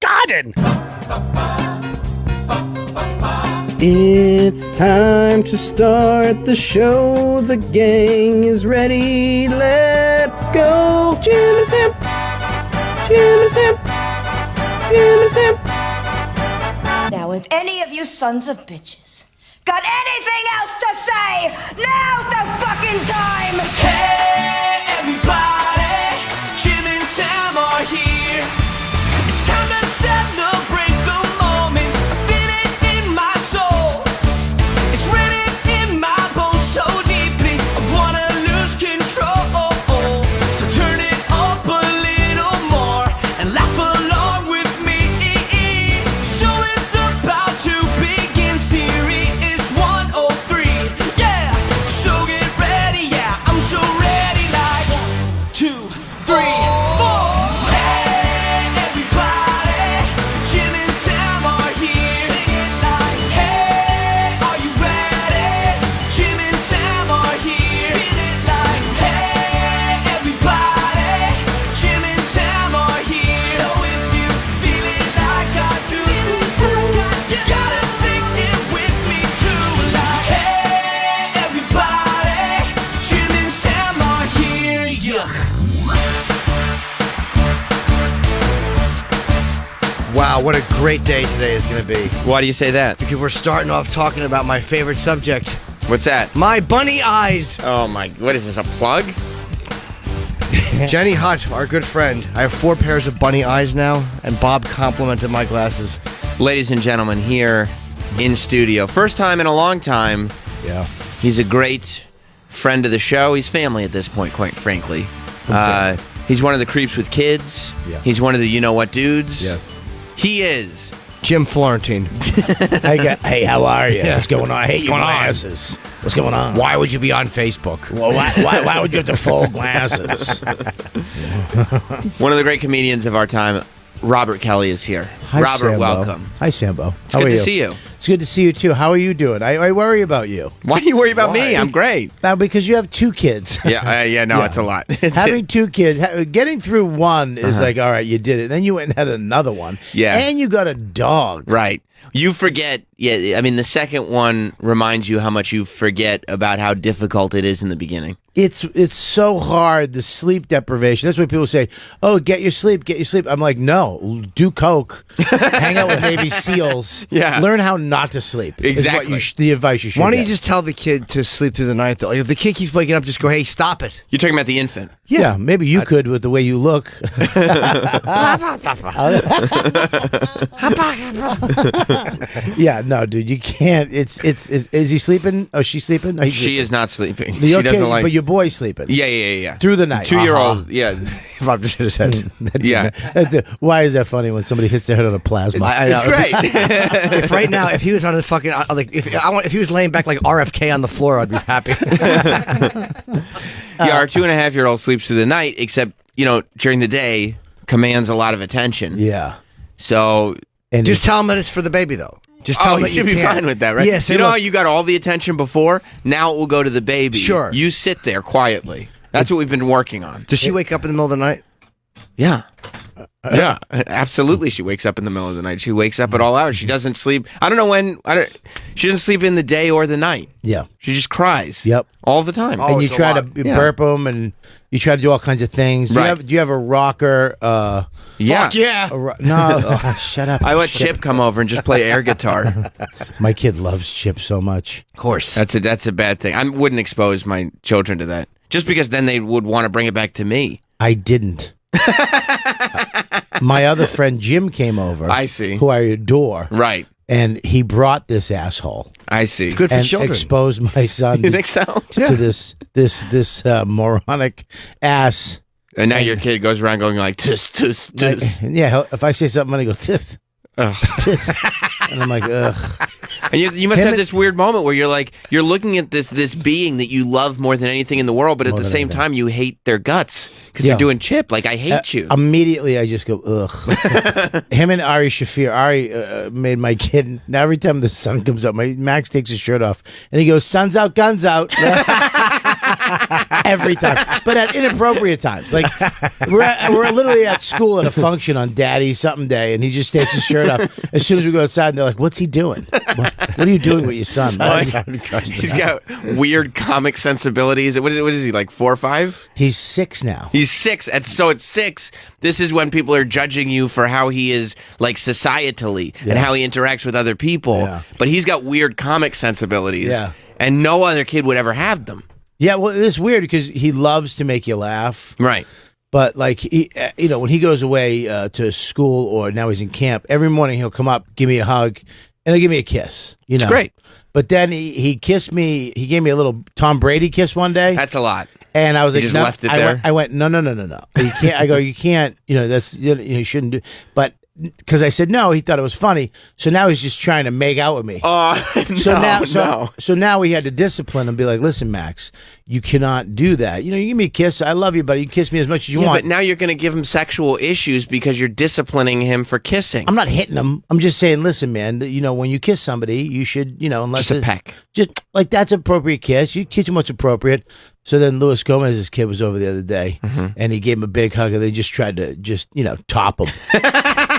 garden. It's time to start the show. The gang is ready. Let's go. Jim and Sam. Jim and Sam. Jim and Sam. Now, if any of you sons of bitches got anything else to say, now's the fucking time! Hey, everybody, Jim and Sam are here. It's time to celebrate the moment. I feel it in my soul. It's written in my bones so deeply. I wanna lose control. So turn it up a little more and laugh along with me. The show is about to begin. Series 103. Yeah, so get ready. Yeah, I'm so ready. Like 1, 2, 3, 4. Hey, everybody, Jim and Sam are here. Sing it like, hey, are you ready? Jim and Sam are here. Feel it like, hey, everybody, Jim and Sam are here. So if you feel it like I do, you gotta sing it with me too. Like, hey, everybody, Jim and Sam are here. Yeah. Wow, what a great day today is going to be. Why do you say that? Because we're starting off talking about my favorite subject, What's that? my bunny eyes. Oh my, what is this, a plug? Jenny Hunt, our good friend. I have 4 pairs of bunny eyes now, and Bob complimented my glasses. Ladies and gentlemen, here in studio. First time in a long time. Yeah. He's a great friend of the show. He's family at this point, quite frankly. He's one of the creeps with kids. Yeah. He's one of the you-know-what dudes. Yes. He is. Jim Florentine. Hey, how are you? Yeah. What's going on? I hate What's your going on? glasses. What's going on? Why would you be on Facebook? Well, why would you have to fold glasses? One of the great comedians of our time, Robert Kelly, is here. Hi, Robert, Sambo. welcome. Hi, Sambo. It's good to see you. It's good to see you, too. How are you doing? I worry about you. Why do you worry about me? I'm great. Now, because you have 2 kids. Yeah, no, it's a lot. Having 2 kids, getting through one is like, all right, you did it. Then you went and had another one. Yeah. And you got a dog. Right. You forget, I mean, the second one reminds you how much you forget about how difficult it is in the beginning. It's so hard, the sleep deprivation. That's what people say. Oh, get your sleep, get your sleep. I'm like, no, do coke, hang out with Navy SEALs. Yeah. Learn how not to sleep. Exactly. Is what the advice you should Why don't you get. just tell the kid to sleep through the night, though? Like, if the kid keeps waking up, just go, hey, stop it. You're talking about the infant. Yeah, maybe you could with the way you look. Yeah, no, dude, you can't. Is he sleeping? Oh, she's sleeping? Oh, he's She is not sleeping. sleeping. She Okay, doesn't like. but your boy's sleeping. Yeah. Through the night. 2-year-old. Yeah. Bob just hit his head. Yeah. Why is that funny when somebody hits their head on a plasma? I know. It's great. If right now, if he was on his fucking, if he was laying back like RFK on the floor, I'd be happy. Yeah, our 2.5-year-old sleeps through the night, except, during the day, commands a lot of attention. Yeah. So. And Just tell him that it's for the baby, though. Just tell him you that should you be can't. fine with that, right? Yeah, say, you know how look, you got all the attention before? Now it will go to the baby. Sure. You sit there quietly. That's what we've been working on. Does she wake up in the middle of the night? Yeah. Yeah, absolutely. She wakes up in the middle of the night. She wakes up at all hours. She doesn't sleep. I don't know when. She doesn't sleep in the day or the night. Yeah. She just cries. Yep. All the time. And you it's a try to lot. burp them, and you try to do all kinds of things. Do, Right. do you have a rocker? Yeah. Fuck yeah. No, shut up. I let Chip come over and just play air guitar. My kid loves Chip so much. Of course. That's a bad thing. I wouldn't expose my children to that. Just because then they would want to bring it back to me. I didn't. My other friend Jim came over. I see. Who I adore. Right. And he brought this asshole I see. Good for and children. exposed my son You think so? to this moronic ass. And now your kid goes around going like, tis, tis, tis. Yeah, if I say something, I'm going to go, tith, Ugh. tith. And I'm like, ugh. And you must Him have and- this weird moment where you're looking at this being that you love more than anything in the world, but at More the than same anything. time you hate their guts because Yeah. you're doing Chip. Like, I hate you. Immediately, I just go, ugh. Him and Ari Shafir. Ari made my kid. Now, every time the sun comes up, Max takes his shirt off and he goes, "Sun's out, guns out." every time, but at inappropriate times. Like we're literally at school at a function on Daddy something day, and he just takes his shirt off. As soon as we go outside, and they're like, "What's he doing? What are you doing with your son?" He's got weird comic sensibilities. What is he, like 4 or 5? He's 6 now. He's 6. And so at 6, this is when people are judging you for how he is like societally and how he interacts with other people. Yeah. But he's got weird comic sensibilities. Yeah. And no other kid would ever have them. Yeah, well, it's weird because he loves to make you laugh. Right. But like he, when he goes away to school or now he's in camp, every morning he'll come up, give me a hug, and he'll give me a kiss. You know, It's great. But then he kissed me. He gave me a little Tom Brady kiss one day. That's a lot. And I was He like, just no. left it there? I went, no. You can't. I go, you can't. That's you shouldn't do. But because I said no, he thought it was funny. So now he's just trying to make out with me. So now we had to discipline him and be like, listen, Max, you cannot do that. You give me a kiss. I love you, buddy. You kiss me as much as you want. But now you're going to give him sexual issues because you're disciplining him for kissing. I'm not hitting him. I'm just saying, listen, man, when you kiss somebody, you should, unless Just a peck. Just like that's appropriate kiss. You kiss him what's appropriate. So then Luis Gomez's kid was over the other day, and he gave him a big hug, and they just tried to top him.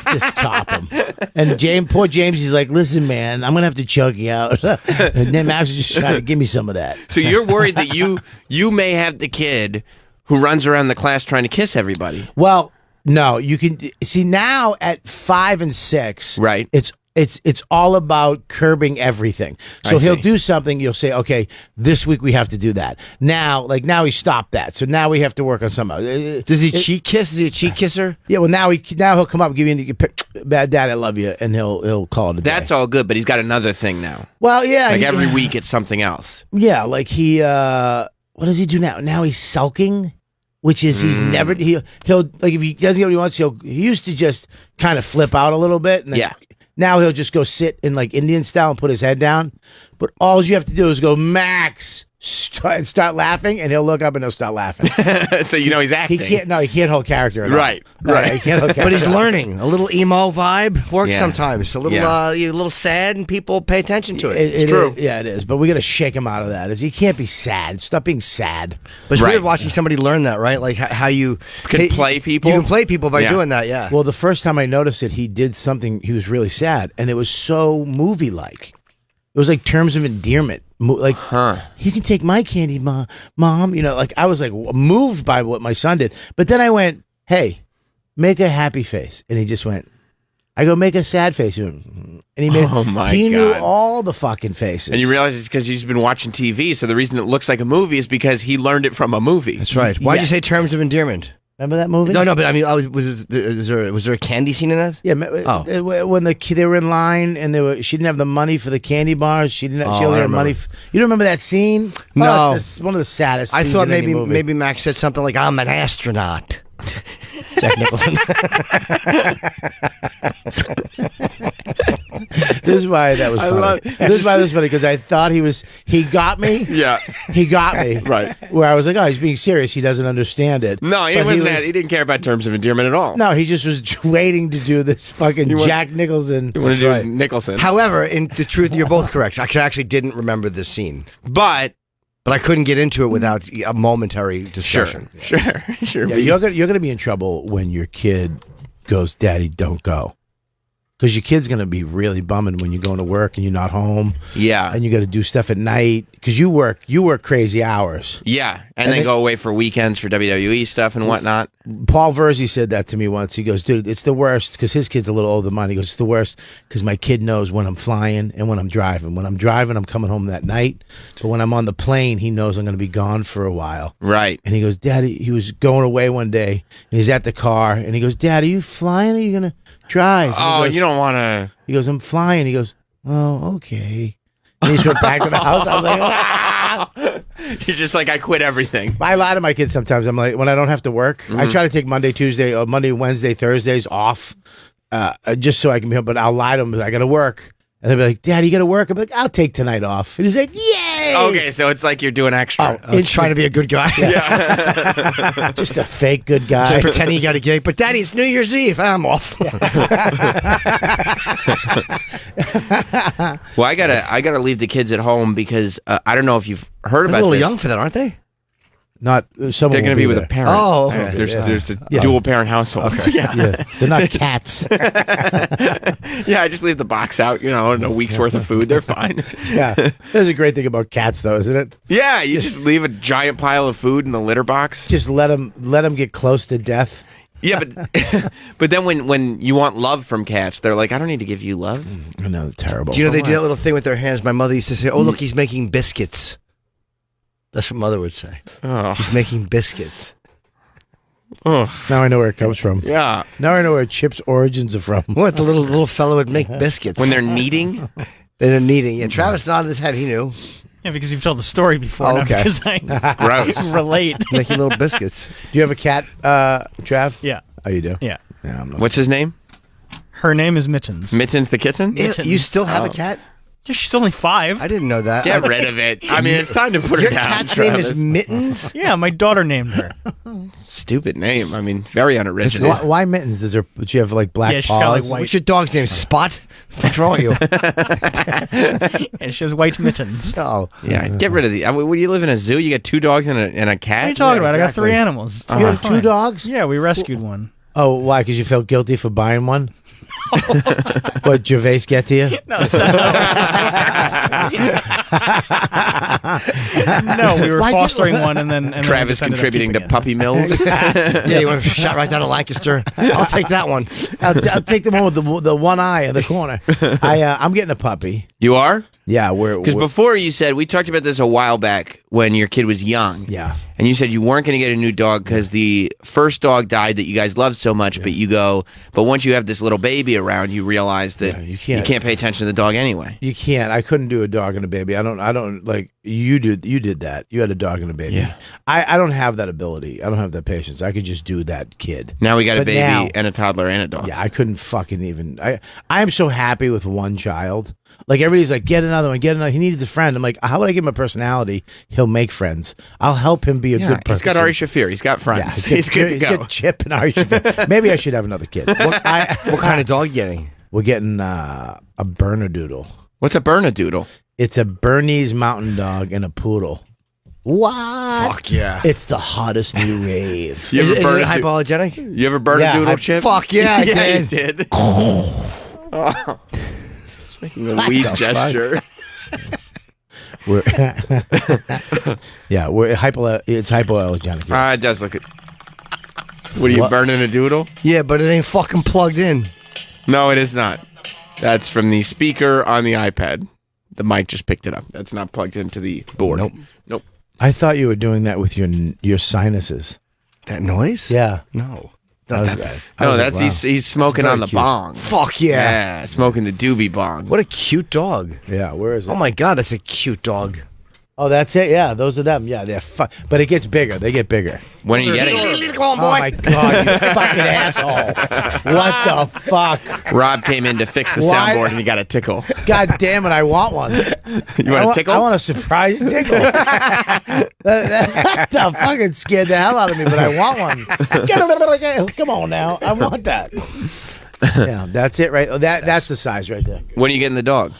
Just top him. And poor James, he's like, listen, man, I'm going to have to choke you out. And then Max was just trying to give me some of that. So you're worried that you may have the kid who runs around the class trying to kiss everybody. Well, no, you can see now at 5 and 6, Right. It's all about curbing everything. So he'll do something. You'll say, okay, this week we have to do that. Now he stopped that. So now we have to work on something. Does he cheat kiss? Is he a cheat kisser? Yeah. Well, now he'll come up and give you bad dad, I love you, and he'll call it a day. That's all good, but he's got another thing now. Well, yeah. Like every week it's something else. Yeah. Like he, what does he do now? Now he's sulking. Which is he'll like if he doesn't get what he wants, he used to just kind of flip out a little bit. And now he'll just go sit in like Indian style and put his head down. But all you have to do is go, Max, and start laughing, and he'll look up and he'll start laughing. So he's acting. He can't hold character at all. Right. He can't hold character. But he's learning. A little emo vibe works Yeah. sometimes. A little sad, and people pay attention to it. It's true. Yeah, it is. But we got to shake him out of that. You can't be sad. Stop being sad. But it's Right. weird watching somebody learn that, right? Like how you Can play people? You can play people by Yeah. doing that, yeah. Well, the first time I noticed it, he did something. He was really sad, and it was so movie-like. It was like terms of endearment. Like, you can take my candy, mom. Like I was like moved by what my son did. But then I went, hey, make a happy face. And he just went, I go, make a sad face. And he made, he knew all the fucking faces. And you realize it's because he's been watching TV, so the reason it looks like a movie is because he learned it from a movie. That's right. Why'd you say terms of endearment? Remember that movie? No, but I mean, was there a candy scene in that? Yeah, when they were in line and she didn't have the money for the candy bars. She only had money. You don't remember that scene? No, it's one of the saddest. I scenes thought in any movie. maybe Max said something like, "I'm an astronaut." Jack Nicholson. This is why that was funny. This is why that was funny because I thought he got me. Yeah. He got me. Right. Where I was like, oh, he's being serious. He doesn't understand it. No, he But wasn't. He didn't care about terms of endearment at all. No, he just was waiting to do this fucking Jack Nicholson. He wanted to do his Nicholson. However, in the truth, you're both correct. I actually didn't remember this scene, But I couldn't get into it without a momentary discussion. Sure. Yeah, you're gonna be in trouble when your kid goes, Daddy, don't go. Because your kid's going to be really bumming when you're going to work and you're not home. Yeah. And you got to do stuff at night. Because you work crazy hours. Yeah. And then go away for weekends for WWE stuff and whatnot. Paul Verzi said that to me once. He goes, dude, it's the worst. Because his kid's a little older than mine. He goes, it's the worst because my kid knows when I'm flying and when I'm driving. When I'm driving, I'm coming home that night. But when I'm on the plane, he knows I'm going to be gone for a while. Right. And he goes, Daddy, he was going away one day. And he's at the car. And he goes, Dad, are you flying or are you going to drive? You don't want to. He goes, I'm flying. He goes, oh, okay. And he just went back to the house. I was like, ah! You're just like, I quit everything. I lie to my kids sometimes. I'm like, when I don't have to work, I try to take Monday, Wednesday, Thursdays off just so I can be home. But I'll lie to them. I got to work. And they'll be like, Dad, you got to work? I'm like, I'll take tonight off. And he's like, yay! Okay, so it's like you're doing extra. It's trying to be a good guy. Yeah. Just a fake good guy. Just pretending you got a gig. But Daddy, it's New Year's Eve. I'm off. Well, I gotta leave the kids at home because I don't know if you've heard They're about a little this. young for that, aren't they? Not someone. They're going to be with there. a parent. Oh, So okay. there's a dual parent household. Yeah, they're not cats. Yeah, I just leave the box out, and a week's worth of food. They're fine. Yeah, that's a great thing about cats, though, isn't it? Yeah, you just leave a giant pile of food in the litter box. Just let them get close to death. Yeah, but then when you want love from cats, they're like, I don't need to give you love. I know, terrible. Do you know they do that little thing with their hands? My mother used to say, "Oh, look, he's making biscuits." That's what mother would say. Oh, He's making biscuits. Now I know where it comes from. yeah. Now I know where Chip's origins are from. What, the little fellow would make biscuits. When they're kneading. They're kneading. Yeah, Travis nodded his head. He knew. Yeah, because you've told the story before, Oh, not okay. because I Gross. relate. Making little biscuits. Do you have a cat, Trav? Yeah, Oh, you do? yeah. Yeah, I'm not. What's his name? Her name is Mittens. Mittens the kitten? Yeah, Mittens. you still have Oh. a cat? Yeah, she's only 5. I didn't know that. Get rid of it. I mean, it's time to put Your her down. cat's name is Travis. Mittens? Yeah, my daughter named her. Stupid name. I mean, very unoriginal. Why mittens? Does she have like black Yeah, she's paws? got, like, white- What's your dog's name? Spot? What's wrong with you? And she has white mittens. What Oh. Yeah, get rid of the. I mean, when you live in a zoo, you got 2 dogs and a cat. are you talking about? I got exactly. 3 animals. It's You have totally 2 fine. dogs? Yeah, we rescued one. Oh, why? Because you felt guilty for buying one? What, Gervais get to you? No, that's not No, we were Why'd you- fostering one, and then Travis just ended up contributing to keeping it. puppy mills. Yeah, you want to shot right down to Lancaster? I'll take that one. I'll take the one with the one eye in the corner. I'm getting a puppy. You are? Yeah, Because before you said, we talked about this a while back when your kid was young. Yeah. And you said you weren't going to get a new dog because the first dog died that you guys loved so much. But you go, but once you have this little baby around, you realize that Yeah, you can't. pay attention to the dog anyway. You can't. I couldn't do a dog and a baby. I don't like you did that. You had a dog and a baby. Yeah. I don't have that ability. I don't have that patience. I could just do that kid. Now we got a But baby now- and a toddler and a dog. Yeah, I couldn't fucking even. I am so happy with one child. Like everybody's like, get another one, get another. He needs a friend. I'm like, how would I give him a personality? He'll make friends. I'll help him be a Yeah, good person. he's got Ari Shafir. He's got friends. Yeah, he's good to he's go. got Chip and Ari Shafir. Maybe I should have another kid. What kind of dog you getting? We're getting a Bernedoodle. What's a Bernedoodle? It's a Bernese Mountain Dog and a poodle. What? Fuck yeah. It's the hottest new rave. You Is ever it burn a hypoallergenic? You ever burn Yeah, a doodle, I- Chip? Fuck yeah, I yeah, you did. did. Oh. It's making a weed the gesture. We're yeah, we're it's hypoallergenic. It does look. What are you What? burning a doodle? Yeah, but it ain't fucking plugged in. No, it is not. That's from the speaker on the iPad. The mic just picked it up. That's not plugged into the board. Nope. I thought you were doing that with your sinuses. That noise? Yeah. No. I Not was- that bad. I No, was that's like, wow. he's smoking very on the cute. bong. Fuck yeah. Yeah, smoking the doobie bong. What a cute dog. Yeah, where is it? Oh my god, that's a cute dog. Oh, that's it. Yeah, those are them. Yeah, they're but it gets bigger. They get bigger. When are you getting it? Oh my god, you fucking asshole! What the fuck? Rob came in to fix the Why- soundboard and he got a tickle. God damn it! I want one. You want a tickle? I want a surprise tickle. that fucking scared the hell out of me, but I want one. Come on now, I want that. Yeah, that's it, right? That's the size right there. When are you getting the dog?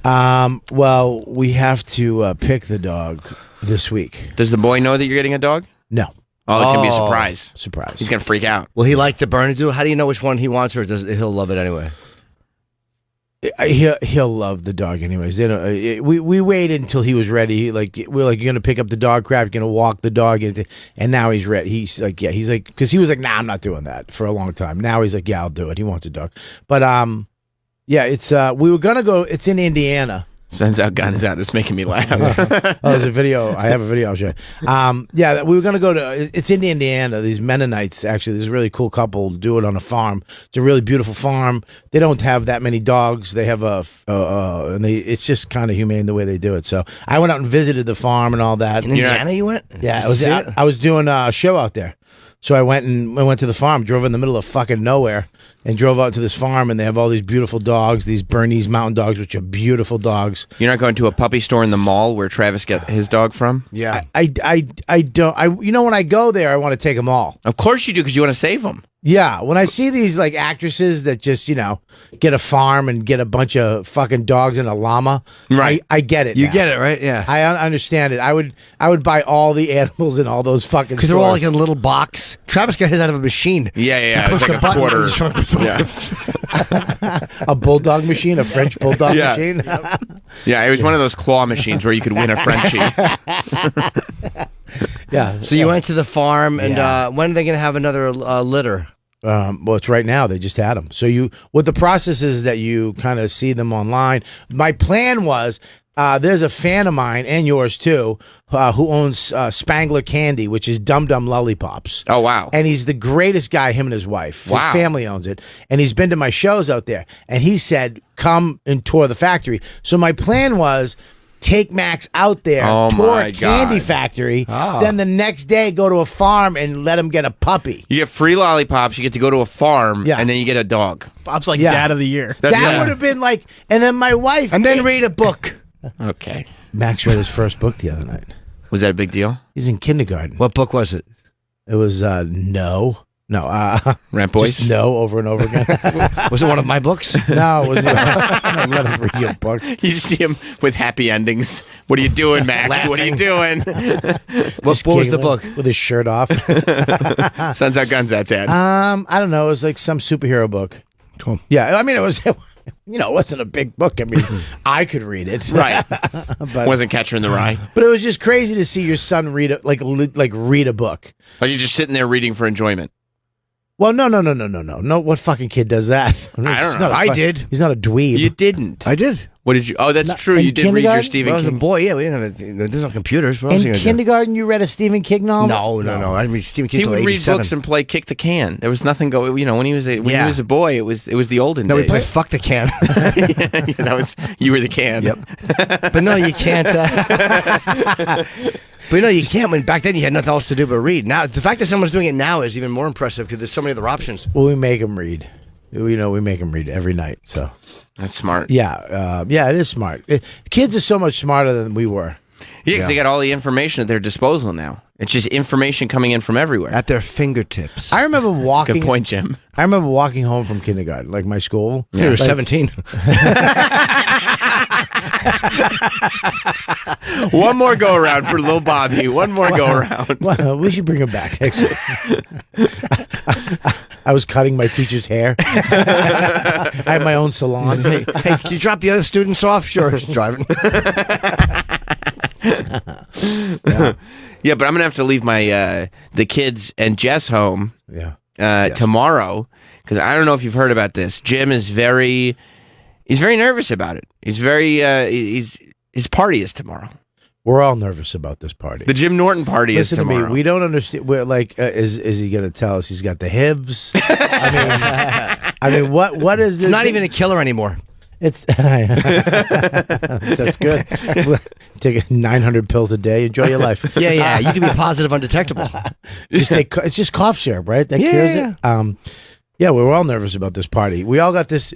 Well, we have to pick the dog this week. Does the boy know that you're getting a dog? No, Oh, it's gonna be a surprise. surprise. He's gonna freak out. Will he like the Bernedoodle? How do you know which one he wants, or does he'll love it anyway? He'll love the dog anyways. They don't, we waited until he was ready. We're like, you're gonna pick up the dog crap. You're gonna walk the dog into, and now he's ready. He's like, because he was like, nah, I'm not doing that for a long time. Now he's like, yeah, I'll do it. He wants a dog, but yeah, it's we were gonna go. It's in Indiana. Sends out guns out. It's making me laugh. Oh, there's a video. I have a video. I'll show you. Yeah, we were gonna go to. It's in Indiana. These Mennonites actually. There's a really cool couple do it on a farm. It's a really beautiful farm. They don't have that many dogs. They have and it's just kind of humane the way they do it. So I went out and visited the farm and all that. In Indiana, you went? Yeah, Just to see it? I was doing a show out there. So I went to the farm, drove in the middle of fucking nowhere, and drove out to this farm, and they have all these beautiful dogs, these Bernese Mountain Dogs, which are beautiful dogs. You're not going to a puppy store in the mall where Travis got his dog from? Yeah. I don't. When I go there, I want to take them all. Of course you do, because you want to save them. Yeah, when I see these like actresses that just get a farm and get a bunch of fucking dogs and a llama, Right. I get it. You now. get it, right? Yeah. I understand it. I would buy all the animals in all those fucking Because stores. they're all like in a little box. Travis got his out of a machine. Yeah. It's Push like the a button quarter. and just- Yeah. a bulldog machine, a French bulldog Yeah. machine. Yeah, it was one of those claw machines where you could win a Frenchie. Yeah. So you went to the farm, and Yeah. when are they going to have another litter? Well, it's right now. They just had them. So what the process is that you kind of see them online. My plan was, there's a fan of mine and yours too, who owns Spangler Candy, which is Dum Dum Lollipops. Oh, wow. And he's the greatest guy, him and his wife. Wow. His family owns it. And he's been to my shows out there. And he said, come and tour the factory. So my plan was, take Max out there, Oh, tour my a candy God. factory, Oh. then the next day go to a farm and let him get a puppy. You get free lollipops, you get to go to a farm, Yeah. and then you get a dog. Bob's like Yeah. dad of the year. That's That would have been like, and then my wife. And then read a book. Okay. Max read his first book the other night. Was that a big deal? He's in kindergarten. What book was it? It was no, Rant Boys? just no over and over again. Was it one of my books? No, it wasn't. Let him read your book. You just see him with happy endings. What are you doing, Max? What are you doing? What was Giggling the book? with his shirt off? Sons Out Guns, that's it. I don't know. It was like some superhero book. Cool. Yeah, I mean, it was. It wasn't a big book. I mean, I could read it. Right. but Wasn't Catcher in the Rye. but it was just crazy to see your son read read a book. Are you just sitting there reading for enjoyment? Well, no. No, what fucking kid does that? I don't He's know. not a I did. He's not a dweeb. You didn't. I did. What did you? Oh, that's true. in You did read your kindergarten? Stephen When I was a King. boy, yeah, we didn't have there's no computers. What else are you In gonna do? kindergarten, you read a Stephen King novel? No. I didn't read Stephen King He till would read 87. books and play kick the can. There was nothing going. When he was a boy, it was the olden No, we days. played fuck the can. Yeah, that was you were the can. Yep. But no, you can't. But you can't. When back then you had nothing else to do but read. Now the fact that someone's doing it now is even more impressive because there's so many other options. Well, we make him read. We make him read every night. So That's smart. yeah, it is smart. Kids are so much smarter than we were. Yeah, because they got all the information at their disposal now. It's just information coming in from everywhere. At their fingertips. I remember walking. Good point, Jim. I remember walking home from kindergarten, like my school. You were Like, 17. One more go around for little Bobby. One more go around. Well, we should bring him back next year. I was cutting my teacher's hair. I had my own salon. Hey, can you drop the other students off? Sure, he's driving. Yeah, but I'm gonna have to leave my the kids and Jess home Yeah. tomorrow because I don't know if you've heard about this. Jim is very nervous about it. He's very his party is tomorrow. We're all nervous about this party. The Jim Norton party Listen is to tomorrow. me. We don't understand. We're like, is he going to tell us he's got the hivs? I mean, what is it? It's not even a killer anymore. It's that's good. Take 900 pills a day. Enjoy your life. Yeah. You can be positive undetectable. It's just cough syrup, right? That cures it. Yeah, we were all nervous about this party. We all got this.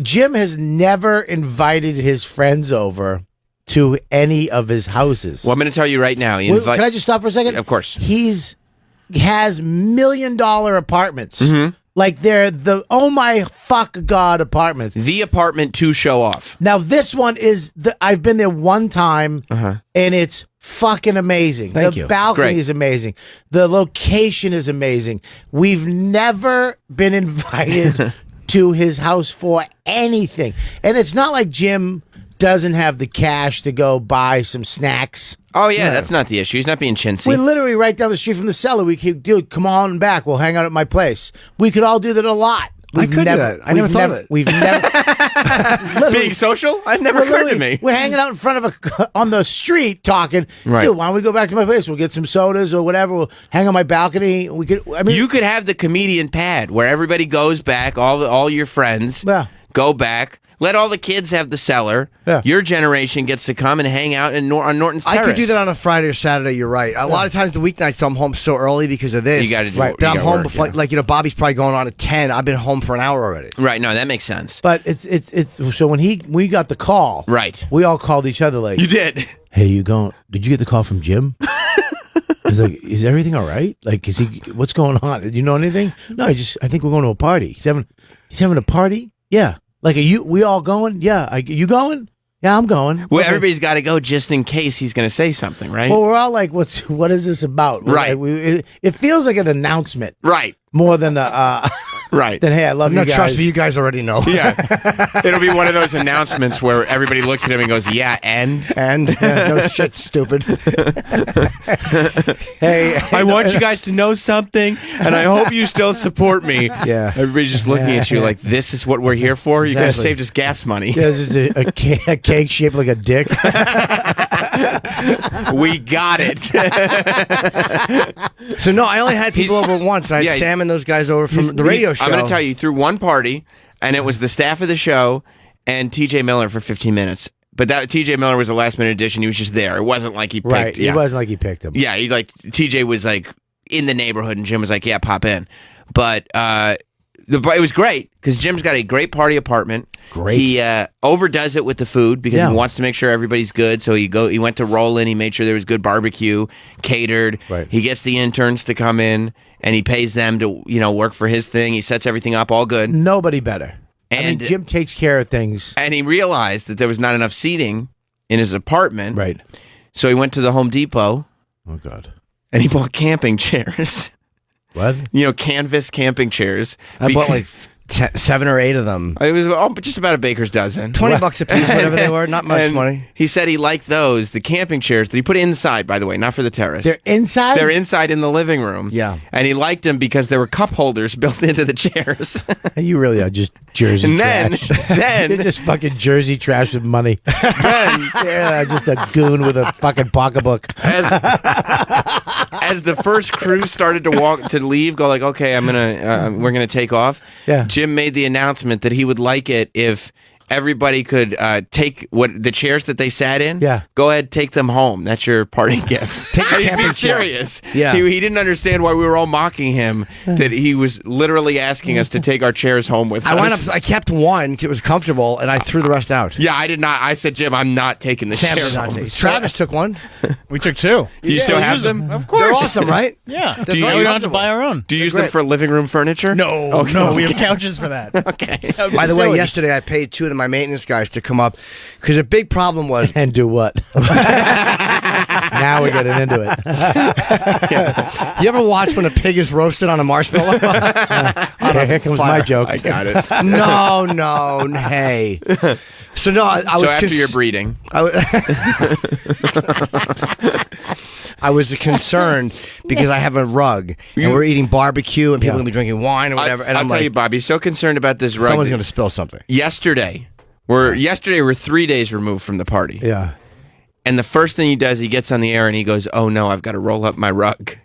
Jim has never invited his friends over to any of his houses. Well, I'm going to tell you right now. Wait, can I just stop for a second? Of course. He has $1 million apartments. Mm-hmm. Like they're the oh my fuck god apartments. The apartment to show off. Now this one is I've been there one time and it's fucking amazing. Thank the you. balcony Great. is amazing. The location is amazing. We've never been invited to his house for anything. And it's not like Jim doesn't have the cash to go buy some snacks. Oh yeah, that's not the issue. He's not being chintzy. We're literally right down the street from the cellar. We could, dude, come on back. We'll hang out at my place. We could all do that a lot. I could do that. I never thought of it. We've never. Being social? It never occurred to me. We're hanging out in front of on the street talking. Right. Dude, why don't we go back to my place? We'll get some sodas or whatever. We'll hang on my balcony. We could. I mean, You could have the comedian pad where everybody goes back, all your friends Yeah. go back. Let all the kids have the cellar. Yeah. Your generation gets to come and hang out on Norton's I Terrace. could do that on a Friday or Saturday. You're right. A lot of times the weeknights I'm home so early because of this. You got to do Right. it. That You I'm gotta home work, before, yeah. like Bobby's probably going on at 10. I've been home for an hour already. Right, no, that makes sense. but it's so when we got the call, Right. we all called each other like, You did. "Hey, you going? Did you get the call from Jim?" He's like, is everything all right? Like, is he? What's going on? Do you know anything? No, I think we're going to a party. He's having a party. Yeah. Like, we all going? Yeah. You going? Yeah, I'm going. Well, Okay. everybody's got to go just in case he's going to say something, right? Well, we're all like, what is this about? Right. Like, it feels like an announcement Right. more than Right. than, hey, I love you No, guys. trust me, you guys already know. Yeah. It'll be one of those announcements where everybody looks at him and goes, yeah, and? And no shit, stupid. Hey, I want you guys to know something, and I hope you still support me. Yeah. Everybody's just looking at you like, this is what we're here for? You guys Exactly. saved us gas money. yeah, it's just a cake shaped like a dick. We got it. So no, I only had people over once. I had Yeah, Sam and those guys over from the radio show. I'm going to tell you, through one party, and it was the staff of the show and TJ Miller for 15 minutes. But that TJ Miller was a last minute addition. He was just there. It wasn't like he picked. Right. Yeah. It wasn't like he picked him. Yeah, TJ was like in the neighborhood, and Jim was like, "Yeah, pop in." But it was great because Jim's got a great party apartment. Great. He overdoes it with the food because Yeah. he wants to make sure everybody's good. So he went to Roll In. He made sure there was good barbecue, catered. Right. He gets the interns to come in, and he pays them to work for his thing. He sets everything up all good. Nobody better. And Jim takes care of things. and he realized that there was not enough seating in his apartment. Right. So he went to the Home Depot Oh, God. and he bought camping chairs. What? Canvas camping chairs. I bought like 7 or 8 of them. It was just about a baker's dozen. $20 a piece, whatever they were. Not much And money. He said he liked those, the camping chairs that he put inside, by the way, not for the terrace. They're inside? They're inside in the living room. Yeah. And he liked them because there were cup holders built into the chairs. You really are just Jersey And then- trash. then- You're just fucking Jersey trash with money. Then, Yeah, just a goon with a fucking pocketbook. as the first crew started to leave, go like, okay, we're gonna take off. Yeah. Jim made the announcement that he would like it if everybody could take the chairs that they sat in. Yeah. Go ahead, take them home. That's your parting gift. Take the He'd be camping chair. serious. Yeah. He didn't understand why we were all mocking him. That he was literally asking us to take our chairs home with us. I kept one 'cause it was comfortable, and I threw the rest out. Yeah, I did not. I said, Jim, I'm not taking the Sam chairs did not home. take. Travis took one. We took 2. Do you still have them? Of They're course. awesome, right? Yeah. They're you very we don't have to comfortable. buy our own. Do you use them for living room furniture? No, no, we have couches for that. Okay. By the way, Silly. yesterday I paid 2 of my maintenance guys to come up because a big problem was And do what? Now we're getting into it. you ever watch when a pig is roasted on a marshmallow? Here comes my joke. I got it. no, hey. So no, I was So after cons- your breeding. I was concerned because I have a rug and we're eating barbecue and people are gonna be drinking wine or whatever, and I'll I'm tell like, you, Bobby, so concerned about this rug. someone's gonna spill something. Yesterday, we're 3 days removed from the party. Yeah. And the first thing he does, he gets on the air and he goes, "Oh no, I've got to roll up my rug."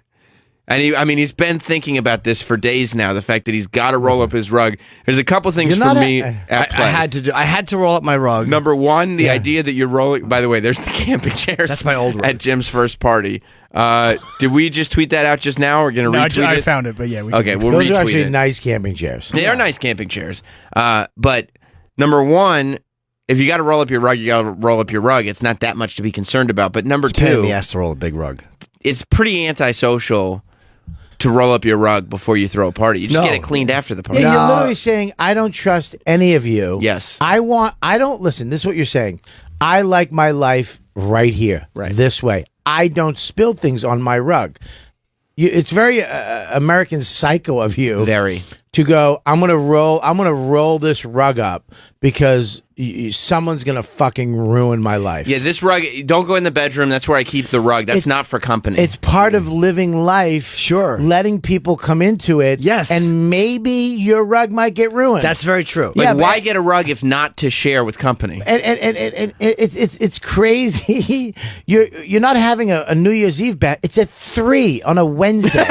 And he's been thinking about this for days now. The fact that he's got to roll up his rug. There's a couple things You're for not me a- at play. I had to roll up my rug. Number one, the Yeah. idea that you're rolling. By the way, there's the camping chairs. That's my old rug. At Jim's first party. Did we just tweet that out just now? We're gonna No, retweet I it. found it, but yeah. We Okay, we'll Those retweet are actually it. nice camping chairs. They are nice camping chairs. But number one, if you got to roll up your rug, you got to roll up your rug. It's not that much to be concerned about. But number It's a pain in two, the ass to roll a big rug. it's pretty antisocial to roll up your rug before you throw a party. You just No. get it cleaned after the party. Yeah, you're literally saying, I don't trust any of you. Yes. Listen, this is what you're saying. I like my life right here, Right. this way. I don't spill things on my rug. It's very American Psycho of you Very. to go, I'm gonna roll this rug up because someone's gonna fucking ruin my life. Yeah, this rug, don't go in the bedroom. That's where I keep the rug. That's not for company. It's part of living life. Sure. Letting people come into it. Yes. And maybe your rug might get ruined. That's very true. like, yeah, why but- get a rug if not to share with company? and it's crazy. You're not having a New Year's Eve bet. It's at 3 on a Wednesday.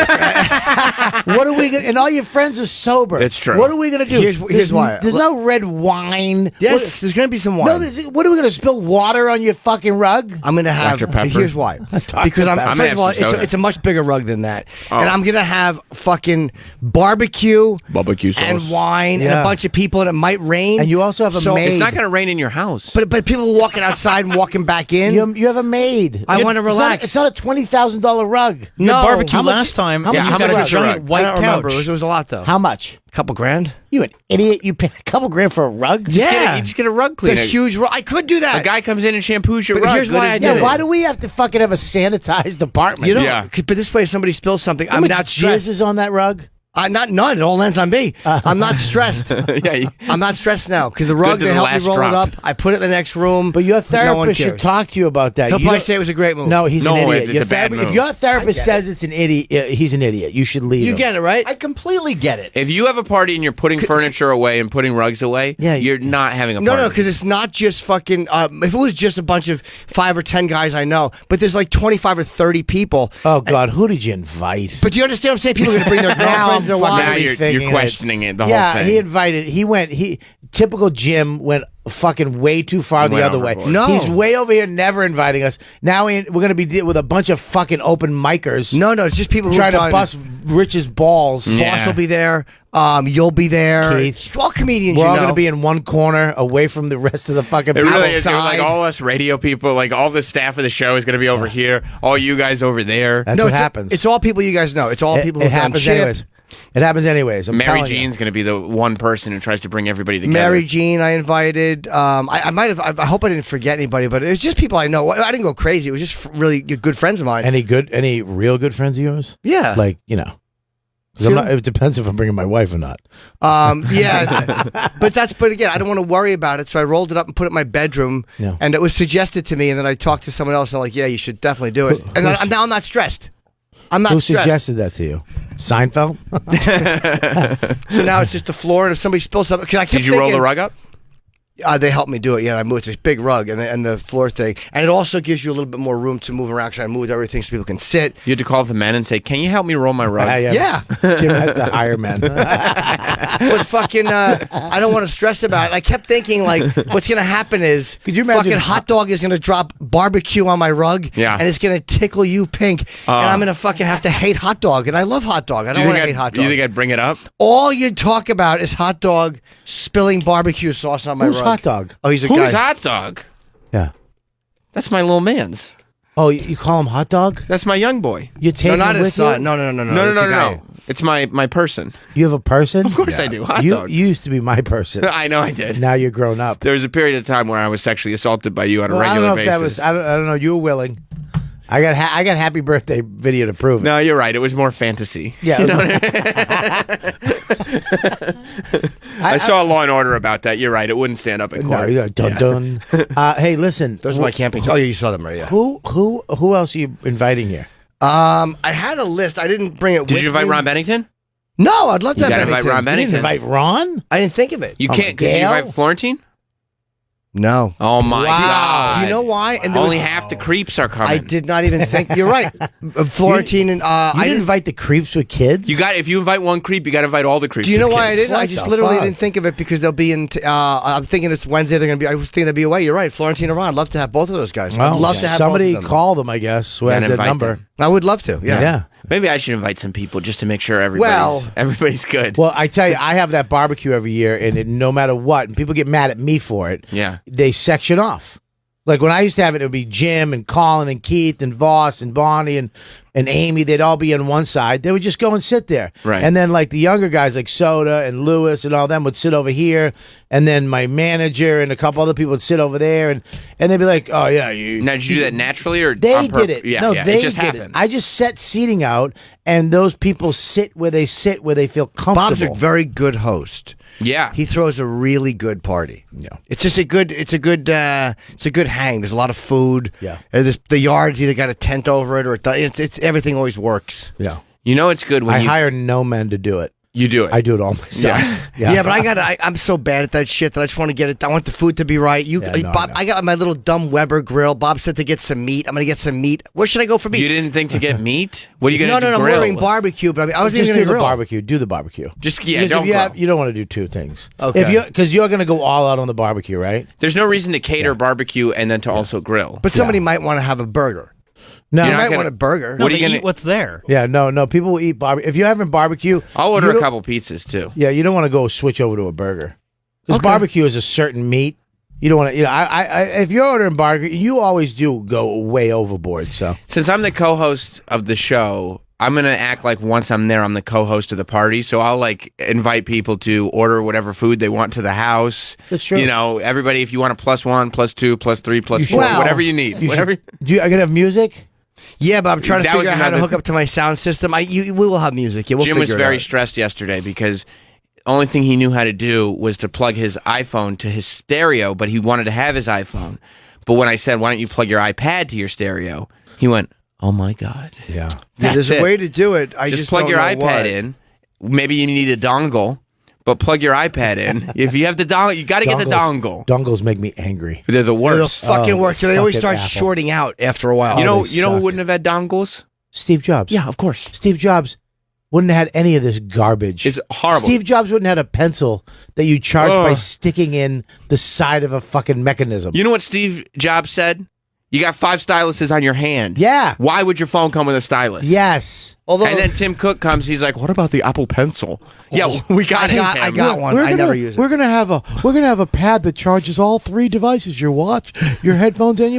What are we gonna? And all your friends are sober. It's true. What are we gonna do? Here's why. There's no red wine. Yes. There's gonna be some wine. No, what are we gonna spill water on your fucking rug? I'm gonna have. Dr. Pepper? Here's why. Because I'm gonna first have of all, some soda. it's a much bigger rug than that, Oh. and I'm gonna have fucking barbecue, Barbecue sauce. and wine, and Yeah. a bunch of people, and it might rain. And you also have a So maid. It's not going to rain in your house. But people walking outside and walking back in. you have a maid. I wanna relax. It's not a $20,000 rug. You had barbecue how much- last time. how much you is got that a rug? giant I white don't remember. couch. It was a lot though. How much? A couple grand. You an idiot? You pay a couple grand for a rug? Yeah. You just get a rug It's cleaner. a huge rug. I could do that. A guy comes in and shampoos your But rug. here's Good why as I new. did Yeah, it. why do we have to fucking have a sanitized apartment? You know, Yeah. but this way, if somebody spills something, how I'm much not jizz stressed. is on that rug? Not none. It all lands on me. I'm not stressed. Yeah, you- I'm not stressed now because the rug to they the helped me last roll drop. it up. I put it in the next room. But your No one therapist should cares. talk to you about that. He'll You probably don't- say it was a great move. No, he's No, an idiot. it's Your a bad If move. your therapist says it's an idiot, he's an idiot. You should leave you him. get it right. I completely get it. If you have a party and you're putting furniture away and putting rugs away, Yeah, you're not having a No, party. no, because it's not just fucking. If it was just a bunch of 5 or 10 guys I know, but there's like 25 or 30 people. Oh God, who did you invite? But do you understand what I'm saying? People are going to bring their girlfriends, their fucking wives. now thinking you're it. questioning it, the yeah, whole he thing. invited. Typical Jim went fucking way too far the went other way. overboard. No. He's way over here, never inviting us. Now we're gonna be with a bunch of fucking open micers. No, it's just people who trying to are bust Rich's balls. Yeah. Boss will be there. You'll be there. Keith. All comedians. We're you all know. going to be in one corner, away from the rest of the fucking It people. really is. It was like outside. all us radio people, like all the staff of the show is going to be over here. All you guys over there. That's No, what it's happens. It's all people you guys know. It's all people it who've done happens Chip. anyways. It happens anyways. I'm Mary telling Jean's going to be the one person who tries to bring everybody together. Mary Jean, I invited. I might have. I hope I didn't forget anybody, but it was just people I know. I didn't go crazy. It was just really good friends of mine. Any real good friends of yours? yeah, Like, because it depends if I'm bringing my wife or not. yeah. But again, I don't want to worry about it. So I rolled it up and put it in my bedroom, Yeah. and it was suggested to me. And then I talked to someone else, and they're like, "Yeah, you should definitely do it." And now I'm not stressed. I'm not Who stressed. suggested that to you? Seinfeld? So now it's just the floor, and if somebody spills something, because I kept Did you roll the thinking- rug up? They helped me do it. Yeah, I moved this big rug and the floor thing, and it also gives you a little bit more room to move around. Because I moved everything so people can sit. You had to call the men and say, "Can you help me roll my rug?" Yeah. Jim has to hire men. But fucking, I don't want to stress about it. I kept thinking like, what's gonna happen is, Could you imagine- fucking hot dog is gonna drop barbecue on my rug, Yeah. and it's gonna tickle you pink, and I'm gonna fucking have to hate hot dog, and I love hot dog. I Do don't you want to think hate hot I'd, do dog. you think I'd bring it up? All you talk about is hot dog spilling barbecue sauce on my Who's rug. hot dog? Oh, he's a Who's guy. hot dog? Yeah. That's my little man's. Oh, you call him hot dog? That's my young boy. You take No, not him his with son. you? No. No, It's a guy. It's my person. You have a person? Of course I do. Hot you, dog. you used to be my person. I know I did. Now you're grown up. There was a period of time where I was sexually assaulted by you on a Well, I regular don't know if basis. that was. I don't know. You were willing. I got happy birthday video to prove it. No, you're right. It was more fantasy. Yeah. You know what I saw Law and Order about that. You're right. It wouldn't stand up in No, court. you're dun dun. Hey, listen. Those are my camping. Oh, yeah, you saw them, right? Yeah. Who else are you inviting here? I had a list. I didn't bring it. Did with you invite me. Ron Bennington? No, I'd love to You have gotta invite Bennington. Ron You Bennington. didn't invite Ron? I didn't think of it. You Oh, can't. Could you Gail? invite Florentine? No. Oh my God! Do you know why? And there Only was- half the creeps are coming. I did not even think. You're right. Florentine and You I didn't didn't. invite the creeps with kids? You got if you invite one creep, you got to invite all the creeps. Do you know with why I kids. didn't? I What just the literally fuck? didn't think of it because they'll be in. I'm thinking it's Wednesday. They're going to be. I was thinking they'll be away. You're right. Florentine and Ron. I'd love to have both of those guys. Well, I'd love to have somebody both of them. call them, I guess, who has Gotta their invite number. them. I would love to. Yeah. Maybe I should invite some people just to make sure Well- everybody's good. Well, I tell you, I have that barbecue every year, and no matter what, and people get mad at me for it. Yeah. They section off. Like when I used to have it, it would be Jim and Colin and Keith and Voss and Bonnie and Amy. They'd all be on one side. They would just go and sit there. Right. And then like the younger guys like Soda and Lewis and all them would sit over here. And then my manager and a couple other people would sit over there. And they'd be like, oh, yeah. Now, did you do that naturally or They on did it. Yeah, No, yeah, they it just did happened. it. I just set seating out, and those people sit where they feel comfortable. Bob's a very good host. Yeah. He throws a really good party. Yeah. It's just a good hang. There's a lot of food. Yeah. The yard's either got a tent over it or it's everything always works. Yeah. You know it's good when I you hire no men to do it. You do it. I do it all myself. Yeah, but I'm so bad at that shit that I just want to get it. I want the food to be right. Bob, I got my little dumb Weber grill. Bob said to get some meat. I'm gonna get some meat. Where should I go for meat? You didn't think to get meat? What are you gonna do? No, I'm grill? ordering barbecue. But I was Just just do gonna the grill. barbecue. Do the barbecue. Just Because don't if grill. you don't want to do two things. Okay. Because you're going to go all out on the barbecue, right? There's no reason to cater barbecue and then to also grill. But somebody might want to have a burger. No. You You're not might gonna- want a burger. What are you They gonna eat what's there. Yeah, no. People will eat barbecue. If you're having barbecue, I'll order you a don't- couple pizzas too. Yeah, you don't want to go switch over to a burger because barbecue is a certain meat. You don't want to. I if you're ordering barbecue, you always do go way overboard. So Since I'm the co-host of the show, I'm gonna act like once I'm there, I'm the co-host of the party. So I'll like invite people to order whatever food they want to the house. That's true. You know, everybody, if you want a +1, +2, +3, +4, should- whatever you need. Whatever. I gotta have music. Yeah, but I'm trying to That was figure out how to another hook up to my sound system. We will have music. Yeah, we'll Jim was figure it very out. stressed yesterday because only thing he knew how to do was to plug his iPhone to his stereo, but he wanted to have his iPhone. But when I said, "Why don't you plug your iPad to your stereo?" he went, "Oh my god." Yeah. Yeah, there's That's a it. way to do it. I Just just plug don't your know iPad what. in. Maybe you need a dongle, but plug your iPad in. If you have the dongle, you got to get the dongle. Dongles make me angry. They're the It'll worst. fucking work. They always fucking start Apple. shorting out after a while. You know, they who suck. wouldn't have had dongles? Steve Jobs. Yeah, of course. Steve Jobs wouldn't have had any of this garbage. It's horrible. Steve Jobs wouldn't have had a pencil that you charge by Ugh. sticking in the side of a fucking mechanism. You know what Steve Jobs said? You got 5 styluses on your hand. Yeah. Why would your phone come with a stylus? Yes. Although And then Tim Cook comes. He's like, "What about the Apple Pencil?" Yeah, we got it. I Tim. got one. I never use it. We're gonna have a pad that charges all 3 devices: your watch, your headphones, and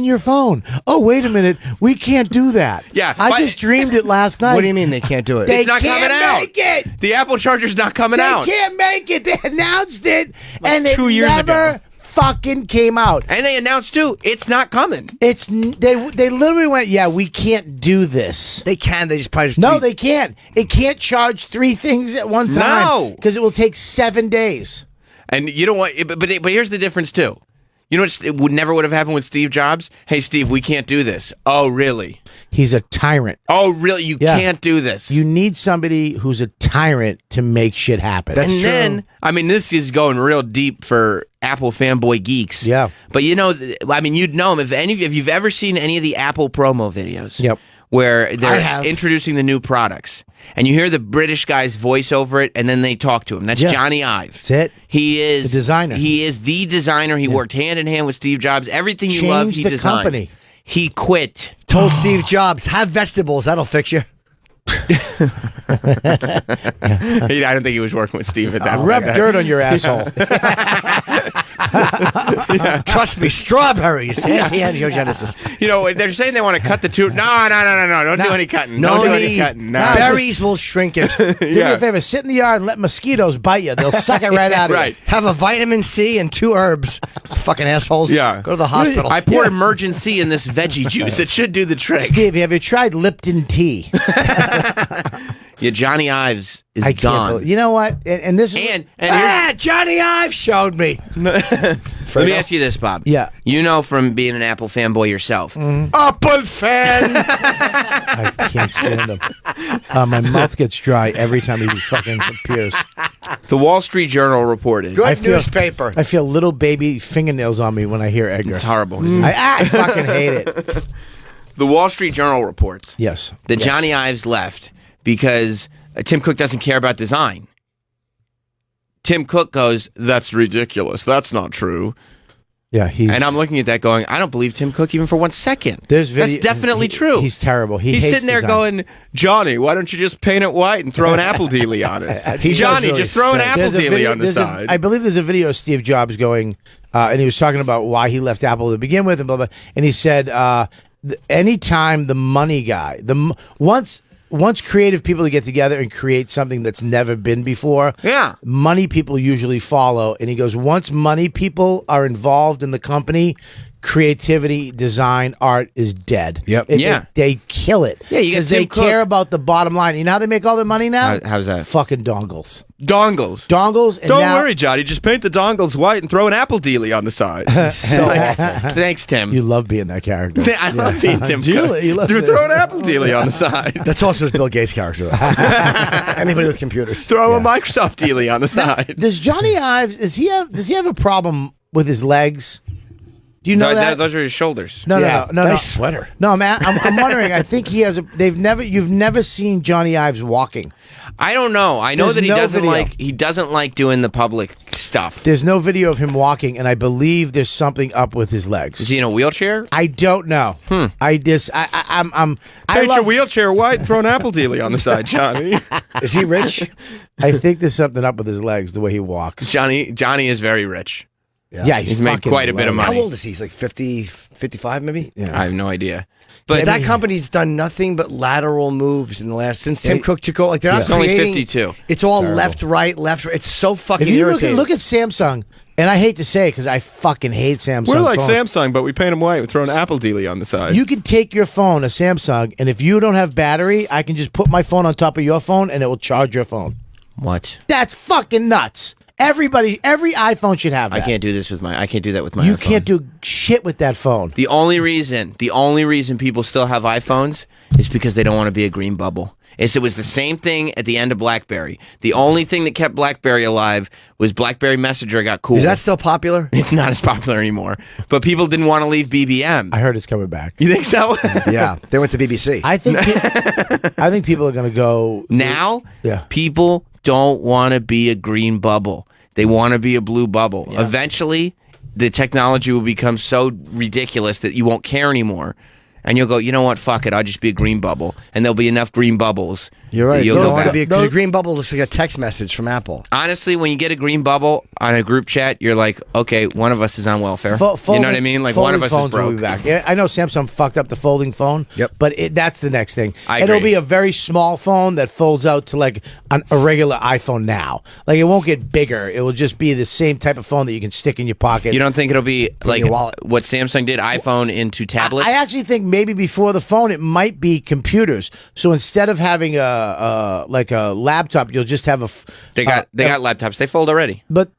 your phone. Oh, wait a minute, we can't do that. Yeah, I but- just dreamed it last night. What do you mean they can't do it? They It's not can't coming out. make it. The Apple charger's not coming They out. can't make it. They announced it, and it 2 years never ago. fucking came out. And they announced too, it's not coming. They literally went, yeah, we can't do this. They can. They just probably just No, they can't. It can't charge 3 things at one time. No. Because it will take 7 days. And you know what? But here's the difference too. You know what? It never would have happened with Steve Jobs. Hey, Steve, we can't do this. Oh, really? He's a tyrant. Oh, really? You Yeah. can't do this. You need somebody who's a tyrant to make shit happen. That's and true. then, I mean, this is going real deep for Apple fanboy geeks. Yeah. But you know, I mean, you'd know them if you've ever seen any of the Apple promo videos. Yep. Where I they're have. introducing the new products, and you hear the British guy's voice over it, and then they talk to him. That's Yeah. Johnny Ive. That's it. He is The designer. He is the designer. He worked hand in hand with Steve Jobs. Everything you love, Changed he the designed. company. He quit. told Steve Jobs, have vegetables. That'll fix you. I don't think he was working with Steve at that point. Rub dirt on your asshole. Trust me, strawberries. Angiogenesis. You know, they're saying they want to cut the tube. No. Don't do any cutting. No Don't do any need. cutting. No. Berries will shrink it. Do me a favor, sit in the yard and let mosquitoes bite you. They'll suck it right out of Right. Have a vitamin C and 2 herbs. Fucking assholes. Yeah. Go to the hospital. I poured emergency in this veggie juice. It should do the you. trick. Steve, have you tried Lipton tea? Yeah, Johnny Ives is I can't gone. believe. You know what? And this is And here's, Johnny Ive showed me. let me ask you this, Bob. Yeah. You know from being an Apple fanboy yourself. Apple fan. I can't stand him. My mouth gets dry every time he fucking appears. The Wall Street Journal reported. Good I feel- newspaper. I feel little baby fingernails on me when I hear Edgar. It's horrible. Isn't it? I fucking hate it. The Wall Street Journal reports Yes. that Yes. Johnny Ives left because Tim Cook doesn't care about design. Tim Cook goes, "That's ridiculous. That's not true." Yeah, he's. And I'm looking at that going, I don't believe Tim Cook even for 1 second. There's video. That's definitely true. He's terrible. He's hates sitting there design. going, "Johnny, why don't you just paint it white and throw an apple dealy on it? He does Johnny, really just throw an stink. apple There's a dealy video- on the there's a- side." I believe there's a video of Steve Jobs going, and he was talking about why he left Apple to begin with, and blah blah. And he said, anytime the money guy, once creative people get together and create something that's never been before, Yeah. money people usually follow. And he goes, once money people are involved in the company, creativity, design, art is dead. Yep. They kill it. Yeah, you get because they Tim Cook. care about the bottom line. You know how they make all their money now? How's that? Fucking dongles. Dongles. And now, Johnny. Just paint the dongles white and throw an apple dealie on the side. So thanks, Tim. You love being that character. I love being Tim Do you? Cook. You love Dude, it. throw an apple dealie on the side. That's also his Bill Gates character. Anybody with computers. Throw a Microsoft dealie on the side. Does Johnny Ives does he have a problem with his legs? Do you know that? Those are his shoulders. No. Nice sweater. No, man. I'm wondering. I think he has a. You've never seen Johnny Ives walking. I don't know. I know There's that he no doesn't like doing the public stuff. There's no video of him walking, and I believe there's something up with his legs. Is he in a wheelchair? I don't know. I Paint your wheelchair white and throw an apple dealie on the side, Johnny. Is he rich? I think there's something up with his legs, the way he walks. Johnny is very rich. Yeah, He's made quite a bit of money. How old is he? He's like 50, 55 maybe? Yeah. I have no idea. But But that company's done nothing but lateral moves in the last since Tim Cook took over. Like they're not He's only creating. 52. It's all left, right. It's so fucking If you irritating. look at Samsung, and I hate to say it because I fucking hate Samsung. phones. Samsung, but we paint them white. We throw an apple dealie on the side. You can take your phone, a Samsung, and if you don't have battery, I can just put my phone on top of your phone, and it will charge your phone. What? That's fucking nuts. Every iPhone should have that. I can't do that with my You iPhone. can't do shit with that phone. The only reason people still have iPhones is because they don't want to be a green bubble. It was the same thing at the end of BlackBerry. The only thing that kept BlackBerry alive was BlackBerry Messenger got cool. Is that still popular? It's not as popular anymore. But people didn't want to leave BBM. I heard it's coming back. You think so? Yeah, they went to BBC. I think people are going to go Now, Yeah. people don't want to be a green bubble. They want to be a blue bubble. Yeah. Eventually, the technology will become so ridiculous that you won't care anymore. And you'll go, you know what, fuck it, I'll just be a green bubble. And there'll be enough green bubbles. You're right. that You You'll don't go want to back. be because a green bubble looks like a text message from Apple. Honestly, when you get a green bubble on a group chat, you're like, okay, one of us is on welfare. You know what I mean? Like one of us is phones will broke. be back. Yeah, I know Samsung fucked up the folding phone. Yep. But that's the next thing. I It'll agree. be a very small phone that folds out to like a regular iPhone now. Like it won't get bigger. It will just be the same type of phone that you can stick in your pocket. You don't think it'll be like your wallet. what Samsung did, iPhone into tablets? I actually think maybe before the phone it might be computers. So instead of having a laptop, you'll just have they got laptops. They fold already. But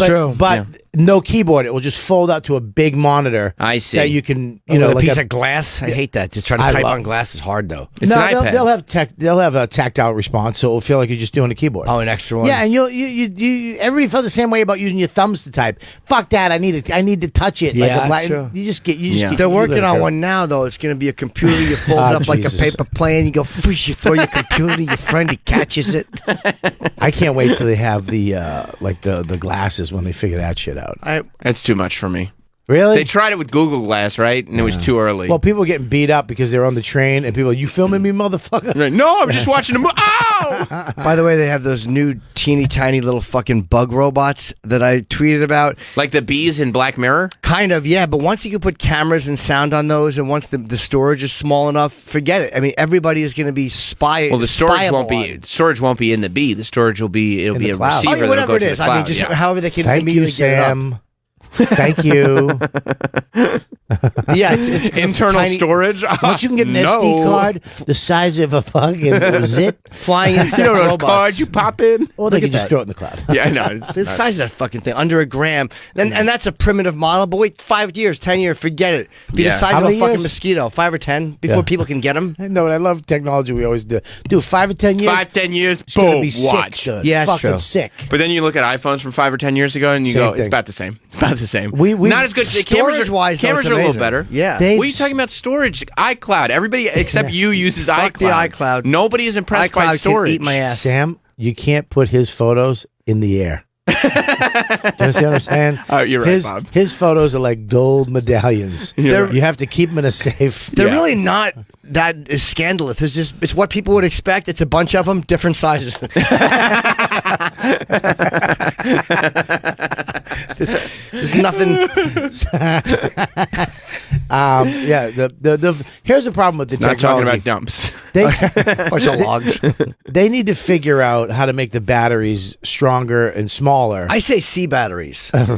true. But no keyboard. It will just fold out to a big monitor. I see. That you can, With a like piece of glass. I hate that. To try to I type love- on glass is hard though. It's no, an iPad. they'll have a tactile response, so it'll feel like you're just doing a keyboard. Oh, an extra one. Yeah, and you everybody felt the same way about using your thumbs to type. Fuck that! I need to touch it. Yeah, like that's true. You just get. Get, They're you working let it on go. one now, though. It's going to be a computer. You fold it up like a Jesus. paper plane. You go, whoosh, you throw your computer to your friend. He catches it. I can't wait till they have the the glasses when they figure that shit out. That's too much for me. Really? They tried it with Google Glass, right? And it was too early. Well, people are getting beat up because they're on the train, and people are, you filming me, motherfucker? Right. No, I'm just watching a movie. Ow! By the way, they have those new teeny tiny little fucking bug robots that I tweeted about. Like the bees in Black Mirror? Kind of, yeah. But once you can put cameras and sound on those, and once the storage is small enough, forget it. I mean, everybody is going to be Well, the storage won't be in the bee. The storage will be In be the a cloud. receiver Oh, that'll whatever go it to is. the I mean, cloud, just yeah. however they can Thank you, immediately get it up. Sam. Thank you. Yeah, it's Internal tiny- storage. Once you can get an No. SD card the size of a fucking zip, flying You insect know those robots. cards you pop in? or they Look can at just that. throw it in the cloud. Yeah, I know. It's The not- size of that fucking thing, under a gram. And that's a primitive model, but wait, 5 years, 10 years, forget it. Be Yeah. the size How of a many fucking years? mosquito, 5 or 10, before Yeah. people can get them. I know, and I love technology. We always do. Dude, 5 or 10 years. 5-10 years, It's gonna boom, be sick, watch. dude. Yeah, it's fucking true. sick. But then you look at iPhones from 5 or 10 years ago, and you Same go, thing. it's about the same. About the same. We- Not as good. The cameras are Storage-wise, though, cameras it's are a little amazing. better. Yeah. They- What are you talking about storage? iCloud. Everybody except you uses Fuck iCloud. the iCloud. Nobody is impressed by iCloud storage. can eat my ass. Sam, you can't put his photos in the air. Do you understand what I'm saying? You're right, Bob. His photos are like gold medallions. You're right. You have to keep them in a safe. They're Yeah. really not that is scandalous. It's what people would expect. It's a bunch of them, different sizes. There's nothing. Yeah. Here's the problem with the Not talking technology. about dumps. They, Bunch of logs. they need to figure out how to make the batteries stronger and smaller. I say C batteries. Put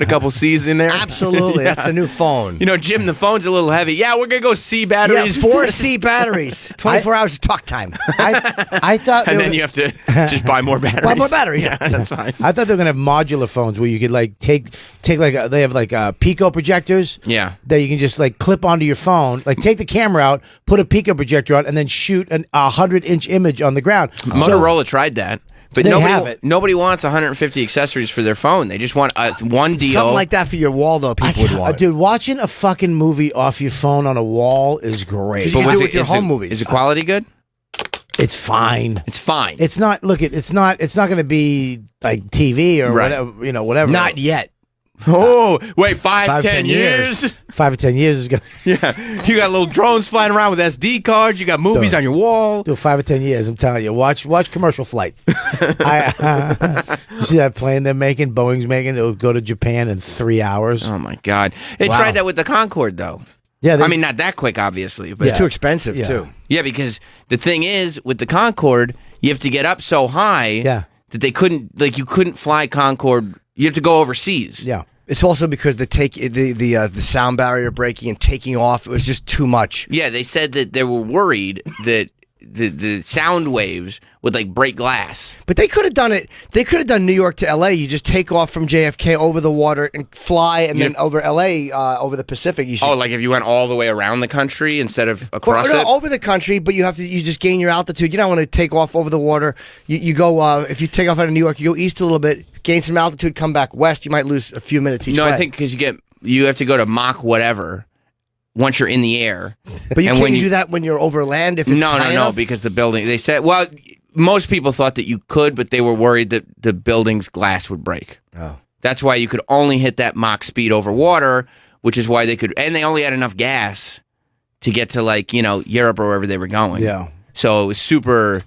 a couple C's in there. Absolutely, that's the new phone. You know, Jim, the phone's a little heavy. Yeah, we're gonna go C Yeah, batteries. 4 C batteries. 24 hours of talk time. I thought, and they then were- you have to just buy more batteries. Buy more batteries. Yeah, that's fine. I thought they were gonna have modular phones where you could like take like they have like Pico projectors. Yeah. That you can just like clip onto your phone, like take the camera out, put a Pico projector on, and then shoot a 100-inch image on the ground. Motorola tried that. But They have it. nobody wants 150 accessories for their phone. They just want one deal. Something like that for your wall, though, people would want. Dude, watching a fucking movie off your phone on a wall is great. You can was do it with your is home movies. Is the quality good? It's fine. It's fine. It's not. Look, it's not going to be like TV or Right. whatever. You know, whatever. Not yet. Oh, wait, 5, 5, 10 10 years? 5 or 10 years is going to Yeah. You got little drones flying around with SD cards. You got movies Dude. on your wall. do 5 or 10 years. I'm telling you. Watch Commercial Flight. You see that plane they're making? Boeing's making. It'll go to Japan in 3 hours. Oh, my God. They Wow. tried that with the Concorde, though. Yeah, I mean, not that quick, obviously. But Yeah. It's too expensive, Yeah. too. Yeah, because the thing is, with the Concorde, you have to get up so high Yeah. that they couldn't, like, you couldn't fly Concorde. You have to go overseas. yeah. It's also because the sound barrier breaking and taking off, it was just too much. Yeah, they said that they were worried that the sound waves would, like, break glass. But they could have done it. They could have done New York to L.A. You just take off from JFK over the water and fly, and then over L.A. Over the Pacific. You should. Oh, like if you went all the way around the country instead of across no, it? over the country, but you just gain your altitude. You don't want to take off over the water. You go if you take off out of New York, you go east a little bit, gain some altitude, come back west. You might lose a few minutes each No, way. I think because you have to go to Mach whatever once you're in the air. But you and can't when do that when you're over land. If it's No, high no, enough? because the building. They said, well, most people thought that you could, but they were worried that the building's glass would break. Oh. That's why you could only hit that Mach speed over water, which is why they could, and they only had enough gas to get to, like, Europe or wherever they were going. Yeah. So it was super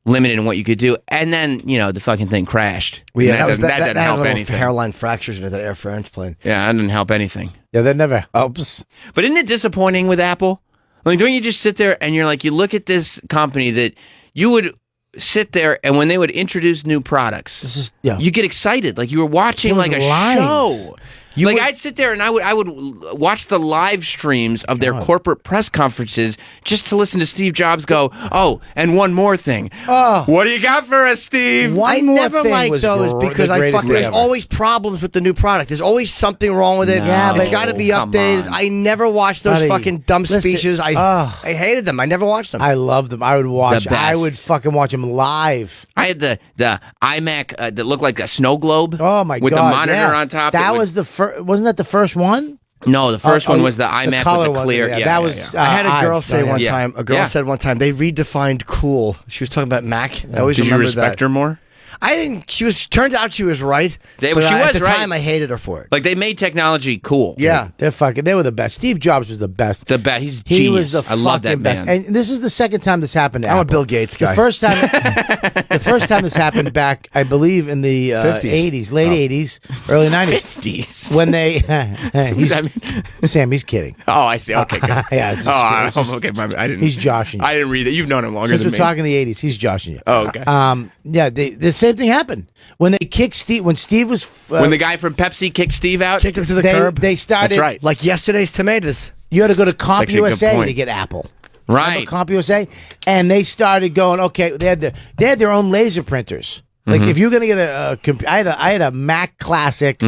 limited in what you could do. And then, the fucking thing crashed. Well, yeah, And that doesn't had help little anything. hairline fractures in that Air France plane. Yeah, that didn't help anything. Yeah, that never helps. But isn't it disappointing with Apple? Like, don't you just sit there and you're like, you look at this company that you would sit there and when they would introduce new products, This is yeah. you get excited. Like you were watching Those like a lines. show. I'd sit there and I would watch the live streams of their corporate press conferences just to listen to Steve Jobs go, oh, and one more thing. Oh. What do you got for us, Steve? One I more never thing liked was those because the greatest thing there's ever. always problems with the new product. There's always something wrong with it. No. Yeah, it's but- got to be Come updated. on. I never watched those Buddy, fucking dumb listen, speeches. I hated them. I never watched them. I loved them. I would watch. The best. I would fucking watch them live. I had the iMac that looked like a snow globe. Oh my with god! the monitor yeah. on top. That It was the first. Wasn't that the first one? No, the first one was the the iMac color with the one, clear. yeah, Yeah, that yeah, was, yeah. I had a girl I've say done one it. Yeah. time. A girl Yeah. said one time they redefined cool. She was talking about Mac. I always Did you remember respect that. her more? I didn't. She was. Turns out she was right. She but was at the right. time, I hated her for it. Like they made technology cool. Yeah. They were the best. Steve Jobs was the best. The best. He's He genius. was the I love that fucking best. man. And this is the second time this happened to I'm a Apple. Bill Gates guy. The first time this happened back, I believe, in the 50s. 80s, late 80s, early 90s. 50s. When they, he's, I mean- Sam, he's kidding. Oh, I see. Okay, good. Yeah, it's just, Oh, it's just- okay. I didn't. he's joshing you. I didn't read it. You've known him longer Since than we're me. talking the 80s, he's joshing you. Oh, okay. Yeah, the same thing happened when they kicked Steve. When Steve was when the guy from Pepsi kicked Steve out. Kicked him to the curb. they started. That's right. Like yesterday's tomatoes. You had to go to Comp actually a good USA point. to get Apple. Right. Remember Comp USA, and they started going. Okay, they had their own laser printers. Like Mm-hmm. if you're gonna get I had a Mac Classic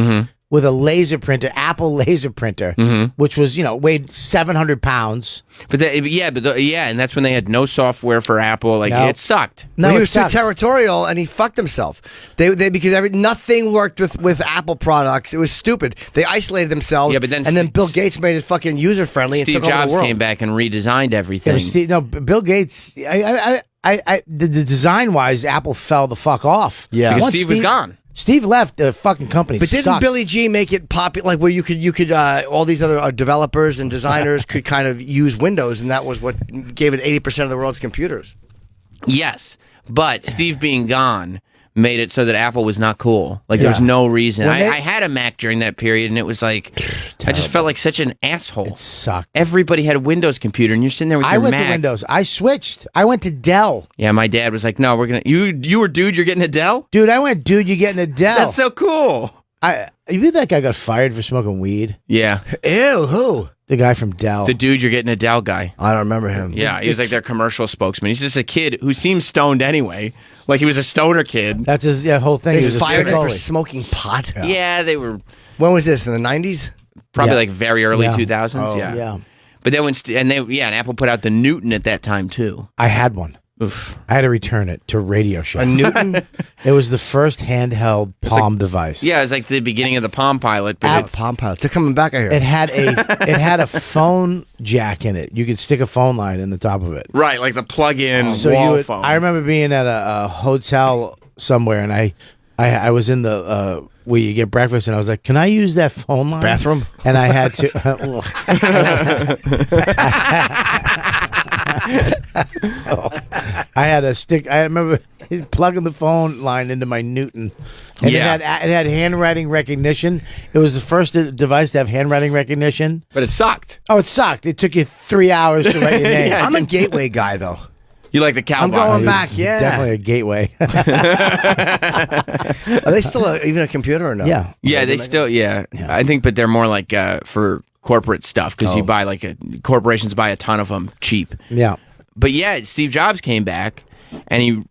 with a laser printer, Apple laser printer, which was weighed 700 pounds. But and that's when they had no software for Apple. Like No. it sucked. No, he it was too sucked. territorial and he fucked himself. They because nothing worked with Apple products. It was stupid. They isolated themselves. Yeah, but then and then Bill Gates made it fucking user friendly. Steve and took over Jobs the world. came back and redesigned Yeah, everything. but Steve, no, Bill Gates. The design wise, Apple fell the fuck off. Yeah. Because Once Steve was gone. Steve left. The fucking company. But didn't sucked. Billy G make it popular? Like where you could all these other developers and designers could kind of use Windows, and that was what gave it 80% of the world's computers. Yes, but Steve being gone made it so that Apple was not cool. Like there Yeah. was no reason. When they- I had a Mac during that period, and it was like I just felt like such an asshole. It sucked. Everybody had a Windows computer, and you're sitting there with I your went Mac. to Windows. I switched. I went to Dell. Yeah, my dad was like, "No, we're gonna you were dude. You're getting a Dell. Dude, I went, dude, you're getting a Dell. That's so cool." You that guy got fired for smoking weed? Yeah, Ew, who? The guy from Dell. the dude, you're getting a Dell guy. I don't remember him. Yeah, he was like their commercial spokesman. He's just a kid who seems stoned anyway. Like he was a stoner kid. That's his whole thing. They He was a fired him for goalie. smoking pot. Yeah, they were When was this? In the 90s? probably Yeah. like very early Yeah. 2000s. Oh, yeah. Yeah. But then and Apple put out the Newton at that time too. I had one. Oof. I had to return it to Radio Shack. A Newton? It was the first handheld Palm device. Yeah, it was like the beginning of the Palm Pilot, but it's, Palm Pilot. They're coming back, I hear. It had a phone jack in it. You could stick a phone line in the top of it. right, like the plug-in So wall phone. I remember being at a hotel somewhere, and I was in the where you get breakfast, and I was like, "Can I use that phone line?" Bathroom? And I had to. I had a stick. I remember plugging the phone line into my Newton, and Yeah. it had handwriting recognition. It was the first device to have handwriting recognition. but it sucked. Oh, it sucked. It took you 3 hours to write your name. I'm a gateway guy, though. You like the cow I'm box. going back, yeah. Definitely a gateway. Are they still even a computer or no? Yeah. Yeah, they still, I think, but they're more like for corporate stuff because you buy corporations buy a ton of them cheap. Yeah. But yeah, Steve Jobs came back and he.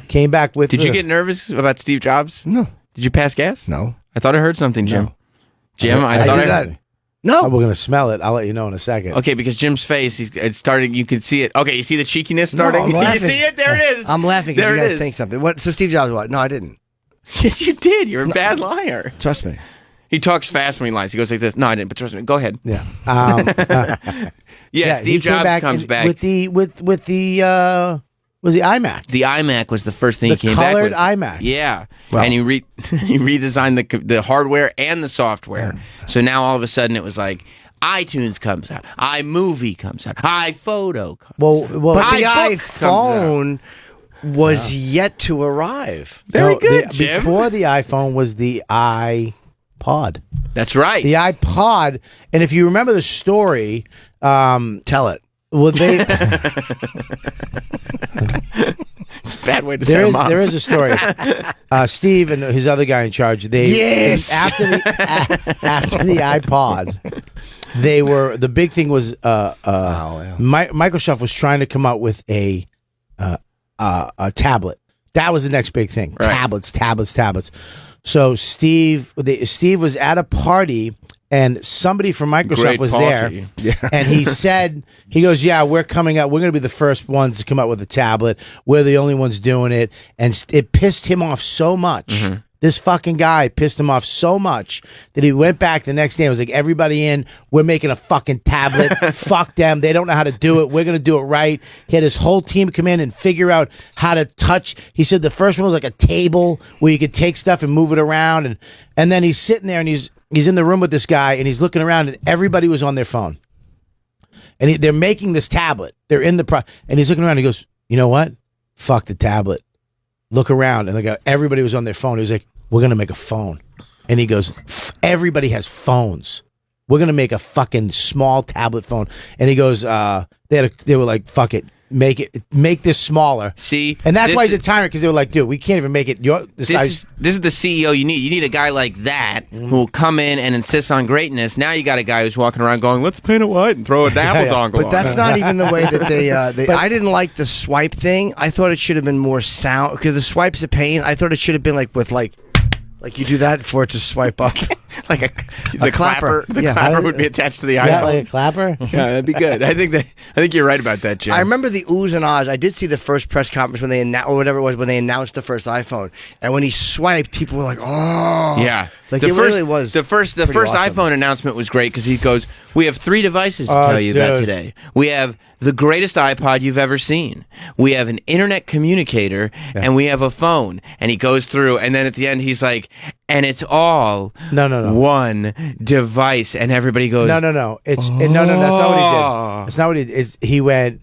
Came back with. Did you get nervous about Steve Jobs? No. Did you pass gas? No. I thought I heard something, Jim. No. Jim, I I thought did I that. heard. No. We're gonna smell it. I'll let you know in a second. Okay, because Jim's face, it started. You could see it. Okay, you see the cheekiness starting. I'm you laughing. see it? There it is. I'm laughing because There you it guys is. think something. What? So Steve Jobs what? No, I didn't. Yes, you did. You're a bad liar. Trust me. He talks fast when he lies. He goes like this. No, I didn't. But trust me. Go ahead. Yeah. Yeah, he Steve came Jobs comes and- back. with the was the iMac. The iMac was the first thing The he came back colored with. iMac. Yeah, Wow. and he he redesigned the hardware and the software. So now all of a sudden it was like iTunes comes out, iMovie comes out, iPhoto comes Well, But the iBook iPhone was yet to arrive. Very good, Jim. Before the iPhone was the iPod. That's right. The iPod, and if you remember the story, Tell it. well, they It's a bad way to set him up. there is a story. Steve and his other guy in charge. Yes! After the iPod, they were the big thing was Microsoft was trying to come out with a tablet. That was the next big thing. Right. Tablets. So Steve was at a party. And somebody from Microsoft Great was party. there, and he said, he goes, yeah, we're coming out. We're going to be the first ones to come out with a tablet. We're the only ones doing it. And it pissed him off so much. Mm-hmm. This fucking guy pissed him off so much that he went back the next day and was like, everybody in, we're making a fucking tablet. Fuck them. They don't know how to do it. We're going to do it right. He had his whole team come in and figure out how to touch. He said the first one was like a table where you could take stuff and move it around. And then he's sitting there and he's in the room with this guy and he's looking around and everybody was on their phone. And they're making this tablet. They're in the and he's looking around and he goes, you know what? Fuck the tablet. Look around. And everybody was on their phone. He was like, we're going to make a phone. And he goes, everybody has phones. We're going to make a fucking small tablet phone. And he goes, they were like, fuck it. Make this smaller. See, And that's this why he's a is- tyrant, because they were like, dude, we can't even make it the size. This is the CEO you need. You need a guy like that Mm-hmm. who will come in and insist on greatness. Now you got a guy who's walking around going, "Let's paint it white and throw a Apple dongle." But on that's it." not even the way that they. I didn't like the swipe thing. I thought it should have been more sound because the swipe's a pain. I thought it should have been like you do that for it to swipe up. like the clapper. The Yeah. clapper would be attached to the Yeah, iPhone. like a clapper. Yeah, that'd be good. I think you're right about that, Jim. I remember the oohs and ahs. I did see the first press conference when they or whatever it was when they announced the first iPhone, and when he swiped, people were like, "Oh, Yeah, Like the it first, really was. the first pretty awesome. iPhone announcement was great because he goes, "We have 3 devices to Oh, tell you about dude. today. We have the greatest iPod you've ever seen. We have an internet communicator, and we have a phone." And he goes through, and then at the end, he's like, "And it's all No. one device," and everybody goes, No. No. That's not what he did. That's not what he did. He went.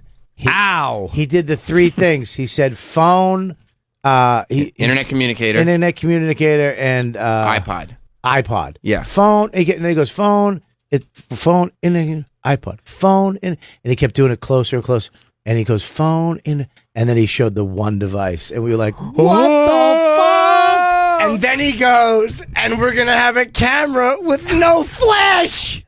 "Ow!" He did the 3 things. He said phone, Internet communicator, internet communicator, and iPod. iPod. Yeah. Phone. And then he goes phone, phone in the iPod, phone in, and he kept doing it closer and closer. And he goes, phone in, and then he showed the one device, and we were like, what the fuck? And then he goes, and we're gonna have a camera with no flash.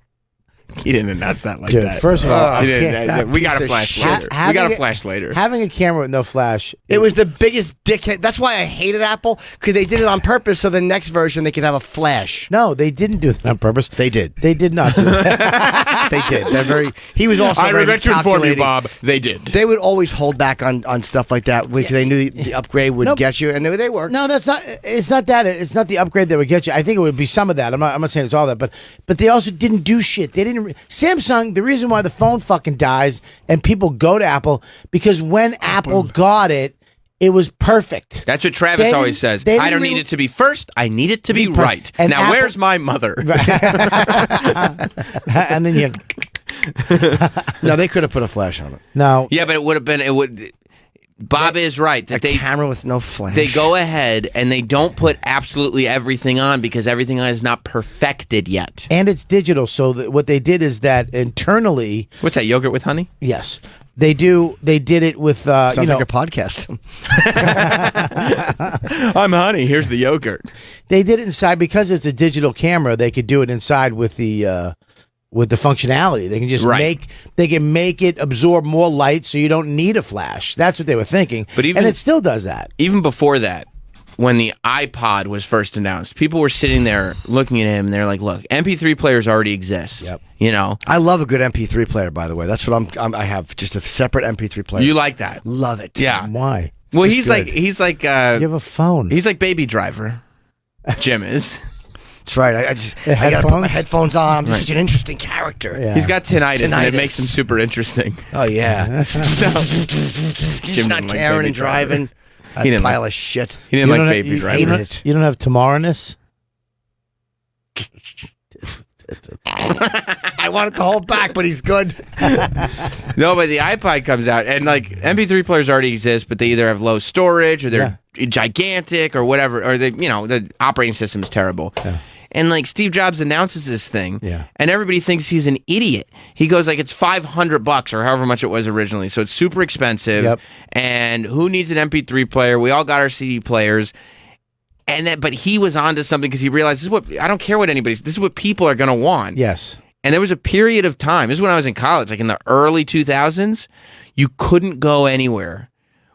He didn't announce that like Dude, that. first of all, I He didn't- can't- we got piece a of flash shit. later. We Having got a it- flash later. having a camera with no flash. It was the biggest dickhead. That's why I hated Apple, because they did it on purpose so the next version they could have a flash. No, they didn't do that on purpose. They did. They did not do that. They did. They're very. He was also. I very regret to inform you, calculating. Bob. They did. They would always hold back on stuff like that because they knew the upgrade would Nope. get you, and they worked. No, that's not. It's not that. It's not the upgrade that would get you. I think it would be some of that. I'm not saying it's all that, but they also didn't do shit. They didn't. Samsung. The reason why the phone fucking dies and people go to Apple because when Apple got it, it was perfect. That's what Travis They always didn't- says. they I don't didn't need it to be first. I need it to be per- right. and Now, Apple- where's my mother? And then you No, they could have put a flash on it. no. Yeah, but it would have been. It would. Bob is right A that they camera with no flash. they go ahead and they don't put absolutely everything on because everything is not perfected yet. And it's digital. So what they did is that internally, What's that? Yogurt with honey? yes, they do. They did it with Sounds you know like a podcast. I'm honey. Here's the yogurt. they did it inside because it's a digital camera. They could do it inside with the functionality. They can just Right. make it absorb more light, so you don't need a flash. That's what they were thinking. But even- and it still does that. Even before that, when the iPod was first announced, people were sitting there looking at him and they're like, look, MP3 players already exist. Yep. You know? I love a good MP3 player, by the way. That's what I have just a separate MP3 player. You like that? Love it. Yeah. Why? Well, just he's good. like You have a phone. he's like Baby Driver. Jim is. That's right. I gotta put my headphones? headphones on. I'm just such an interesting character. Yeah. He's got tinnitus, and it Tinnitus. makes him super interesting. Oh yeah. So Just Jim not didn't like caring Baby and driving. Driver. A He didn't pile like- of shit. He didn't You like don't have- Baby you- Driver. You don't, you don't have tomorrowness. I wanted to hold back, but he's good. No, but the iPod comes out, and like MP3 players already exist, but they either have low storage or they're gigantic or whatever, or they, the operating system is terrible. And like Steve Jobs announces this thing, and everybody thinks he's an idiot. He goes like it's $500 or however much it was originally, so it's super expensive. Yep. And who needs an MP3 player? We all got our CD players. And then, but he was onto something because he realized this is what I don't care what anybody's. This is what people are going to want. Yes. And there was a period of time. This is when I was in college, like in the early 2000s. You couldn't go anywhere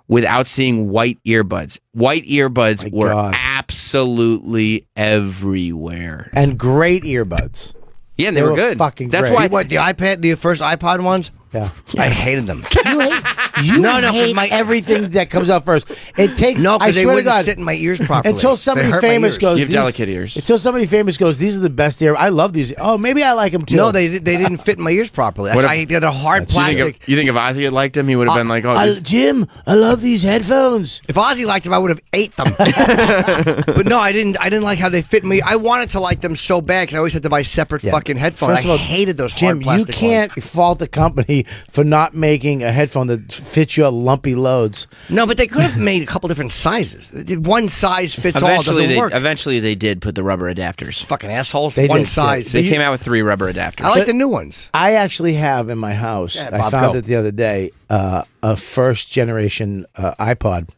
without seeing white earbuds. White earbuds were God. absolutely everywhere. And great earbuds. Yeah, and they They were were good. fucking That's great. why. What, the first iPod ones? Yeah. I hated them. You hate, you No, 'cause hate my- everything that comes out first. It takes. No, I because they swear to wouldn't God, sit in my ears properly. until They somebody hurt my famous ears. goes. You have "These-" delicate ears. Until somebody famous goes, these are the best ear. I love these. Oh, maybe I like them too. No, they didn't fit in my ears properly. That's What if- why I did a hard You think, plastic. if Ozzy had liked him, he would have been like, "Oh, this- Jim, I love these headphones. If Ozzy liked them, I would have ate them. But no, I didn't. I didn't like how they fit me. I wanted to like them so bad because I always had to buy separate fucking headphones. First of all, I hated those Jim, hard plastic you can't fault the company for not making a headphone that fits your lumpy loads. ones. No, but they could have made a couple different sizes. They did one size fits all. eventually, Doesn't work. eventually they did put the rubber adapters. Fucking assholes. They One did, size. They came out with 3 rubber adapters. I like the new ones. I actually have in my house. Yeah, I Bob, found go. it the other day. A first generation iPod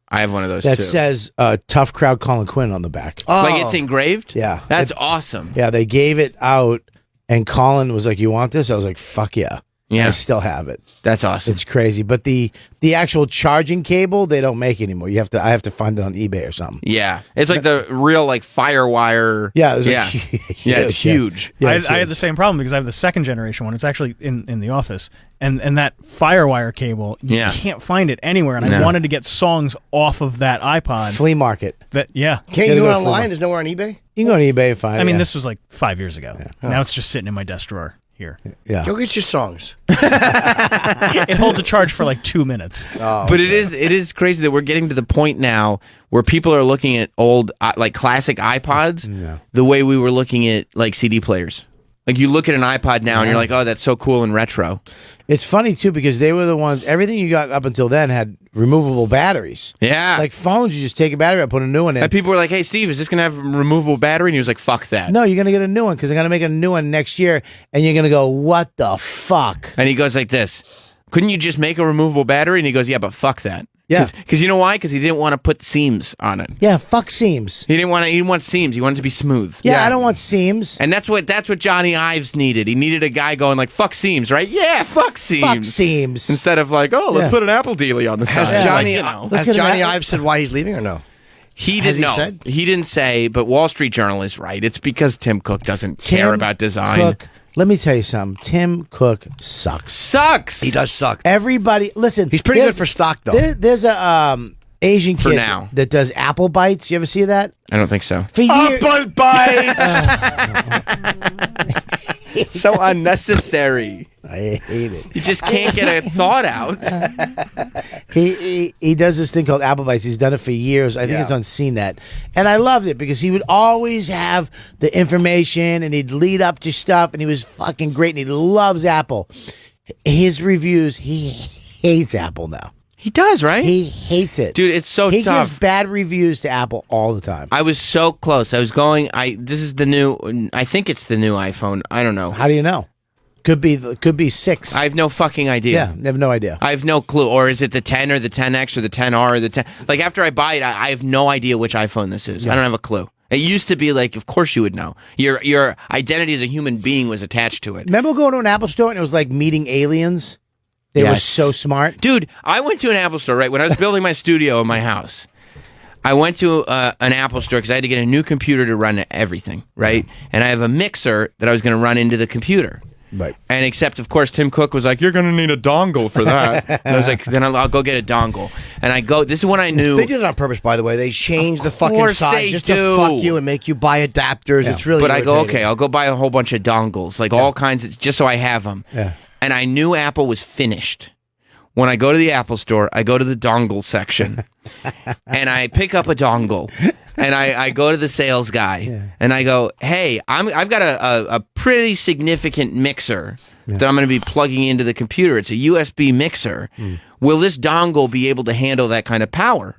I have one of those that too. says "Tough Crowd Colin Quinn" on the back. Like it's engraved? Yeah. That's awesome. Yeah, they gave it out, and Colin was like, "You want this?" I was like, "Fuck yeah!" Yeah. I still have it. That's awesome. It's crazy, but the actual charging cable they don't make anymore. I have to find it on eBay or something. Yeah, it's like the real like Firewire. Yeah, it was yeah, like, yeah, it's huge. Yeah, I, it's I had huge. the same problem because I have the second generation one. It's actually in the office, and that FireWire cable, you Yeah. can't find it anywhere. And I No. wanted to get songs off of that iPod. flea market. That yeah. Can't Gotta you do go it for online? one. There's nowhere on eBay. You can go on eBay and find it. I mean, yeah. this was like 5 years ago. Now it's just sitting in my desk drawer here. Yeah. Go get your songs. It holds a charge for like 2 minutes. But it is crazy that we're getting to the point now where people are looking at old like classic iPods the way we were looking at like CD players. Like you look at an iPod now and you're like, oh, that's so cool and retro. It's funny too because they were the ones. Everything you got up until then had removable batteries. Yeah. Like phones, you just take a battery out, put a new one in. And people were like, hey, Steve, is this going to have a removable battery? And he was like, fuck that. No, you're gonna get a new one because they're gonna make a new one next year, and you're gonna go, what the fuck? And he goes like this, couldn't you just make a removable battery? And he goes, yeah, but fuck that. Yeah. Because you know why? Because he didn't want to put seams on it. Yeah, fuck seams. He didn't want seams. He wanted it to be smooth. Yeah, I don't want seams. And that's what Johnny Ives needed. He needed a guy going like, fuck seams, right? Yeah, fuck seams. Fuck seams. Instead of like, oh, let's Yeah. put an Apple dealie on the side. Has Johnny, Like, you know. Let's has get an Johnny Apple- Ives said why he's leaving or no? He Has didn't he know. said? He didn't say, but Wall Street Journal is right. It's because Tim Cook doesn't care Tim about design. Cook, let me tell you something. Tim Cook sucks. Sucks. He does suck. Everybody, listen. He's pretty there's- good for stock though. There's a Asian For kid now. that does apple bites. You ever see that? I don't think so. For years. So unnecessary. I hate it. You just can't get a thought out. He does this thing called apple bites. He's done it for years. I think it's on CNET, and I loved it because he would always have the information and he'd lead up to stuff, and he was fucking great. And he loves Apple. His reviews, he hates Apple now. He does, right? He hates it, Dude, it's so he tough. gives bad reviews to Apple all the time. I was so close. I was going. This is the new. I think it's the new iPhone. I don't know. How do you know? Could be 6. I have no fucking idea. Yeah, I have no idea. I have no clue. Or is it the 10 or the 10X or the 10R or the 10? Like after I buy it, I have no idea which iPhone this is. I don't have a clue. It used to be like, of course you would know. Your identity as a human being was attached to it. Remember going to an Apple store and it was like meeting aliens? They were Yes. so smart. Dude, I went to an Apple store, right? When I was building my studio in my house, I went to an Apple store because I had to get a new computer to run everything, right? And I have a mixer that I was going to run into the computer. Right. And except, of course, Tim Cook was like, you're going to need a dongle for that. And I was like, then I'll go get a dongle. And I go, this is when I knew. They did it on purpose, by the way. They change the fucking course size they just do. to fuck you and make you buy adapters. It's really But I go, irritating. okay, I'll go buy a whole bunch of dongles, like all kinds of, just so I have them. Yeah. And I knew Apple was finished. When I go to the Apple store, I go to the dongle section and I pick up a dongle and I go to the sales guy and I go, hey, I've got a pretty significant mixer that I'm going to be plugging into the computer. It's a USB mixer. Will this dongle be able to handle that kind of power?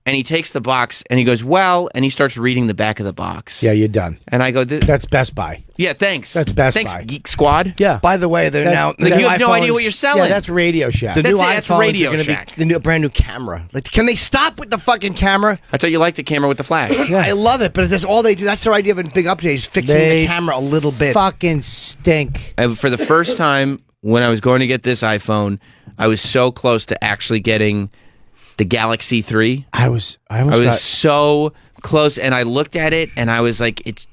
And he takes the box and he goes, well, and he starts reading the back of the box. Yeah, you're done. And I go, That's Best Buy. yeah, thanks. That's Best Thanks, Buy. Geek Squad. Yeah. By the way, they're now. Like, the you new have no idea iPhones- what you're selling. Yeah, that's Radio Shack. The new That's iPhones Radio are going to Shack. be the new brand new camera. Like, can they stop with the fucking camera? I thought you liked the camera with the flash. I love it, but that's all they do. That's their idea of a big update is fixing They the camera a little bit. fucking stink. And for the first time, when I was going to get this iPhone, I was so close to actually getting the Galaxy 3. I almost I was got so close, and I looked at it, and I was like, it's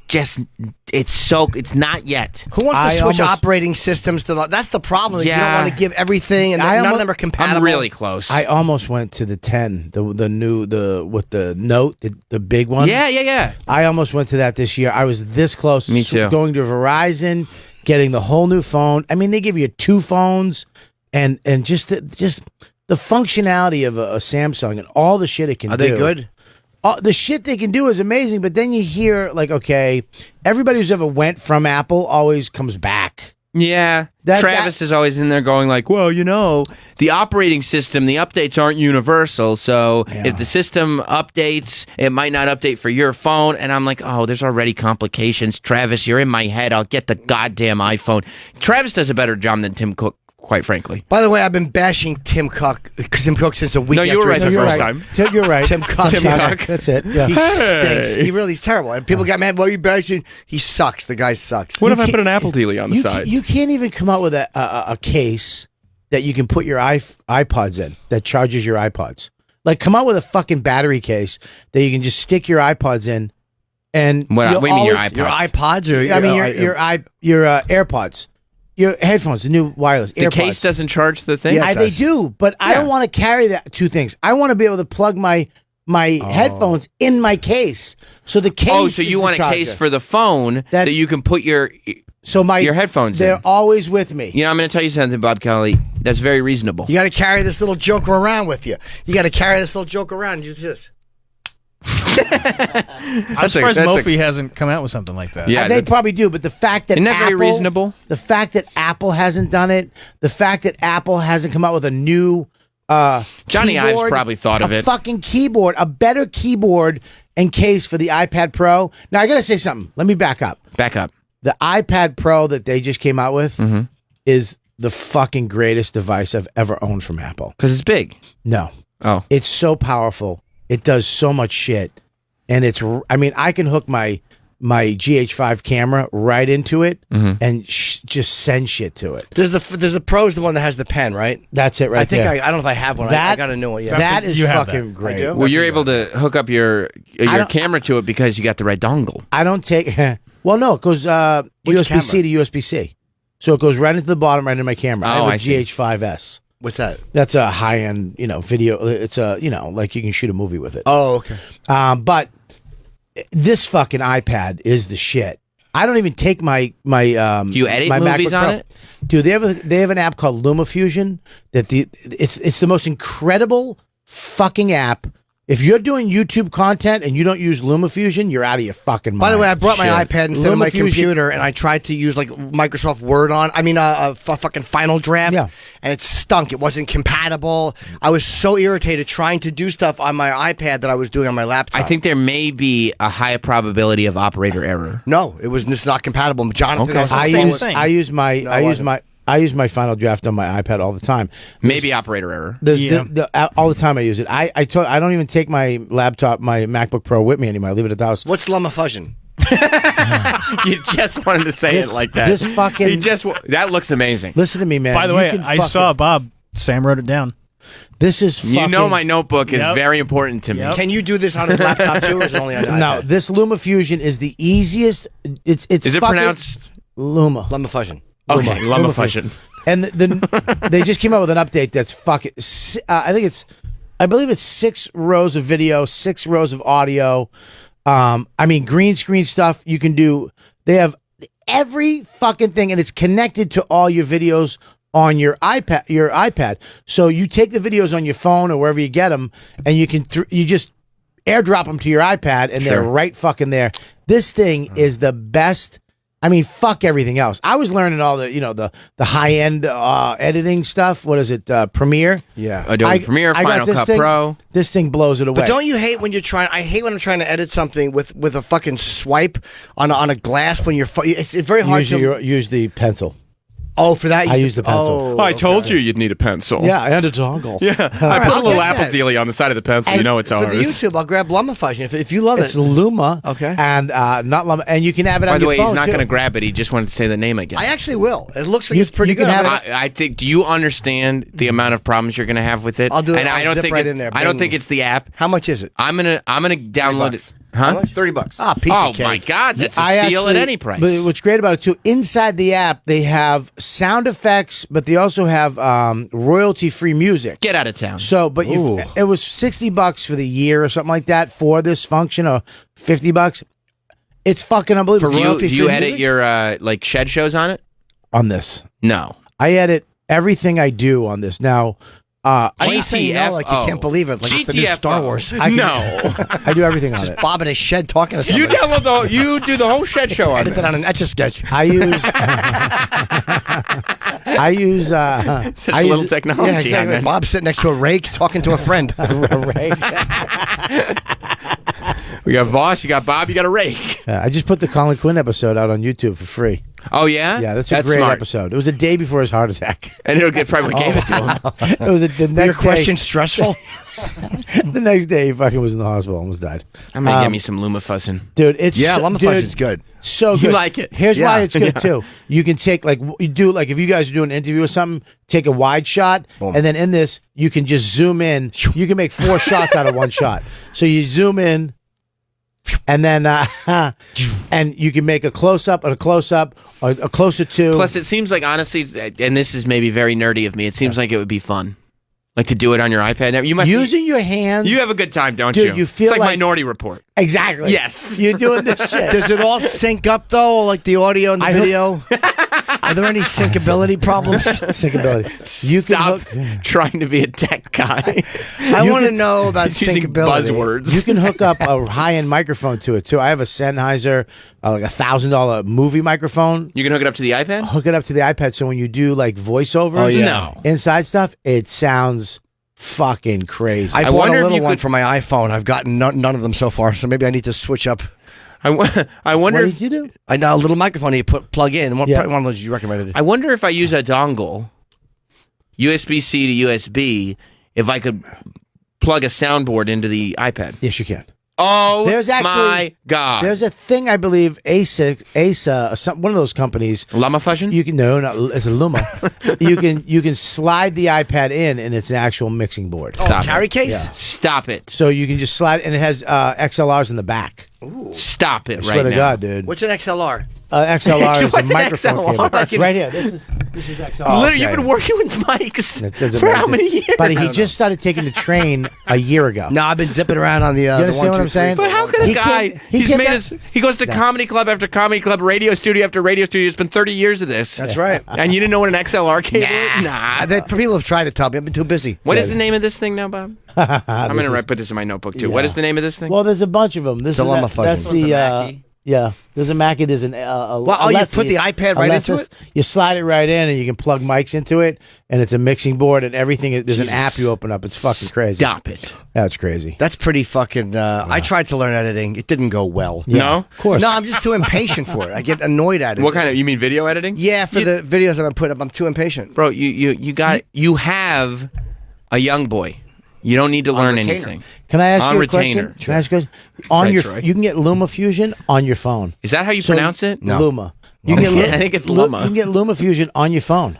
not yet. Who wants to I switch almost- operating systems to? That's the problem. Is you Yeah. don't want to give everything, and I none almo- of them are compatible. I'm really close. I almost went to the 10, the new with the Note, the big one. yeah. I almost went to that this year. I was this close. Me too. Going to Verizon, getting the whole new phone. I mean, they give you 2 phones, and just the functionality of a Samsung and all the shit it can Are do. they good? The shit they can do is amazing, but then you hear like, okay, everybody who's ever went from Apple always comes back. Yeah. Travis is always in there going like, well, you know, the operating system, the updates aren't universal. So if the system updates, it might not update for your phone. And I'm like, oh, there's already complications. Travis, you're in my head. I'll get the goddamn iPhone. Travis does a better job than Tim Cook, quite frankly. By the way, I've been bashing Tim Cook since the week. No, you were after right his the You're first right. time. You're right. Tim Cook. Tim Yeah. Cook. That's it. Yeah. He stinks. He's terrible. And people got mad. Well, you bashing. He sucks. The guy sucks. What if I can't- put an Apple dealie on the side? You can't even come out with a case that you can put your iPods in that charges your iPods. Like, come out with a fucking battery case that you can just stick your iPods in, and What do you mean your iPods? Your iPods or I mean your AirPods, your headphones, the new wireless The AirPods. case doesn't charge the thing? Yeah. They does. do, but I don't want to carry that 2 things. I want to be able to plug my headphones in my case. So the case. Oh, so is you the want a case charger. for the phone that That's- you can put your your headphones They're in. always with me. You know, I'm going to tell you something, Bob Kelly. That's very reasonable. You got to carry this little joker around with you. You got to carry this little joke around. You just. I'm surprised Mophie hasn't come out with something like that. Yeah, they that's- probably do, but the fact that Isn't that very Apple, reasonable? the fact that Apple hasn't done it, the fact that Apple hasn't come out with a new Johnny Ives keyboard, probably thought of a it. fucking keyboard, a better keyboard and case for the iPad Pro. Now I gotta say something. Let me back up. Back up. The iPad Pro that they just came out with Mm-hmm. is the fucking greatest device I've ever owned from Apple. Because it's big. No, Oh. it's so powerful. It does so much shit, and I mean, I can hook my GH5 camera right into it Mm-hmm. and just send shit to it. There's the Pro's the one that has the pen, right? That's it, right I think there. I don't know if I have one. I got a new one. Yeah. That is You have fucking that. great. I do? Well, you're able to hook up your don't- camera to it because you got the right dongle. I don't take. Well, no, it goes USB-C to USB-C, so it goes right into the bottom, right into my camera. Oh, I have a I see. GH5S. What's that? That's a high-end, video. It's a, like you can shoot a movie with it. Oh, okay. But this fucking iPad is the shit. I don't even take my Do you edit my movies MacBook on Pro. it? Dude, they have an app called LumaFusion that it's the most incredible fucking app. If you're doing YouTube content and you don't use LumaFusion, you're out of your fucking mind. By the way, I brought my Shit. iPad instead of my LumaFusion- computer, and I tried to use like Microsoft Word fucking Final Draft, Yeah. and it stunk. It wasn't compatible. I was so irritated trying to do stuff on my iPad that I was doing on my laptop. I think there may be a high probability of operator error. no, it was just not compatible. Jonathan, Okay. was the I same use thing. I use my No, I it use wasn't. my I use my Final Draft on my iPad all the time. Maybe operator error. Yeah. All the time I use it. I don't even take my laptop, my MacBook Pro with me anymore. I leave it at the house. What's LumaFusion? You just wanted to say This- it like that. this fucking- He that looks amazing. Listen to me, man. By the You way, can I fucking- saw Bob. Sam wrote it down. This is fucking, You know my notebook is Yep. very important to me. Yep. Can you do this on his laptop too, or is it only on the No, iPad? this LumaFusion is the easiest. It's Is it fucking- pronounced? Luma? LumaFusion. Okay, LumaFusion. And they just came out with an update that's fucking. I believe it's 6 rows of video, 6 rows of audio. I mean, green screen stuff you can do. They have every fucking thing, and it's connected to all your videos on your iPad. So you take the videos on your phone or wherever you get them, and you can you just airdrop them to your iPad, and they're Sure. right fucking there. This thing is the best. I mean, fuck everything else. I was learning all the the high end editing stuff. What is it? Premiere. Yeah. Adobe Premiere, I got Final this Cut thing- Pro. This thing blows it away. But don't you hate when you're trying? I hate when I'm trying to edit something with a fucking swipe on a glass when you're. It's very hard to. use the pencil? Oh, for that I use the pencil. I told you you'd need a pencil. Yeah, and a dongle. Yeah, I put a I'll little get apple that. dealy on the side of the pencil. And You know it's for ours. the YouTube, I'll grab LumaFusion if you love It's it. Luma. Okay. And not Luma, and you can have it By on the your way, phone he's not too. going to grab it. He just wanted to say the name again. I actually will. It looks like You- it's pretty you can good. have I'm it- gonna- I think. Do you understand the amount of problems you're going to have with it? I'll do it. And I I'll don't zip think right it's, in there. I don't Bing. think it's the app. How much is it? I'm gonna download it. How Huh? much? $30. Ah, piece Oh of cake. my God, that's a I steal at any price. But what's great about it too, inside the app they have sound effects, but they also have royalty-free music. Get out of town. So, but it was $60 for the year or something like that for this function, or $50. It's fucking unbelievable. do you edit your like shed shows on it? on this? No. I edit everything I do on this now. Why are you saying no, like you GTFO. can't believe it? Like it's the new GTFO. Star Wars. No. I do everything on it. Bob in a shed talking to You somebody. download you do the whole shed show on Edit it. it on an Etch-a-Sketch. I use. I use. Such I little use, technology Yeah, on exactly. there. Bob's sitting next to a rake talking to a friend. We got Voss, you got Bob, you got a rake. I just put the Colin Quinn episode out on YouTube for free. Oh yeah? Yeah, that's a great smart. episode. It was a day before his heart attack. And it'll get probably gave it to him. It was the Your next day. question stressful? The next day, he fucking was in the hospital, almost died. I'm gonna get me some LumaFuzzin. Dude, it's Yeah, so, LumaFusion dude, is good. So You good. like it? Here's Yeah. why it's good too. You can take you do if you guys are doing an interview or something, take a wide shot, Boom. and then in this you can just zoom in. You can make 4 shots out of one shot. So you zoom in, and then and you can make a close up and a close up, or a closer to. Plus, it seems like honestly, and this is maybe very nerdy of me. It seems like it would be fun, like to do it on your iPad. Now, you must using your hands. You have a good time, don't Dude, you? you feel it's like like- Minority Report. exactly. Yes. You're doing this shit. Does it all sync up though, like the audio and the I hope- video? Are there any syncability problems? Syncability. You can Stop hook. trying to be a tech guy. I want to know about He's using syncability. buzzwords. You can hook up a high-end microphone to it too. I have a Sennheiser, like $1,000 movie microphone. You can hook it up to the iPad? Hook it up to the iPad, so when you do like voiceovers, No. inside stuff, it sounds fucking crazy. I bought wonder a if little you one could- for my iPhone. I've gotten none of them so far, so maybe I need to switch up. I wonder what if did you do? I know a little microphone you plug in. What Yeah. one of those you recommended? I wonder if I use a dongle, USB-C to USB, if I could plug a soundboard into the iPad. Yes, you can. Oh, There's actually- my God. There's a thing I believe Asa, one of those companies. Llama Fusion? You can it's a Luma. you can slide the iPad in, and it's an actual mixing board. Stop Carry it. case? Stop it. So you can just slide, and it has XLRs in the back. Stop it Swear right to now. God, dude. What's an XLR? XLR is a What's an microphone XLR? cable. Right here. This is XLR. Literally, you've been working with mics That's for how amazing. many years? Buddy, he just started taking the train a year ago. No, I've been zipping around on the. You understand what I'm saying? But how can a He guy? can't- he He's can't- made us. He goes to comedy club after comedy club, radio studio after radio studio. It's been 30 years of this. That's right. And you didn't know what an XLR cable is? Nah. People have tried to tell me. I've been too busy. What is the name of this thing now, Bob? I'm going to put this in my notebook too. What Yeah. is the name of this thing? Well, there's a bunch of them. This is Dilemma that's Fusion. the yeah. There's a Mackie. There's an you put the iPad right into it? You slide it right in, and you can plug mics into it, and it's a mixing board and everything. There's an app you open up. It's fucking crazy. Stop it. That's crazy. That's pretty fucking. I tried to learn editing. It didn't go well. No? Of course. No, I'm just too impatient for it. I get annoyed at it. What kind of? You mean video editing? Yeah, for the videos that I put up, I'm too impatient. Bro, you have a young boy. You don't need to learn retainer. anything. Can I ask On you a retainer. question? Can I ask you a question? On right, your, Troy. you can get Luma Fusion on your phone. Is that how you So- pronounce it? Luma. You Okay. can get I think it's Lu- Luma. You can get Luma Fusion on your phone,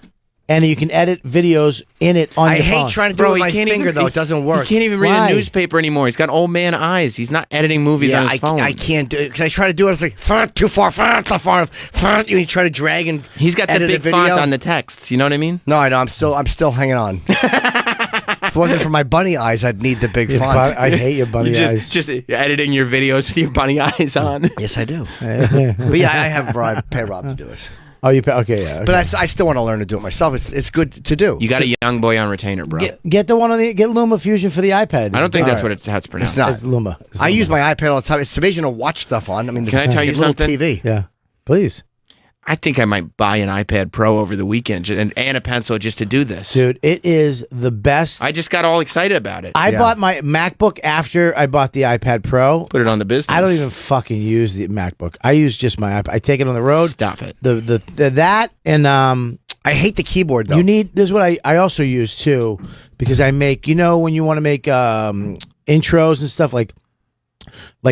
and you can edit videos in it on I your phone. hate trying to do Bro, it with he my can't finger, even, though. It doesn't work. He can't even read Why? a newspaper anymore. He's got old man eyes. He's not editing movies on his phone. I can't do it because I try to do it. It's like font too far, font too far, font. You try to drag and He's got the edit a big video. font on the texts. You know what I mean? No, I know. I'm still hanging on. If it wasn't for my bunny eyes, I'd need the big Your font. I hate your bunny You're eyes. just editing your videos with your bunny eyes on. Yes, I do. But yeah, I have pay Rob to do it. Oh, you pay, okay, yeah. Okay. But I still want to learn to do it myself. It's good to do. You got a young boy on retainer, bro. get the one on the get Luma Fusion for the iPad. I don't think that's All how it's pronounced. It's not. It's Luma. It's I Luma. use my iPad all the time. It's amazing to watch stuff on. I mean, Can I tell you little something? TV. Yeah, please, I think I might buy an iPad Pro over the weekend and a pencil just to do this. dude. It is the best. I just got all excited about it. I bought my MacBook after I bought the iPad Pro. Put it on the business. I don't even fucking use the MacBook. I use just my iPad. I take it on the road. Stop it. The that and I hate the keyboard though. you need. This is what I also use too, because I make, when you want to make intros and stuff like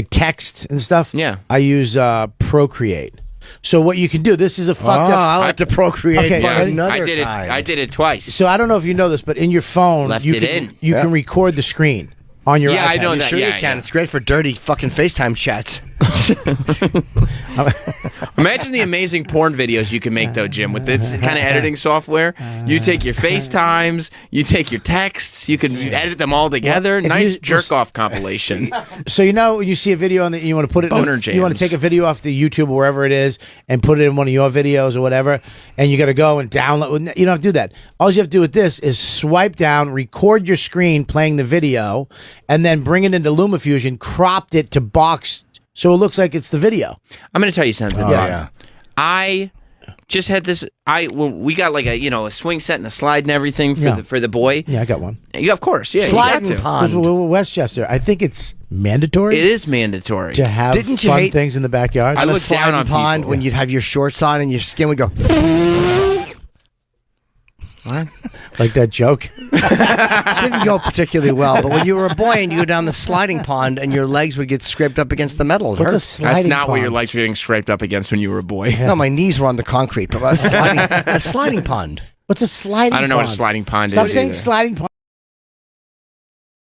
text and stuff. Yeah. I use Procreate. So what you can do, this is a fucked up. I like to Procreate, Okay, but yeah, another I did it. kind. I did it twice. So I don't know if you know this, but in your phone, Left you it can in. you can record the screen on your Yeah, iPad. I know that. Sure, you Yeah, can. yeah. It's great for dirty fucking FaceTime chats. Imagine the amazing porn videos you can make, though, Jim, with this kind of editing software. You take your FaceTimes, you take your texts, you can edit them all together. if Nice you- jerk off compilation. So when you see a video and you want to put it, Boner you want to jams. take a video off the YouTube or wherever it is and put it in one of your videos or whatever, and you got to go and download. You don't have to do that. All you have to do with this is swipe down, record your screen playing the video, and then bring it into LumaFusion, cropped it to box so it looks like it's the video. I'm going to tell you something. Yeah. Bob. I just had this. We got like a swing set and a slide and everything for the boy. Yeah, I got one. Yeah, of course. Yeah, Sliding you got to. pond. Westchester. I think it's mandatory It is mandatory. to have Didn't you fun hate- things in the backyard. I On a look down sliding on pond people. when you'd have your shorts on and your skin would go. Like that joke. Didn't go particularly well, but when you were a boy and you go down the sliding pond and your legs would get scraped up against the metal, it What's a hurt. sliding That's not what pond? your legs were getting scraped up against when you were a boy. No, my knees were on the concrete, but a sliding pond. What's a sliding pond? I don't know what a sliding pond Stop is. saying either. sliding pond.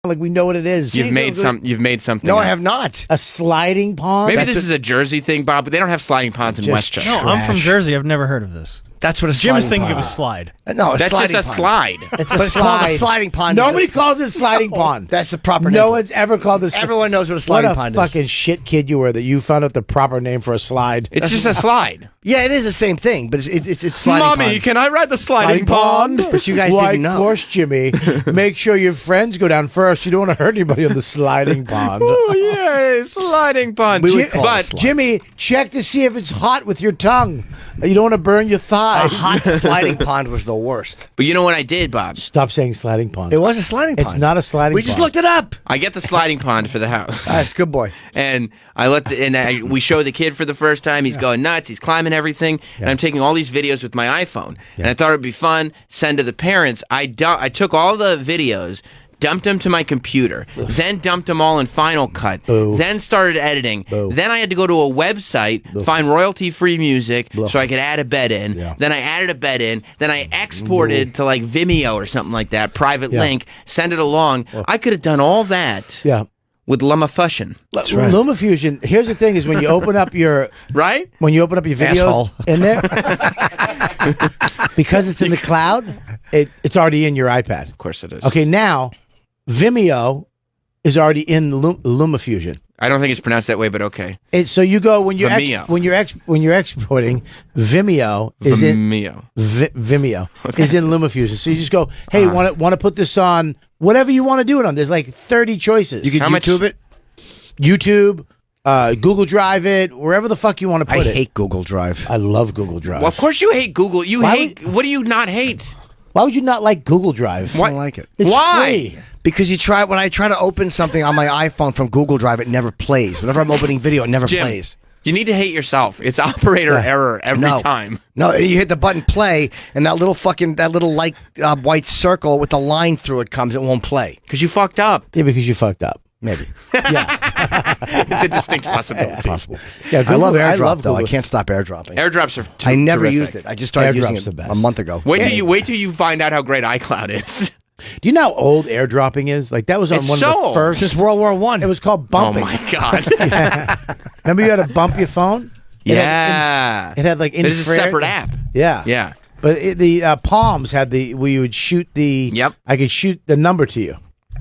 Like we know what it is. You've made something. No, up. I have not. A sliding pond? Maybe That's this is a Jersey thing, Bob, but they don't have sliding ponds in Just Westchester. No, I'm from Trash. Jersey. I've never heard of this. That's what a Jim sliding is thinking pond of a slide. No, a That's just sliding a pond. slide. It's But a it's called slide. a sliding pond. Nobody calls it sliding pond. That's the proper name. No for it. one's ever called it. Everyone knows what a sliding What a pond is. fucking shit kid you were that you found out the proper name for a slide. It's just a slide. Yeah, it is the same thing, but it's sliding pond. can I ride the sliding pond? But you guys Why, didn't know. of course, Jimmy. Make sure your friends go down first. You don't want to hurt anybody on the sliding pond. Oh, yeah, sliding pond. We would call it But slide. Jimmy, check to see if it's hot with your tongue. You don't want to burn your A thighs. hot sliding pond was the worst. you know what I did, Bob? Stop saying sliding pond. It was a sliding pond. It's not a sliding We pond. just looked it up. I get the sliding pond for the house. That's good boy. And we show the kid for the first time. He's going nuts. He's climbing everything. And I'm taking all these videos with my iPhone. And I thought it'd be fun. Send to the parents. I took all the videos, dumped them to my computer, then dumped them all in Final Cut, then started editing. Then I had to go to a website, find royalty-free music so I could add a bed in. Then I added a bed in. Then I exported to like Vimeo or something like that, private link, send it along. I could have done all that with LumaFusion. Right. LumaFusion. Here's the thing: is when you open up your Right? when you open up your videos Asshole. in there, because it's in the cloud, it's already in your iPad. Of course it is. Okay, now Vimeo is already in LumaFusion. I don't think it's pronounced that way, but okay. So you go when you're Vimeo. when you're exporting, Vimeo is in Vimeo. Vimeo is in LumaFusion. So you just go, hey, want to put this on whatever you want to do it on. There's like 30 choices. You can How much- YouTube it. YouTube, Google Drive it, wherever the fuck you want to I put it. hate Google Drive. I love Google Drive. Well, of course you hate Google. You Why hate. What do you not hate? Why would you not like Google Drive? I don't like it. It's Why? free. Because when I try to open something on my iPhone from Google Drive, it never plays. Whenever I'm opening video, it never Jim, plays. you need to hate yourself. It's operator error every No. time. No, you hit the button play, and that little light white circle with the line through it comes. It won't play. Because you fucked up. Yeah, because you fucked up. Maybe. It's a distinct possibility. Possible. Yeah, I love Google- AirDrop though. I Google. can't stop AirDropping. Airdrops are I never terrific. used it. I just started using AirDrop's the it best. a month ago. Wait till you find out how great iCloud is. Do you know how old airdropping is? Like that was on It's one so of the old. first. Since World War One. It was called Oh bumping. my god. Remember you had to bump your phone? Yeah. It had like It is a infrared. separate app. Yeah. Yeah. But the Palms had where you would shoot the. Yep. I could shoot the number to you.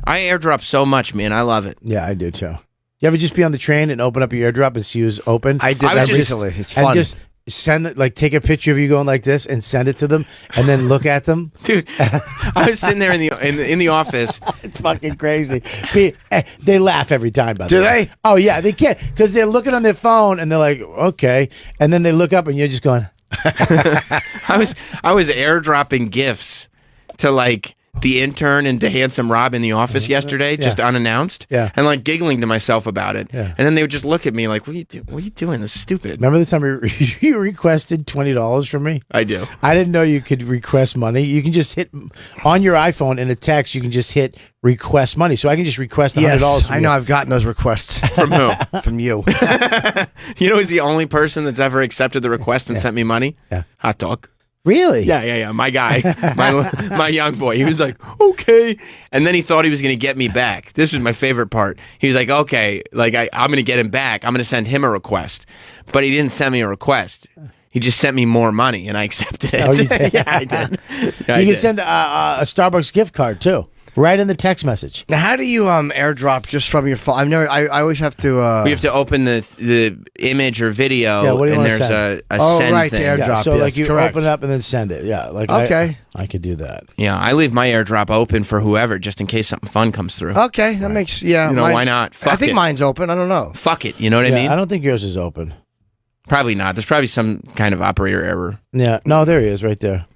I airdrop so much, man. I love it. Yeah, I do too. You ever just be on the train and open up your airdrop and see who's open? I did I was that just- recently. It's And fun. just send it, like take a picture of you going like this and send it to them, and then look at them. Dude, I was sitting there in the office. It's fucking crazy. They laugh every time. By the Do way. they? Oh yeah, they can't because they're looking on their phone and they're like, okay, and then they look up and you're just going. I was airdropping gifts to like the intern and to Handsome Rob in the office yesterday, just unannounced. Yeah. And like giggling to myself about it. Yeah. And then they would just look at me like, what are you doing? This is stupid. Remember the time you requested $20 from me? I do. I didn't know you could request money. You can just hit on your iPhone in a text. You can just hit request money. So I can just request $100. yes, from I you. know. I've gotten those requests From who? from you. You know who's the only person that's ever accepted the request and sent me money? Yeah. Hot Dog. Really? Yeah. My guy, my young boy. He was like, okay. And then he thought he was going to get me back. This was my favorite part. He was like, okay, like I'm going to get him back. I'm going to send him a request. But he didn't send me a request. He just sent me more money, and I accepted it. Oh, you did? Yeah, I did. Yeah, I You can did. send a Starbucks gift card too, right in the text message. Now, how do you airdrop just from your phone? I always have to. We have to open the image or video, Yeah, what do you and wanna there's a Oh, send right, thing. the airdrop. Yeah, so yes, like you correct. open it up and then send it. Yeah, like Okay. I could do that. Yeah, I leave my airdrop open for whoever, just in case something fun comes through. Okay, that makes You know, mine- why not? I Fuck think it. mine's open. I don't know. Fuck it. You know what I Yeah, mean? I don't think yours is open. Probably not. There's probably some kind of operator error. Yeah, no, there he is, right there.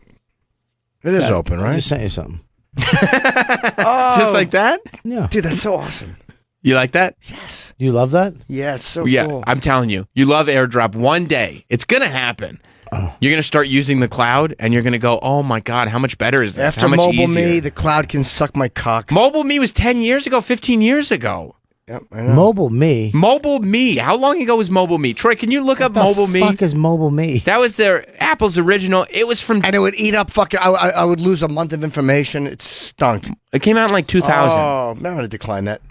It is Yeah, open, I right? just sent you something. Just like that? Yeah, Dude, that's so awesome. You like that? Yes. you love that? Yeah, it's so Yeah, cool. I'm telling you. You love airdrop. One day, it's going to happen. Oh. You're going to start using the cloud, and you're going to go, oh my God, how much better is this? After how much mobile easier? me, the cloud can suck my cock. Mobile Me was 10 years ago, 15 years ago. Yep, I know. Mobile Me. Mobile Me. How long ago was Mobile Me? Troy, can you look up Mobile the Me? fuck is Mobile Me? That was their Apple's original. It was from. And it would eat up fucking. I would lose a month of information. It stunk. It came out in like 2000. Oh, I'm gonna decline that.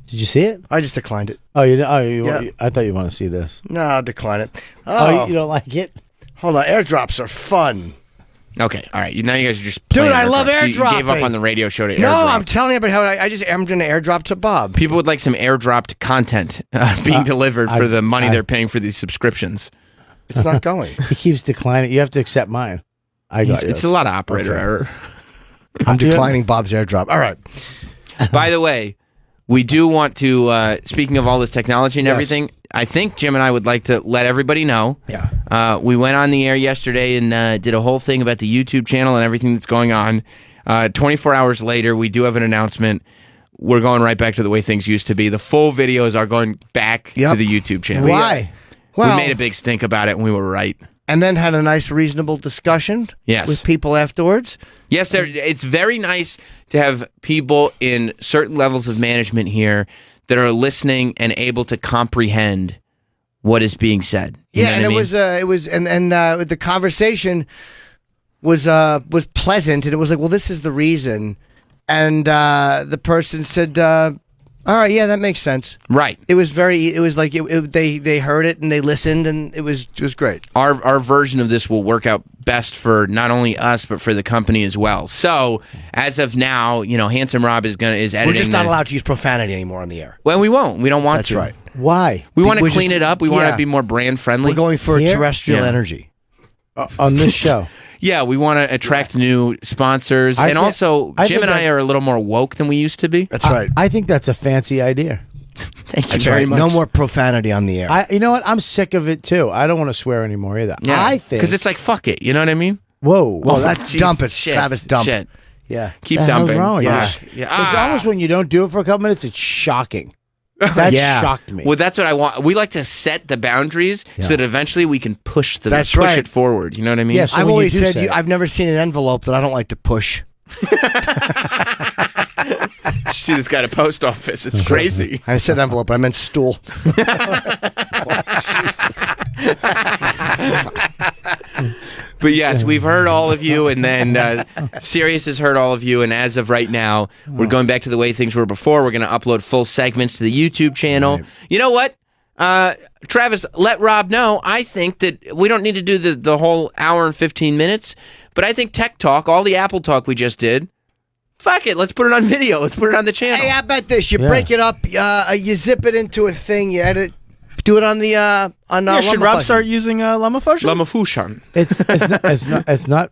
Did you see it? I just declined it. Oh, you. Yeah. I thought you want to see this. No, I'll decline it. Oh, you don't like it? Hold on, airdrops are fun. Okay, all right. Now you guys are just Dude, playing I love airdrops. You gave up airdropping. on the radio show to No, airdrop. I'm telling you about how I'm going to airdrop to Bob. People would like some airdropped content being delivered for the money they're paying for these subscriptions. It's not going. He keeps declining. You have to accept mine. I got It's a lot of operator error. I'm declining Bob's airdrop. All right. By the way, we do want to, speaking of all this technology and Yes. everything, I think Jim and I would like to let everybody know. Yeah. We went on the air yesterday and did a whole thing about the YouTube channel and everything that's going on. 24 hours later, we do have an announcement. We're going right back to the way things used to be. The full videos are going back to the YouTube channel. Why? We made a big stink about it, and we were right. And then had a nice, reasonable discussion Yes. with people afterwards. Yes, it's very nice to have people in certain levels of management here that are listening and able to comprehend what is being said. You know And what I mean? it was, and the conversation was pleasant, and it was like, well, this is the reason, and the person said, all right, yeah, that makes sense. Right. It was like they heard it and they listened, and it was great. Our version of this will work out best for not only us but for the company as well. So as of now, Handsome Rob is editing. We're just not allowed to use profanity anymore on the air. Well, we won't. We don't want That's to. right. Why? We want to We're clean just- it up. We want yeah. to be more brand friendly. We're going for Here? terrestrial Yeah. energy. On this show. Yeah, we want to attract new sponsors, I and thi- also I Jim think and I that- are a little more woke than we used to be. That's right. I think that's a fancy idea. Thank you That's very right. much. No more profanity on the air. You know what? I'm sick of it too. I don't want to swear anymore either. Yeah, I think because it's like fuck it. You know what I mean? whoa. well, that's Jesus, dump it, shit, Travis. Dump. Shit. Yeah. Keep the hell's dumping. wrong with you? Yeah. It's Yeah. almost when you don't do it for a couple minutes, it's shocking. That Yeah. shocked me. Well, that's what I want. We like to set the boundaries so that eventually we can push That's push right. it forward. You know what I mean? Yes. So I've when you always do said say it- I've never seen an envelope that I don't like to push. You see this guy at a post office. It's crazy. I said envelope. I meant stool. But yes, we've heard all of you, and then Sirius has heard all of you, and as of right now, we're going back to the way things were before. We're going to upload full segments to the YouTube channel. Right. You know what? Travis, let Rob know. I think that we don't need to do the whole hour and 15 minutes, but I think Tech Talk, all the Apple Talk we just did, fuck it, let's put it on video. Let's put it on the channel. Hey, how about this? You Yeah. break it up. You zip it into a thing. You edit. Do it on the on. Yeah, should Rob Lumberfuss. start using Lamafusion? Lamafushan. It's not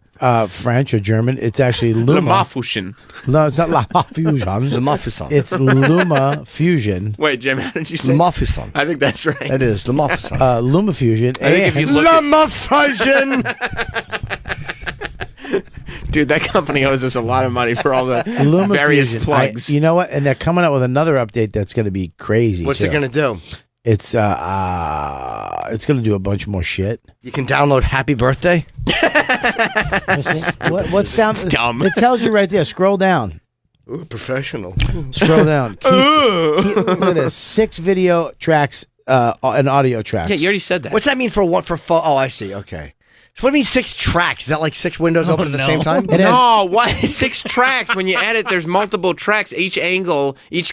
French or German. It's actually Luma. Lamafushan. No, it's not Luma Fusion. Lumberfuss. It's Luma Fusion. Wait, Jim, how did you say? Lumberfuss. I think that's right. That is Lumberfuss. Luma Fusion. I think if you look Lumberfusion. Dude, that company owes us a lot of money for all the Luma various Fusion. plugs. You know what? And they're coming out with another update that's going to be crazy. What's too. it gonna do? It's going to do a bunch more shit. You can download Happy Birthday. What's down? Dumb. It tells you right there. Scroll down. Ooh, professional. Scroll down. Look at this. 6 video tracks and audio tracks. Yeah, you already said that. What's that mean for what for? Oh, I see. Okay. So what do you mean 6 tracks? Is that like 6 windows open at the no. same time? It has- No, what? 6 tracks. When you edit, there's multiple tracks. Each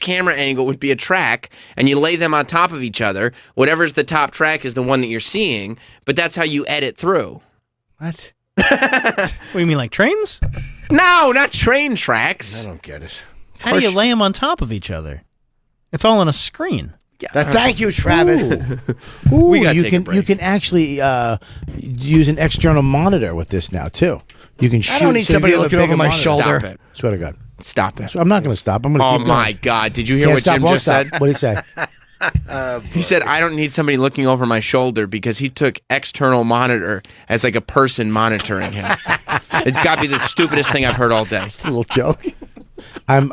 camera angle would be a track, and you lay them on top of each other. Whatever's the top track is the one that you're seeing, but that's how you edit through. What? What do you mean, like trains? No, not train I tracks. don't get it. How do you lay them on top of each other? It's all on a screen. Thank you, Travis. Ooh, We gotta you take a can break. you can actually use an external monitor with this now too. You can shoot. I don't need so if somebody you have a looking bigger over my monitor- shoulder. Stop it. Swear to God. Stop it. So I'm not going to stop. I'm going to Oh keep going. my God! Did you hear Can't what stop, Jim won't just stop. said? What did he say? He said, "I don't need somebody looking over my shoulder," because he took external monitor as like a person monitoring him. It's got to be the stupidest thing I've heard all day. It's a little joke. I'm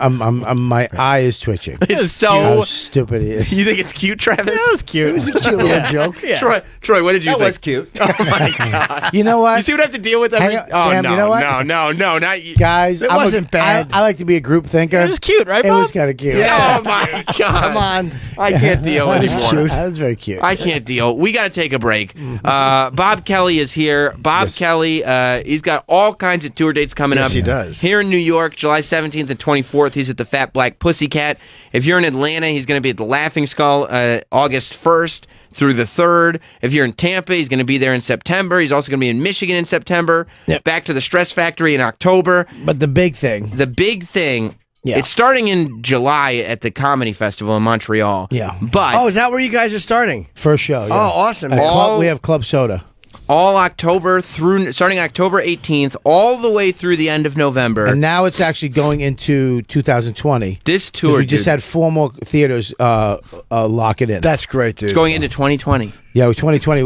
my eye is twitching. It's How so. stupid he is. You think it's cute, Travis? That was cute. It was a cute little joke. Troy, what did you That think? was cute. Oh my God! You know what? You see what I have to deal with? Hang on, Oh Sam, no, you know what? no, not you. Guys, It wasn't bad. I like to be a group thinker. It was cute, right, It Bob? was kind of cute. Oh my God! Come on. I can't deal That was anymore. cute. That was very cute. I can't deal. We got to take a break. Bob Kelly is here. Bob Kelly, he's got all kinds of tour dates coming Yes, up. he does. Here in New York, July 17th and 24th, he's at the Fat Black Pussycat. If you're in Atlanta, he's going to be at the Laughing Skull August 1st through the 3rd. If you're in Tampa, he's going to be there in September. He's also going to be in Michigan in September. Yep. Back to the Stress Factory in October. But the big thing. Yeah. It's starting in July at the Comedy Festival in Montreal. Yeah. But Oh, is that where you guys are starting? First show. Yeah. Oh, awesome. We have Club Soda. all October through starting October 18th, all the way through the end of November. And now it's actually going into 2020. This tour, 'Cause we just dude, had 4 more theaters lock it in. That's great, dude. it's going into 2020. Yeah, with 2020,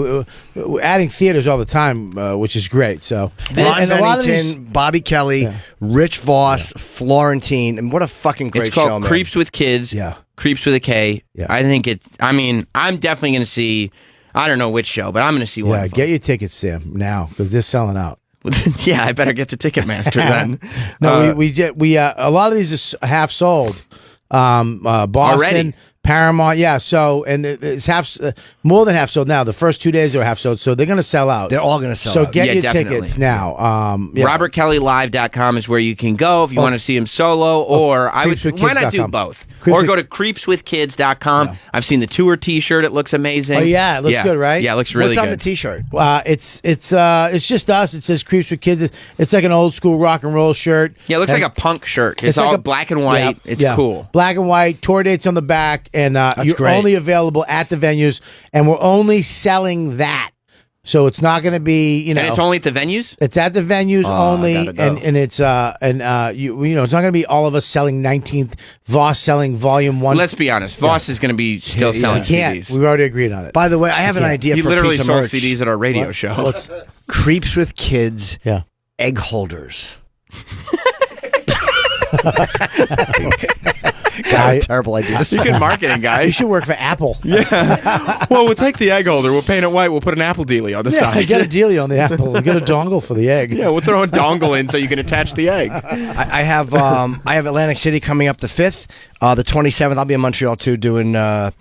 we're adding theaters all the time, which is great. So, Ron and a lot of Bennington, these, Bobby Kelly, Rich Voss, Florentine, and what a fucking great It's called show, man. Creeps with Kids. Yeah. Creeps with a K. Yeah. I think it. I mean, I'm definitely going to see. I don't know which show, but I'm going to see one. yeah, of them. get your tickets, Sam, now because they're selling out. Yeah, I better get to Ticketmaster then. No, we a lot of these are half sold. Boston, Already? Paramount, yeah. So and it's half, more than half sold now. The first 2 days they were half sold, so they're going to sell out. They're all going to sell So out. get Yeah, your definitely. tickets now. Yeah. RobertKellyLive.com is where you can go if you want to see him solo, or I would. Why not do creepswithkids.com. both? Creeps Or with- go to creepswithkids.com. Yeah. I've seen the tour T-shirt; it looks amazing. Oh, yeah, it looks good, right? Yeah, it looks really What's on good. the T-shirt? It's just us. It says Creeps with Kids. It's like an old school rock and roll shirt. Yeah, it looks Has- like a punk shirt. It's It's all like a- black and white. Yeah, It's yeah. cool. Black and white, tour dates on the back, and you're great. only available at the venues, and we're only selling that. So it's not going to be, you know, And it's only at the venues. it's at the venues only, gotta go. and it's you know, it's not going to be all of us selling 19th, Voss selling volume 1. Let's be honest. Voss is going to be still selling we can't. CDs. We've already agreed on it. By the way, I have an can't. idea He for a literally piece of sold merch. CDs at our radio show. Creeps with Kids Yeah. egg holders. God, terrible idea. You're good marketing, guy. You should work for Apple. Well, we'll take the egg holder. We'll paint it white. We'll put an apple dealie on the Yeah, side. get a dealie on the Apple. Get a dongle for the egg. Yeah, we'll throw a dongle in so you can attach the egg. I have Atlantic City coming up the 5th. The 27th, I'll be in Montreal too, doing a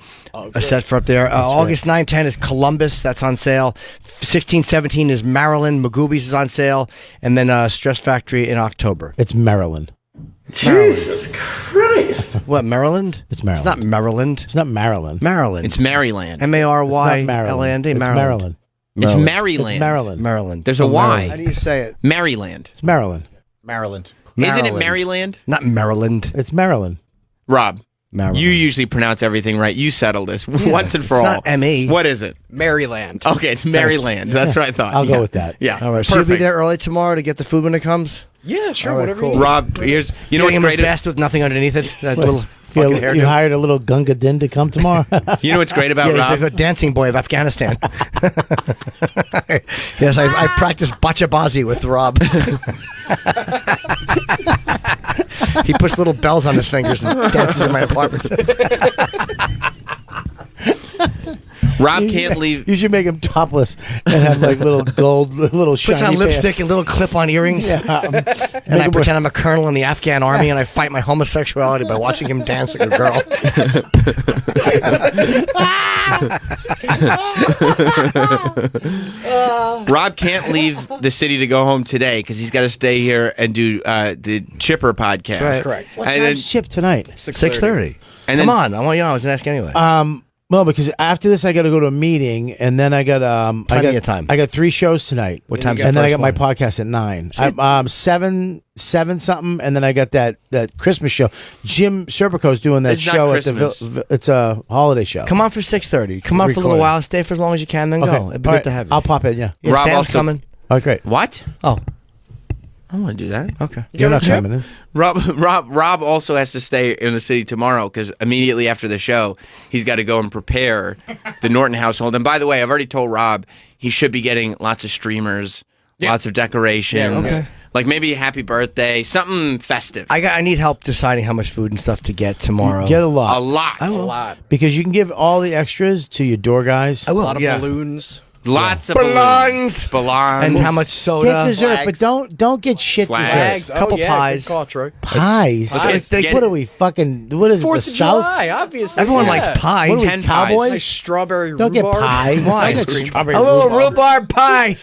set for up there. August 9, 10 is Columbus. That's on sale. 16, 17 is Maryland. Magoobies is on sale. And then Stress Factory in October. It's Maryland. Jesus Christ. What, Maryland? It's Maryland. It's not Maryland. It's not Maryland. Maryland. It's Maryland. M-A-R-Y-L-A-N-D. It's Maryland. It's Maryland. Maryland. It's Maryland. Maryland. There's a How Y. do you say it? Maryland. It's Maryland. Maryland. Isn't it Maryland. Maryland? Not Maryland. It's Maryland. Rob, Maryland. you usually pronounce everything right. You settle this once and for it's all. not M.E.. What is it? Maryland. Okay, it's Maryland. That's what I thought. I'll Yeah. go with that. Yeah. All right, so you'll be Perfect. there early tomorrow to get the food when it comes? Yeah, sure. All right, Whatever cool. you need. Rob, here's you know Getting what's him a great. vest with nothing underneath it? That little You, fucking hairdo? you hired a little Gunga Din to come tomorrow? You know what's great about Yeah, he's Rob? the dancing boy of Afghanistan. Yes, I practiced bachabazi with Rob. He puts little bells on his fingers and dances in my apartment. Rob can't leave. You should make him topless and have like little gold, little Puts shiny on lipstick pants. and little clip-on earrings. Yeah. And I pretend I'm a colonel in the Afghan army, and I fight my homosexuality by watching him dance like a girl. Rob can't leave the city to go home today because he's got to stay here and do the Chipper podcast. right. Correct. What And then, time's ship tonight? 6:30. And Come then- on, I want you on. I was going to ask anyway. Well, because after this, I got to go to a meeting, and then I got Plenty of time. I got 3 shows tonight. What time's And the then I first got my one? podcast at 9. I'm 7 something, and then I got that Christmas show. Jim Serpico's doing that It's not show at the. Christmas. It's a holiday show. Come on for 6:30. Come on for a little Recording. while. Stay for as long as you can, then Okay. go. It'd be All good right. to have you. I'll pop in. Yeah. Yeah, Rob Sam's also- coming. Oh, great. what? Oh, I want to do that. okay. You're not coming in. Rob also has to stay in the city tomorrow because immediately after the show, he's got to go and prepare the Norton household. And by the way, I've already told Rob he should be getting lots of streamers, lots of decorations, okay. like maybe a happy birthday, something festive. I need help deciding how much food and stuff to get tomorrow. Get a lot. a lot, A lot. Because you can give all the extras to your door guys. I A will. lot of yeah. balloons. lots of Balloons. balloons, And how much Get soda? dessert, but Flags. don't get shit Flags. dessert. Couple oh, yeah, pies. Good call, Troy. Pies. Let's get- What are we fucking? What is it? The 4th of South? July, obviously. Everyone yeah. likes pie. What are we, 10 cowboys? Nice strawberry Don't get rhubarb. pie. Why? Don't Ice get cream. strawberry A little rhubarb. rhubarb pie.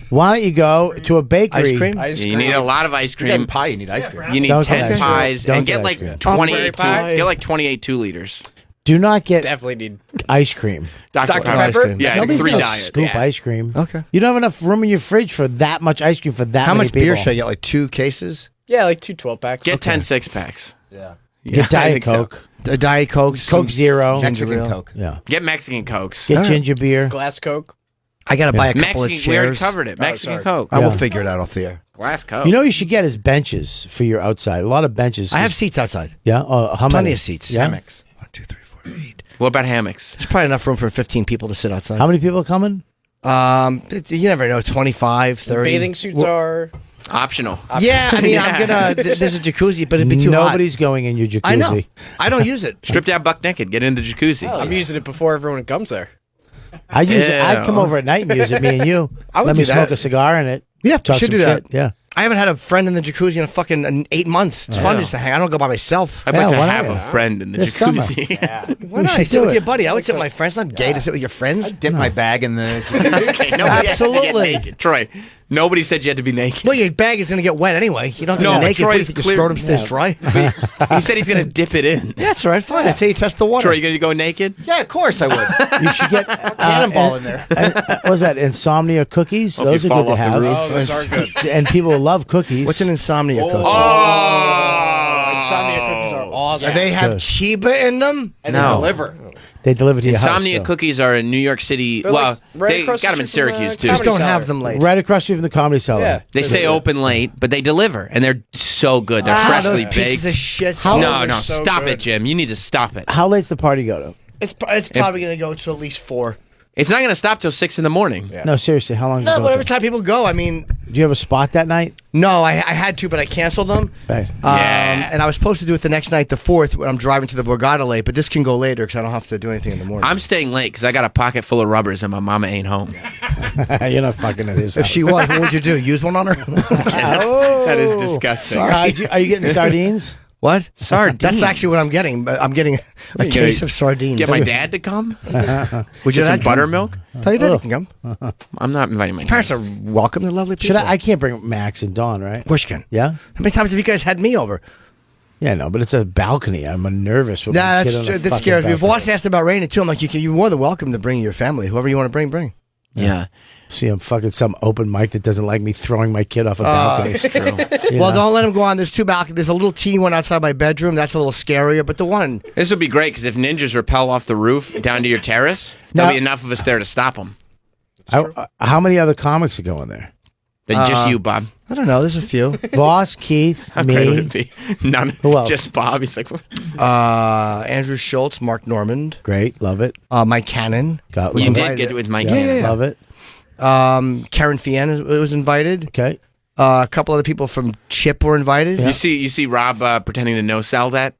Why don't you go to a bakery? Ice cream? Ice You cream. need a lot of ice If you're getting cream. pie, you need ice cream. You need Don't get 10 ice cream. pies Don't and get get ice like cream. 28 Strawberry pie. get like 28 2 liters. Do not get Definitely need ice cream. Dr. Pepper? Pepper. Yeah, Nobody's 3 gonna diet. scoop Yeah. ice cream. Okay. You don't have enough room in your fridge for that much ice cream for that How many much beer people. should I get? Like 2 cases? Yeah, like 2 12-packs. Get 10 6-packs. Get I Diet think so. Coke. A Diet Coke. Coke Zero. Mexican ale. Coke. Yeah. Get Mexican Cokes. Get ginger beer. Glass Coke. I got to buy a couple Mexican, of we already chairs. covered it. Mexican sorry. Coke. I will Yeah. figure it out off the air. Glass Coke. You know what you should get is benches for your outside. A lot of benches. I have seats outside. Yeah. How Plenty many? of seats. Yeah. Hammocks. 1, 2, 3, 4, 8. what about hammocks? There's probably enough room for 15 people to sit outside. How many people are coming? You never know. 25, 30. Bathing suits are. Optional. Yeah, I mean, I'm gonna. There's a jacuzzi, but it'd be too Nobody's going in your jacuzzi. hot. I know. I don't use it. Strip down buck naked. Get in the jacuzzi. I'm using it before everyone comes there. I use it. I'd Ew. come over at night and use it. Me and you. I would Let me do that. smoke a cigar in it. Yeah, Talk should some do that. shit. Yeah. I haven't had a friend in the jacuzzi in a fucking 8 months. It's fun just to hang. I don't go by myself. I'd Yeah, like to why have not? a friend in the This summer. jacuzzi. Why not? should I sit do with it. your buddy. I would sit with my friends. It's not gay to sit with your friends. Dip my bag in the. Okay, no, Absolutely. Get naked. Troy, nobody said you had to be naked. Well, your bag is gonna get wet anyway. You don't have to No, be but naked. Troy's Please, your clear- scrotum stays dry. He said he's going to dip it in. Yeah, that's all right. Fine. That's how you test the water. Troy, you going to go naked? Yeah, of course I would. You should get Cannonball in there. what was that? Insomnia cookies. Hope Those you are good fall to off the have. roof. Oh, those are good. And people love cookies. What's an insomnia cookie? Insomnia cookies are awesome. They have Good. Chiba in them. and No. they deliver. They deliver to your Insomnia house. cookies are in New York City. They're well, like right they across the got them in street from the Syracuse too. Just Comedy don't have Cellar. them late. Right across the street from the Comedy Cellar. Yeah. They stay open late, but they deliver, and they're so good. They're Ah, those freshly pieces baked. of shit. How- No, they're no, so stop good. it, Jim. You need to stop it. How late's the party go to? It's probably gonna go to at least 4. It's not going to stop till 6 in the morning. No, seriously. How long does it No, go whatever to? time people go. I mean, Do you have a spot that night? no, I had to, but I canceled them. Right. Yeah. And I was supposed to do it the next night, the 4th, when I'm driving to the Borgata late. But this can go later because I don't have to do anything in the morning. I'm staying late because I got a pocket full of rubbers and my mama ain't home. You're not fucking at his if house. she was, what would you do? Use one on her? That is disgusting. Are you getting sardines? What? Sardines? That's actually what I'm getting. But I'm getting a You case gonna of sardines. Get my dad to come? Would you Get some not come? buttermilk? Tell your dad you can come. I'm not inviting my Parents dad. are welcome. They're lovely people. Should I can't bring Max and Dawn, right? Of course you can. Yeah? How many times have you guys had me over? Yeah, no, but it's a balcony. I'm nervous with Nah, my that's kid on a that fucking scares me. balcony. Voss asked about Raina too. I'm like, you're more than welcome to bring your family. Whoever you want to bring. Yeah. See him fucking some open mic that doesn't like me throwing my kid off a balcony. It's true. You Well, know? don't let him go on. There's 2 balconies. There's a little teeny one outside my bedroom. That's a little scarier. But the one, This would be great because if ninjas rappel off the roof down to your terrace, there'll Now- be enough of us there to stop them. How many other comics are going there? Then just you, Bob. I don't know. There's a few. Voss, Keith, How great would me. it be? None. Who else? Just Bob. He's like, Andrew Schultz, Mark Normand, Great, love it. Mike Cannon. Got you love did it. get with Mike. Yeah, Cannon. love it. Karen Fian was invited. Okay. A couple other people from Chip were invited. You see Rob pretending to no sell that.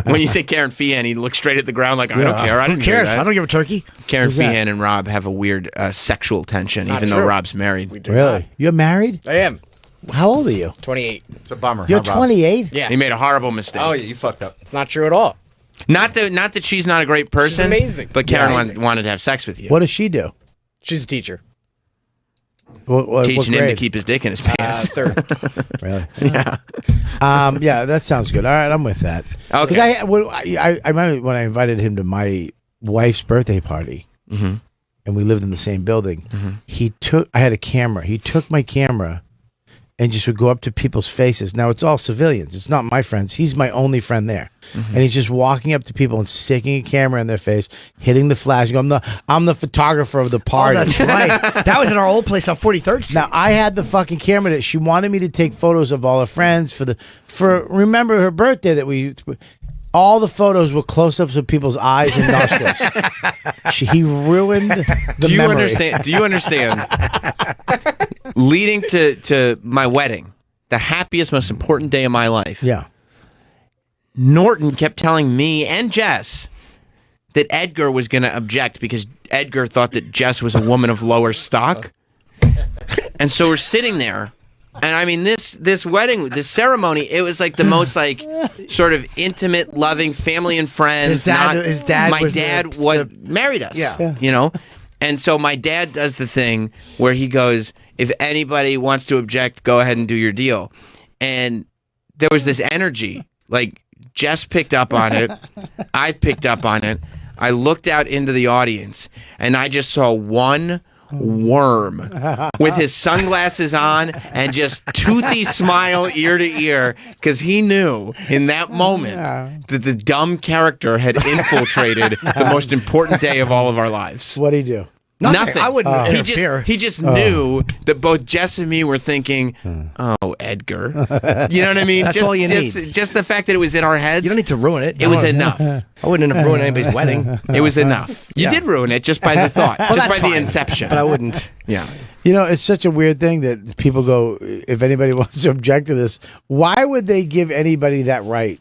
When you say Karen Fian, he looks straight at the ground like, I don't care. I Who didn't hear cares? that. I don't give a turkey. Karen Who's that? Fian and Rob have a weird sexual tension, Not even though true. Rob's married. We do Really? not. You're married? I am. How old are you? 28. It's a bummer. You're How about- 28? Yeah. He made a horrible mistake. Oh, yeah, you fucked up. It's not true at all. Not that she's not a great person. amazing. But Karen Yeah. wanted to have sex with you. What does she do? She's a teacher. What Teaching him to grade? keep his dick in his pants. Third. Really? Yeah. Yeah, that sounds good. All right, I'm with that. Okay. Because I remember when I invited him to my wife's birthday party, Mm-hmm. and we lived in the same building. I had a camera. He took my camera and just would go up to people's faces. Now it's all civilians. It's not my friends. He's my only friend there, and he's just walking up to people and sticking a camera in their face, hitting the flash. Going, I'm the photographer of the party. Oh, that's right. That was in our old place on 43rd Street. Now I had the fucking camera that she wanted me to take photos of all her friends for remember her birthday that all the photos were close-ups of people's eyes and nostrils. He ruined the Do you memory. understand? Do you understand? Leading to my wedding, the happiest, most important day of my life. Yeah. Norton kept telling me and Jess that Edgar was going to object because Edgar thought that Jess was a woman of lower stock. And so we're sitting there, and I mean this wedding, this ceremony, it was like the most like sort of intimate, loving family and friends. His dad my was dad the- married us. Yeah. You know? And so my dad does the thing where he goes, if anybody wants to object, go ahead and do your deal. And there was this energy, like Jess picked up on it. I picked up on it. I looked out into the audience, and I just saw one worm with his sunglasses on and just toothy smile ear to ear, because he knew in that moment that the dumb character had infiltrated the most important day of all of our lives. What'd he do? Nothing. I wouldn't interfere. He just knew that both Jess and me were thinking, "Oh, Edgar." You know what I mean? That's just, all you just, need. Just the fact that it was in our heads. You don't need to ruin it. It was enough. I wouldn't have ruined anybody's wedding. It was enough. You did ruin it just by the thought, just that's by the fine. inception. But I wouldn't. Yeah. You know, it's such a weird thing that people go, if anybody wants to object to this, why would they give anybody that right?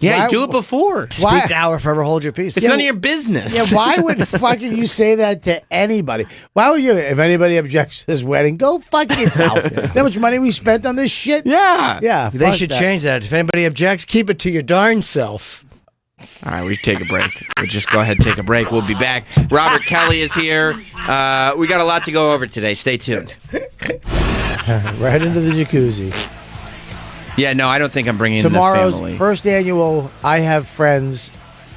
Yeah, Why- do it before. Why- Speak now or forever hold your peace. It's none of your business. Yeah, why would fucking you say that to anybody? Why would you, if anybody objects to this wedding, go fuck yourself. You know how much money we spent on this shit? Yeah. Yeah, They fuck should that. change that. If anybody objects, keep it to your darn self. All right, we take a break. We'll just go ahead and take a break. We'll be back. Robert Kelly is here. We got a lot to go over today. Stay tuned. Right into the jacuzzi. Yeah, no, I don't think I'm bringing Tomorrow's the family. first annual I Have Friends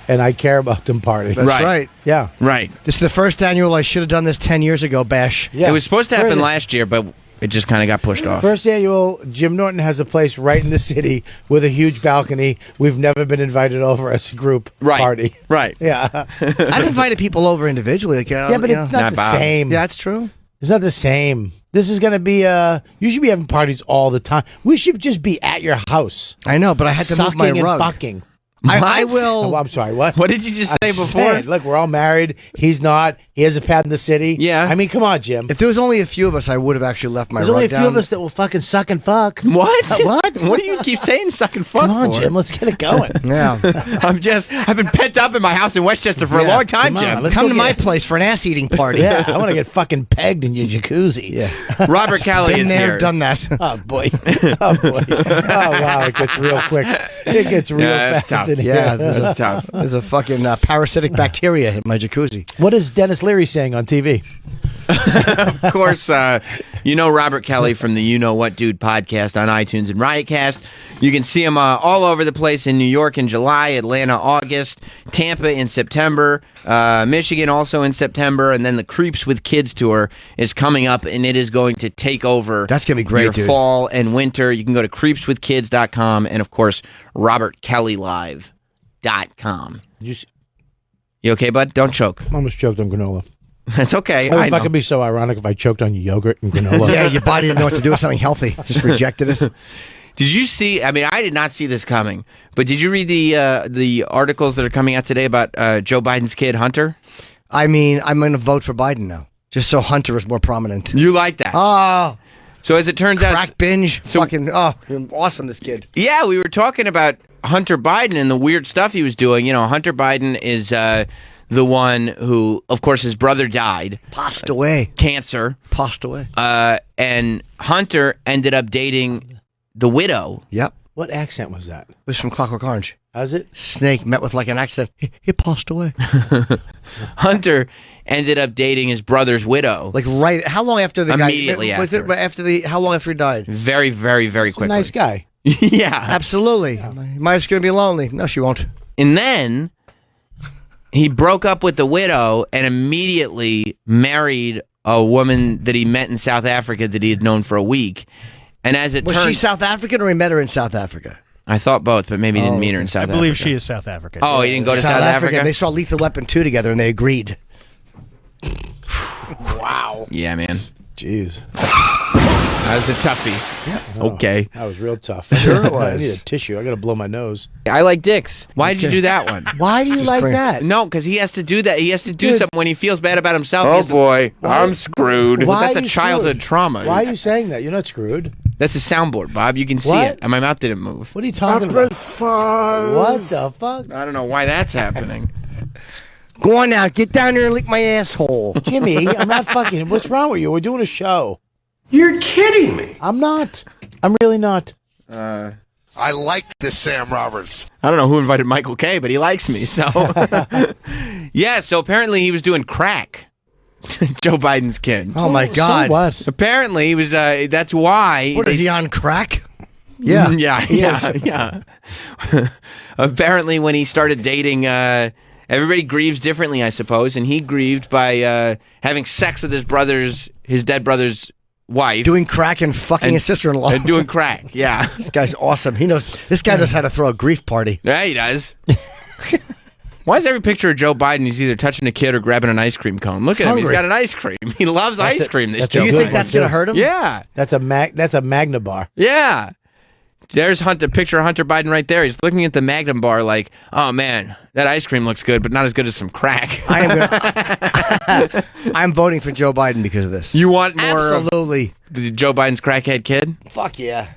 and I Care About Them party. That's Right. right. Yeah. Right. This is the first annual. I should have done this 10 years ago, Bash. Yeah. It was supposed to happen First- last year, but it just kind of got pushed off. First annual, Jim Norton has a place right in the city with a huge balcony. We've never been invited over as a group party. Right. Yeah. I've invited people over individually. Like, Yeah, but it's not Not the Bob. same. Yeah, that's true. It's not the same. This is going to be, you should be having parties all the time. We should just be at your house. I know, but I had to move sucking my and rug. fucking. I Oh, will. I'm sorry, what? What did you just say I'm before? saying, look, we're all married. He's not. He has a pad in the city. Yeah. I mean, come on, Jim. If there was only a few of us, I would have actually left my There's rug only a few down. of us that will fucking suck and fuck. What? What? What do you keep saying suck and fuck Come on, for? Jim. Let's get it going. Yeah. I've been pent up in my house in Westchester for a Yeah, long time, come on, Jim. let's Come go to my get- place for an ass-eating party. Yeah, I want to get fucking pegged in your jacuzzi. Yeah. Robert Kelly Been is there, here. done that. Oh boy. Oh boy. Oh wow, it gets real quick. It gets real Yeah, it's fast tough. in Yeah, here. there's a, Tough. there's a fucking parasitic bacteria in my jacuzzi. What is Dennis Leary saying on TV? Of course, you know Robert Kelly from the You Know What Dude podcast on iTunes and Riotcast. You can see him all over the place in New York in July, Atlanta August, Tampa in September, Michigan also in September, and then the Creeps with Kids tour is coming up, and it is going to take over. That's gonna be great, your dude. fall and winter. You can go to creepswithkids.com and of course robertkellylive.com. You okay, bud? Don't choke. I almost choked on granola. That's okay. Oh, I if I know. could be so ironic if I choked on yogurt and granola. Yeah, your body didn't know what to do with something healthy. Just rejected it. Did you see? I mean, I did not see this coming. But did you read the articles that are coming out today about Joe Biden's kid Hunter? I mean, I'm going to vote for Biden now, just so Hunter is more prominent. You like that? Oh, So as it turns out, crack binge. So- Fucking, awesome, this kid. yeah, we were talking about Hunter Biden and the weird stuff he was doing. You know, Hunter Biden is the one who, of course, his brother died, Passed away. cancer, Passed away. and Hunter ended up dating the widow. Yep. What accent was that? It was from Clockwork Orange. How's it? Snake met with like an accident. He passed away. Hunter ended up dating his brother's widow. Like right. How long after the Immediately guy? Was after. it after the? How long after he died? Very, very, very He's a quickly. nice guy. Yeah. Absolutely. My wife's gonna be lonely. No, she won't. And then he broke up with the widow and immediately married a woman that he met in South Africa that he had known for a week. And as it Was turned, she South African or he met her in South Africa? I thought both, but maybe he didn't meet her in South I Africa. believe she is South African. Oh, he didn't go to South Africa? They saw Lethal Weapon 2 together and they agreed. Yeah, man. Jeez. That was a toughie. Okay. That was real tough. Sure it I was. need a tissue. I got to blow my nose. I like dicks. Why did you do that one? Why do you like bring- that? No, because he has to do that. He has to do Dude. something when he feels bad about himself. He Oh has to- boy, I'm screwed. Why That's are a you childhood screwed? trauma. Why are you saying that? You're not screwed. That's a soundboard, Bob. You can see What? it. And my mouth didn't move. What are you talking about? What the fuck? I don't know why that's happening. Go on now, get down there and lick my asshole. Jimmy, I'm not fucking. What's wrong with you? We're doing a show. You're kidding me. I'm not. I'm really not. I like this Sam Roberts. I don't know who invited Michael K, but he likes me. So, yeah. So apparently he was doing crack. Joe Biden's kid. Oh my God. So what? Apparently he was. That's why. What is he on crack? Yeah. Yeah. Apparently, when he started dating, everybody grieves differently, I suppose, and he grieved by having sex with his dead brother's wife, Doing crack and fucking his sister-in-law. and doing crack. Yeah, This guy's awesome. This guy knows how to throw a grief party. yeah, he does. Why is every picture of Joe Biden? He's either touching a kid or grabbing an ice cream cone. Look at him; he's hungry. got an ice cream. He loves ice cream. This that's Joe a Do you good think Biden. that's one, going to too. hurt him? Yeah, That's a Magna bar. yeah. There's picture of Hunter Biden right there. He's looking at the Magnum bar like, oh man, that ice cream looks good, but not as good as some crack. I'm voting for Joe Biden because of this. You want more Absolutely. of Joe Biden's crackhead kid? Fuck yeah.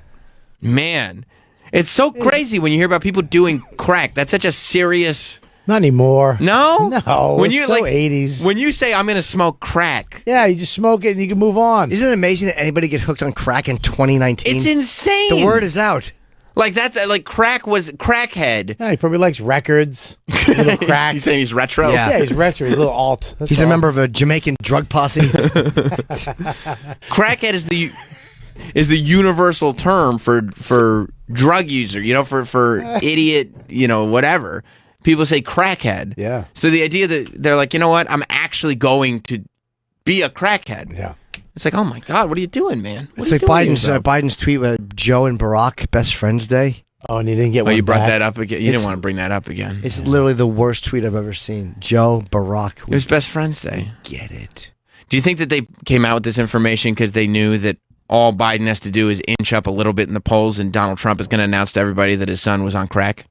Man, it's so crazy when you hear about people doing crack. That's such a serious. Not anymore. No, No, When it's you so 80s. When you say I'm going to smoke crack, Yeah, you just smoke it and you can move on. Isn't it amazing that anybody get hooked on crack in 2019? it's insane. The word is out. like that. Like crack was crackhead. Yeah, he probably likes records, little crack. He's saying he's retro. Yeah. Yeah, he's retro. He's a little alt. That's He's a all. member of a Jamaican drug posse. Crackhead is the universal term for drug user. You know, for idiot. You know, whatever. People say crackhead. Yeah. So the idea that they're like, you know what, I'm actually going to be a crackhead. Yeah. It's like, oh my God, what are you doing, man? What It's are like you doing Biden's tweet with Joe and Barack, best friends day. Oh, and he didn't get Oh, one you brought back. that up again. You It's- didn't want to bring that up again. It's literally the worst tweet I've ever seen. Joe, Barack. It was Best Friends Day. Get it. Do you think that they came out with this information because they knew that all Biden has to do is inch up a little bit in the polls and Donald Trump is going to announce to everybody that his son was on crack?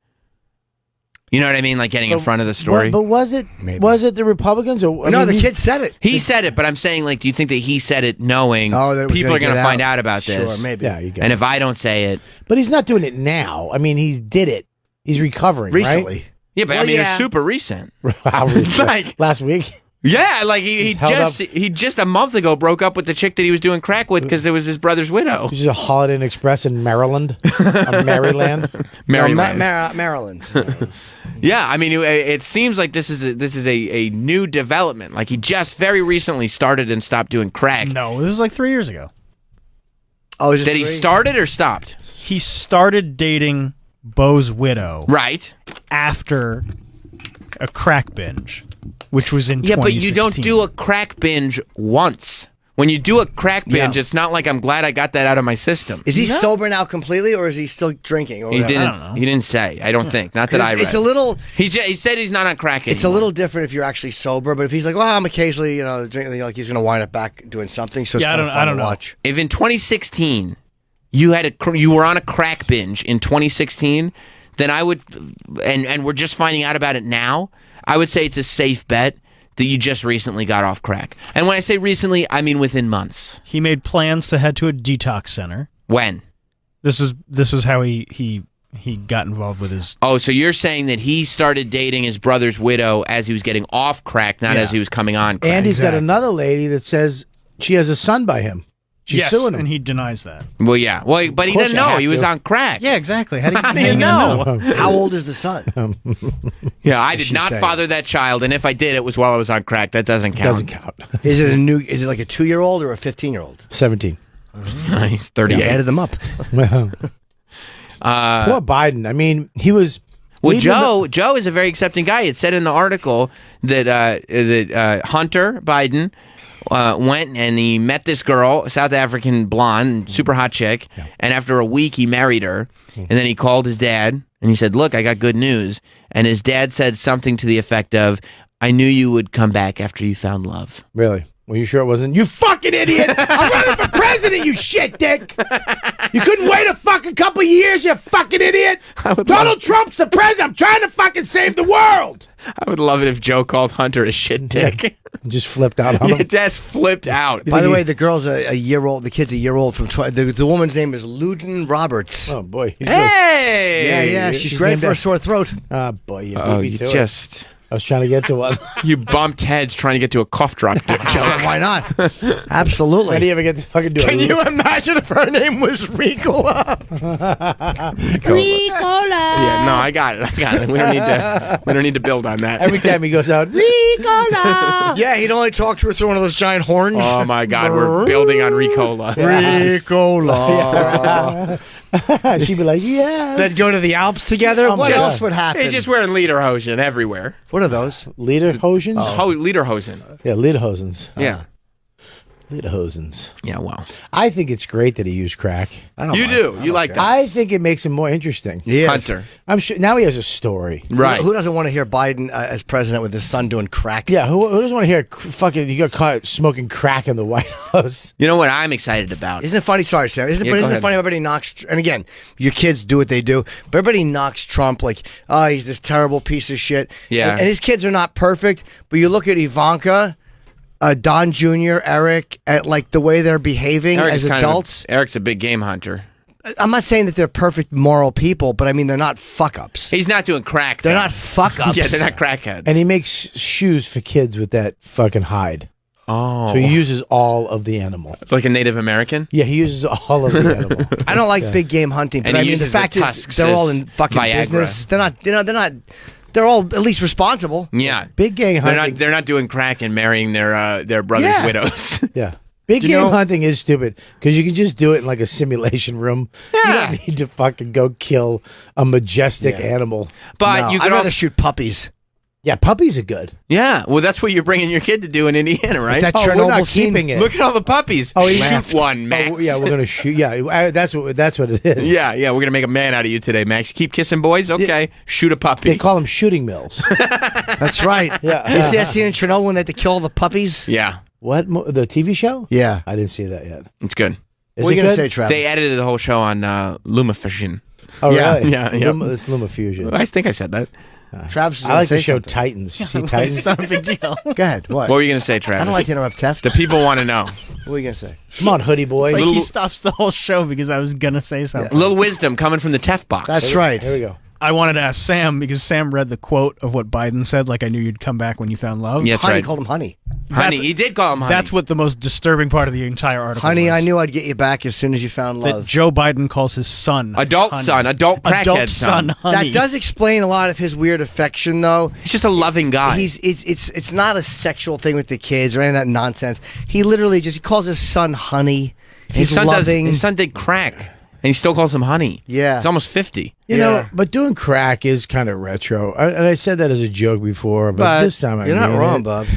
You know what I mean? Like getting in front of the story. But was it Maybe. the Republicans or No, mean, the he's- kid said it. He said it, but I'm saying, like, do you think that he said it knowing Oh, that it was people are going to get find out about Sure, this? maybe. Yeah, you got And it. if I don't say it, But he's not doing it now. I mean, he did it. He's recovering Recently. yeah, but I Well, mean, yeah. it's super recent. right? How recent? Like- Last week. Yeah, like he held just a month ago broke up with the chick that he was doing crack with because it was his brother's widow. This is a Holiday Inn Express in Maryland, Maryland. Maryland. Maryland. Yeah, I mean, it seems like this is a new development. Like he just very recently started and stopped doing crack. No, this was like 3 years ago. Oh, is it Did he three? started or stopped? He started dating Bo's widow Right. after a crack binge, which was in Yeah, but you don't 2016. do a crack binge once. When you do a crack binge, Yeah. it's not like I'm glad I got that out of my system. Is he sober now completely, or is he still drinking? Or He whatever? didn't. He didn't say. I don't think. Not that I read. It's a little. He said he's not on crack anymore. It's a little different if you're actually sober, but if he's like, well, I'm occasionally, drinking, like he's going to wind up back doing something. So it's Yeah, kind of I fun don't to know. watch. If in 2016 you were on a crack binge in 2016, then I would, and we're just finding out about it now, I would say it's a safe bet that you just recently got off crack. And when I say recently, I mean within months. He made plans to head to a detox center. When? This was how he got involved with his. Oh, so you're saying that he started dating his brother's widow as he was getting off crack, not Yeah. as he was coming on crack. And he's got Exactly. another lady that says she has a son by him. She's yes, suing him. and he denies that. Well, yeah. Well, but he course didn't you know. have He was to. on crack. Yeah, exactly. How How did he know? How old is the son? Yeah, I did she's not saying. father that child, and if I did, it was while I was on crack. That doesn't count. Doesn't count. Is it like a 2-year-old or a 15-year-old? 17. He's 38. Yeah, added them up. Well, poor Biden. I mean, he was. Well, leading Joe is a very accepting guy. It said in the article that Hunter Biden went and he met this girl, a South African blonde, super hot chick, and after a week he married her, and then he called his dad and he said, "Look, I got good news." And his dad said something to the effect of, "I knew you would come back after you found love." Really? Well, you sure it wasn't? You fucking idiot! I'm running for president, you shit dick! You couldn't wait a fucking couple years, you fucking idiot! Donald Trump's the president! I'm trying to fucking save the world! I would love it if Joe called Hunter a shit dick. Just flipped out on Yeah, him. just flipped out. By the way, the girl's a year old. The kid's a year old from the woman's name is Luden Roberts. Oh, boy. He's Hey! yeah, she's she's great named for a after- sore throat. Oh, boy, you beat Oh, me you to it. just... I was trying to get to one. You bumped heads trying to get to a cough drop joke. Why not? Absolutely. How do you ever get to fucking do it? Can you imagine if her name was Ricola? Yeah, no, I got it. We don't need to build on that. Every time he goes out, Ricola. Yeah, he'd only talk to her through one of those giant horns. Oh my God, we're building on Ricola. Ricola. She'd be like, yes. They'd go to the Alps together. Oh, What my else God. would happen? They're just wearing lederhosen everywhere. What are those? Lederhosen? Lederhosen. Yeah, Lederhosens. Yeah. Lederhosens. Yeah, well. I think it's great that he used crack. I don't You mind. do. You like that. I think it makes him more interesting. Yes. Hunter. I'm sure now he has a story. Right. Who doesn't want to hear Biden as president with his son doing crack? Yeah, who doesn't want to hear fucking you got caught smoking crack in the White House? You know what I'm excited about? Isn't it funny? Sorry, Sarah. Isn't, Yeah, but go isn't it ahead. funny? Everybody knocks, and again, your kids do what they do, but everybody knocks Trump like, oh, he's this terrible piece of shit. Yeah. And his kids are not perfect, but you look at Ivanka, Don Jr., Eric, at like the way they're behaving as adults. Eric's a big game hunter. I'm not saying that they're perfect moral people, but I mean, they're not fuck ups. He's not doing crack. They're though. not fuck ups. Yeah, they're not crackheads. And he makes shoes for kids with that fucking hide. oh, So he uses all of the animal. like a Native American. Yeah, he uses all of the animal. I don't like big game hunting, but And he I mean, the uses the fact is, tusks they're all as in fucking Viagra. business. They're not. They're not. They're all at least responsible. Yeah, Big game they're hunting. not. They're not doing crack and marrying their brothers' Yeah. widows. Yeah. Big Do you game know- hunting is stupid because you can just do it in like a simulation room. You Yeah. don't need to fucking go kill a majestic animal. But No, you I'd could rather also, shoot puppies. Yeah, puppies are good. yeah. Well, that's what you're bringing your kid to do in Indiana, right? That Oh, we're Chernobyl not scene? keeping it. Look at all the puppies. Oh, he shoot laughed. one, Max. Oh, yeah, we're gonna shoot. Yeah, that's what it is. yeah, we're gonna make a man out of you today, Max. Keep kissing boys, okay? Shoot a puppy. They call them shooting mills. That's right. Yeah. You see that scene in Chernobyl when they had to kill all the puppies? yeah, What the TV show? Yeah. I didn't see that yet. it's good. Is What are it you gonna good? say, Travis? They edited the whole show on LumaFusion. Oh, Yeah, really? yeah, yeah. It's LumaFusion. I think I said that. Travis is I gonna like say the show something. Titans. You see Titans? It's not a big deal. Go ahead. What? What were you gonna say, Travis? I don't like to interrupt Teft. The people want to know. What are you gonna say? Come on, hoodie boy. Like Little- he stops the whole show because I was gonna say something. A little wisdom coming from the Tef box. That's right. Here we go. I wanted to ask Sam because Sam read the quote of what Biden said, like I knew you'd come back when you found love. Yeah, that's Honey right. called him honey. Honey, he did call him honey. That's what the most disturbing part of the entire article Honey, was. I knew I'd get you back as soon as you found that love. Joe Biden calls his son Adult honey. son, adult crackhead adult son. son honey. That does explain a lot of his weird affection, though. He's just a loving guy. It's not a sexual thing with the kids or any of that nonsense. He literally he calls his son honey. He's loving. His son did crack, and he still calls him honey. Yeah. He's almost 50. You Yeah. know, but doing crack is kind of retro. And I said that as a joke before, but this time I You're not mean wrong, it. Bob.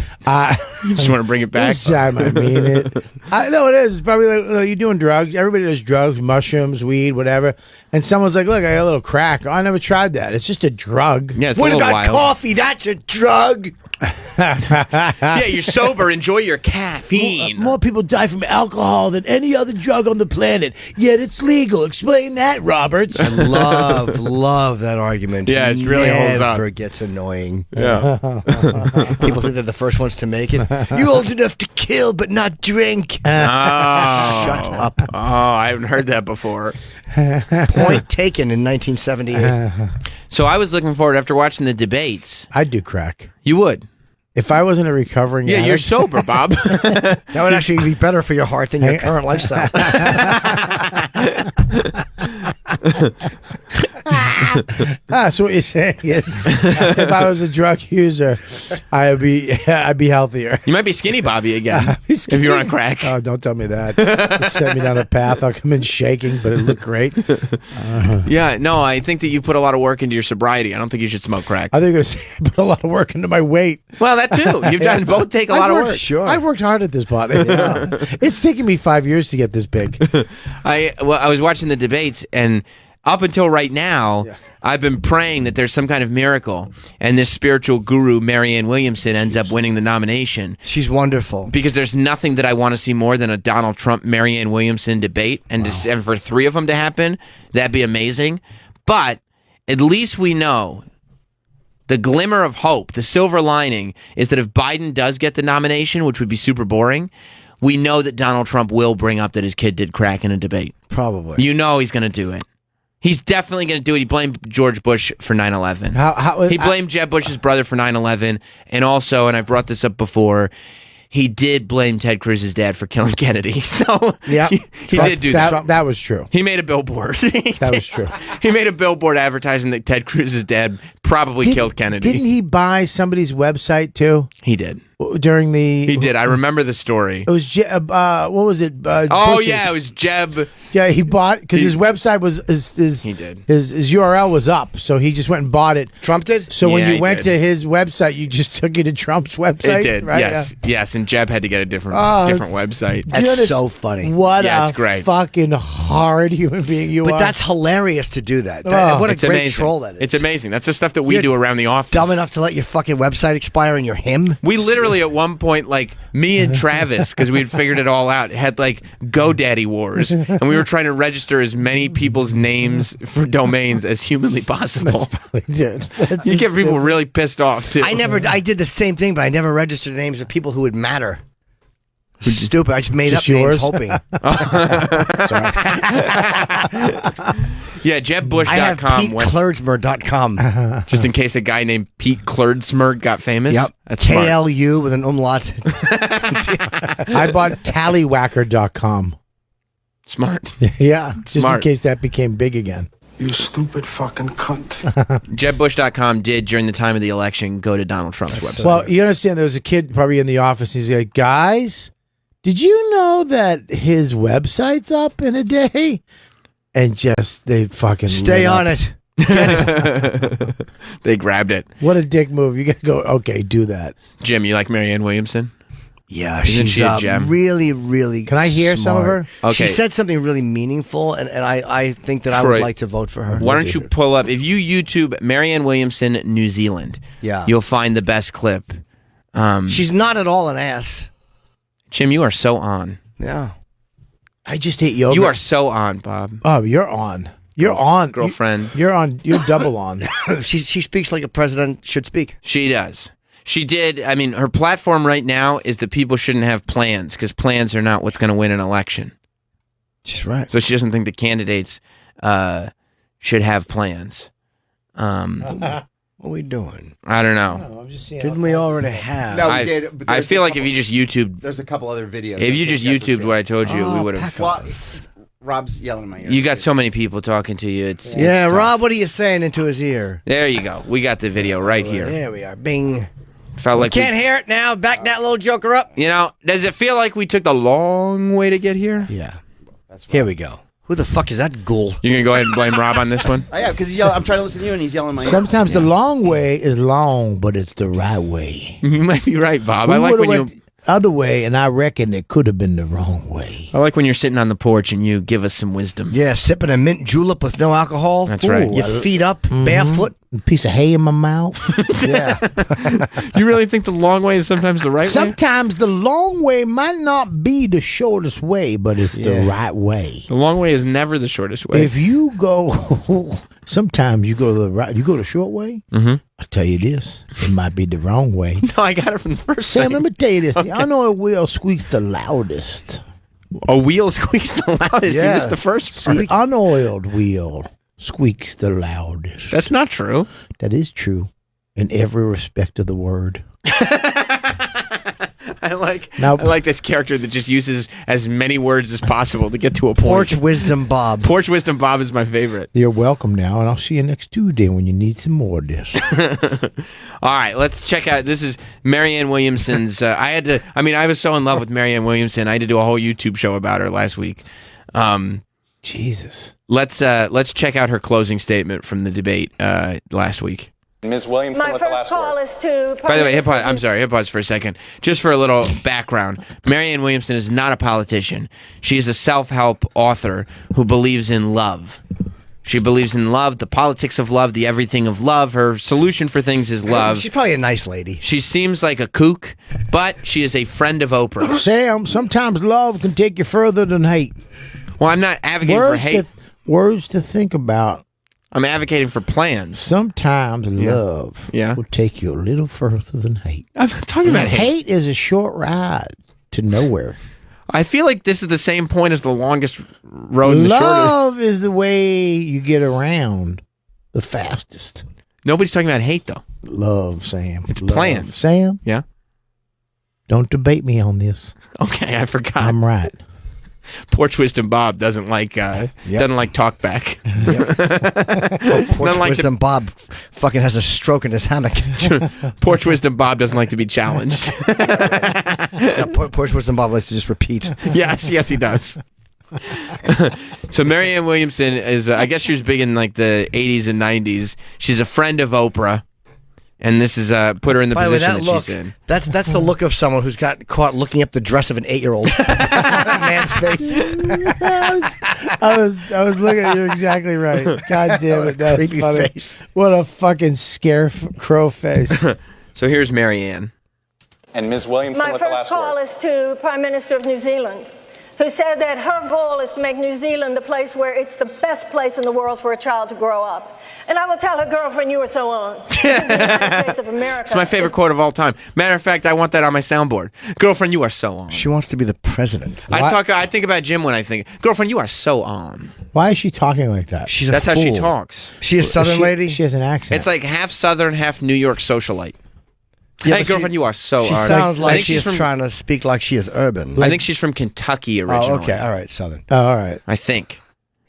You just want to bring it back. This time I mean it. I know it is. It's probably like, you're doing drugs. Everybody does drugs, mushrooms, weed, whatever. And someone's like, look, I got a little crack. Oh, I never tried that. It's just a drug. Yeah, it's What a little about wild. coffee? That's a drug. Yeah, you're sober. Enjoy your caffeine. More people die from alcohol than any other drug on the planet, yet it's legal. Explain that, Roberts. I love that argument. Yeah, it really holds up. Never gets annoying. Yeah. People think they're the first ones to make it. You're old enough to kill, but not drink. Oh. Shut up. Oh, I haven't heard that before. Point taken in 1978. So I was looking forward after watching the debates. I'd do crack. You would. If I wasn't a recovering Yeah, you're addict, sober, Bob. That would actually be better for your heart than your current lifestyle. so what you're saying is, if I was a drug user, I'd be healthier. You might be skinny Bobby again if you're on crack. Oh, don't tell me that. You set me down a path. I'll come in shaking, but it looked great. Yeah, no, I think that you put a lot of work into your sobriety. I don't think you should smoke crack. I think I was I put a lot of work into my weight. Well, that too. You've done both take a lot of work. Sure. I've worked hard at this body. It's taken me 5 years to get this big. I was watching the debates, and up until right now, I've been praying that there's some kind of miracle, and this spiritual guru, Marianne Williamson, ends up winning the nomination. She's wonderful. Because there's nothing that I want to see more than a Donald Trump Marianne Williamson debate, and and for three of them to happen, that'd be amazing. But at least we know the glimmer of hope, the silver lining, is that if Biden does get the nomination, which would be super boring, we know that Donald Trump will bring up that his kid did crack in a debate. Probably. You know he's going to do it. He's definitely going to do it. He blamed George Bush for 9/11. He blamed Jeb Bush's brother for 9/11, and also, and I brought this up before, he did blame Ted Cruz's dad for killing Kennedy. So Yeah, he did do that. That was true. He made a billboard. That was true. He made a billboard advertising that Ted Cruz's dad probably killed Kennedy. Didn't he buy somebody's website too He did. during the? He did. I remember the story. It was what was it? Oh Bush's- yeah, it was Jeb. Yeah, he bought because his website was his He did. his URL was up, so he just went and bought it. Trump did? So when Yeah, you he went did. to his website, you just took you to Trump's website. It did. right? Yes. Yes. And Jeb had to get a different website. Yeah. You That's understand- so funny. What Yeah, a it's great. fucking hard human being you But are. that's hilarious to do that. Oh. What a It's great amazing. troll that is. It's amazing. That's the stuff that we You're do around the office. Dumb enough to let your fucking website expire and you're him? We literally at one point, like me and Travis, because we had figured it all out, had like GoDaddy wars, and we were trying to register as many people's names for domains as humanly possible. Dude, that's You just get people stupid. really pissed off too. I did the same thing, but I never registered names of people who would matter. Stupid. I just made Just up names yours? hoping. Yeah, I have JebBush.com went PeteKlerdsmer.com. just in case a guy named Pete Klerdsmer got famous. Yep. That's smart. KLU with an umlaut. I bought Tallywhacker.com. Smart. Yeah, just Smart. in case that became big again. You stupid fucking cunt. JebBush.com did, during the time of the election, go to Donald Trump's website. Well, you understand, there was a kid probably in the office. He's like, guys, did you know that his website's up in a day? And just, they fucking Stay lit on up. it. They grabbed it. What a dick move. You got to go, okay, do that. Jim, you like Marianne Williamson? Yeah, Isn't she's she a gem? really, really. Can I hear some of smart. her? Okay. She said something really meaningful, and I think that I Troy, would like to vote for her. Why don't you pull up, if you YouTube Marianne Williamson, New Zealand, Yeah. you'll find the best clip. She's not at all an ass. Jim, you are so on. Yeah. I just hate yoga. You are so on, Bob. Oh, you're on. You're on. Girlfriend. You're on. You're double on. she speaks like a president should speak. She does. She did. I mean, her platform right now is that people shouldn't have plans because plans are not what's going to win an election. She's right. So she doesn't think the candidates should have plans. What are we doing? I don't know. I'm just saying. Didn't we already have? No, we I, did. But I there's feel a like if you just YouTube, there's a couple other videos. if you just YouTubed what I told you, we would have. Well, Rob's yelling in my ear. You got so many people talking to you. It's Yeah, it's tough. Rob, what are you saying into his ear? There you go. We got the video right here. There we are. Bing. Felt like Can't hear it now. Back that little joker up. you know. Does it feel like we took the long way to get here? Yeah. Here we go. Who the fuck is that ghoul? You're gonna go ahead and blame Rob on this one? Oh, yeah, because I'm trying to listen to you and he's yelling in my ear. Sometimes the long way is long, but it's the right way. You might be right, Bob. I We like would've when went you. other way, and I reckon it could have been the wrong way. I like when you're sitting on the porch and you give us some wisdom. Yeah, sipping a mint julep with no alcohol. That's right. Your feet up, barefoot. A piece of hay in my mouth. Yeah. You really think the long way is sometimes the right way? Sometimes the long way might not be the shortest way, but it's the right way. The long way is never the shortest way. If you go, sometimes you go the right. You go the short way. Mhm. I tell you this, it might be the wrong way. No, I got it from the first Sam, thing. let me tell you this: the unoiled wheel squeaks the loudest. A wheel squeaks the loudest. Yeah. You missed the first part. The unoiled wheel squeaks the loudest. That's not true. That is true, in every respect of the word. I like Now- I like this character that just uses as many words as possible to get to a point. Porch wisdom Bob. Porch Wisdom Bob is my favorite. You're welcome now, and I'll see you next Tuesday when you need some more of this. All right, let's check out. This is Marianne Williamson's. I was so in love with Marianne Williamson. I had to do a whole YouTube show about her last week. Jesus. Let's check out her closing statement from the debate last week. Ms. Williamson with the last word. is to. By the way, hit pause for a second. Just for a little background, Marianne Williamson is not a politician. She is a self-help author who believes in love. She believes in love, the politics of love, the everything of love. Her solution for things is love. She's probably a nice lady. She seems like a kook, but she is a friend of Oprah. Sam, sometimes love can take you further than hate. Well, I'm not advocating for hate. Words to think about. I'm advocating for plans. Sometimes love will take you a little further than hate. I'm not talking about hate. Hate is a short ride to nowhere. I feel like this is the same point as the longest road and the shortest. Love is the way you get around the fastest. Nobody's talking about hate, though. Love, Sam. It's Love. plans. Sam, Yeah? don't debate me on this. Okay, I forgot. I'm right. Porch Wisdom Bob doesn't like talk back. Porch like Wisdom Bob fucking has a stroke in his hammock. Porch Wisdom Bob doesn't like to be challenged. Porch Wisdom Bob likes to just repeat. yes, he does. So Marianne Williamson is, I guess she was big in like the 80s and 90s. She's a friend of Oprah. And this is put her in the By the way, position that look, she's in. That's the look of someone who's got caught looking up the dress of an 8-year-old man's face. I was looking at you exactly right. God damn it, that's creepy funny. face. What a fucking scarecrow face. So here's Marianne. And Ms. Williamson My with the first last call word. is to Prime Minister of New Zealand, who said that her goal is to make New Zealand the place where it's the best place in the world for a child to grow up. And I will tell her girlfriend you are so on. The United States of America. It's my favorite quote of all time. Matter of fact, I want that on my soundboard. Girlfriend, you are so on. She wants to be the president. I think about Jim when I think, girlfriend, you are so on. Why is she talking like that? That's how she talks. She a Southern lady? She has an accent. It's like half Southern, half New York socialite. Yeah, hey, but girlfriend, you are so She on. sounds I like think she is from, trying to speak like she is urban. I think she's from Kentucky originally. Oh, okay. All right, Southern. Oh, all right. I think.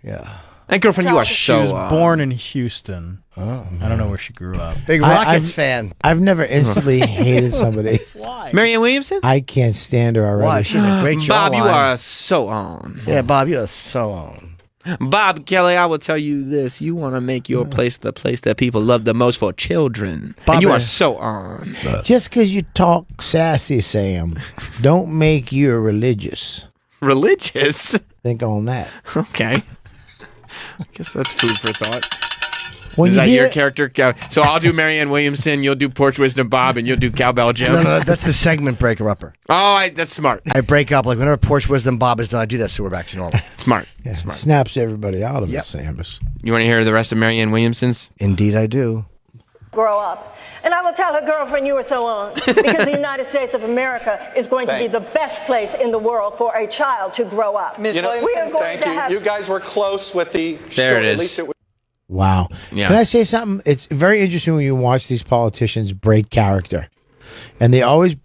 Yeah. Hey, girlfriend, you are She so was on. born in Houston. Oh, I don't know where she grew up. Big Rockets fan. I've never instantly hated somebody. Why? Marianne Williamson? I can't stand her already. Why? She's a great Bob, you jawline. are so on. Yeah, Bob, you are so on. Bob Kelly, I will tell you this. You want to make your place the place that people love the most for children. Bob, and you are so on. Just because you talk sassy, Sam, don't make you religious. Religious? Think on that. Okay. I guess that's food for thought. When Is you that hear, your character? So I'll do Marianne Williamson, you'll do Porch Wisdom Bob, and you'll do Cowbell Jim. No, that's the segment breaker-upper. Oh, that's smart. I break up, like whenever Porch Wisdom Bob is done, I do that so we're back to normal. Smart. yeah, Smart. snaps everybody out of Yep. it, Samus. You want to hear the rest of Marianne Williamson's? Indeed, I do. grow up. And I will tell her girlfriend you are so on. Because the United States of America is going to be the best place in the world for a child to grow up. You know, we are going thank to you. have... You guys were close with the There it At is. least it was. Wow. Yeah. Can I say something? It's very interesting when you watch these politicians break character. And they always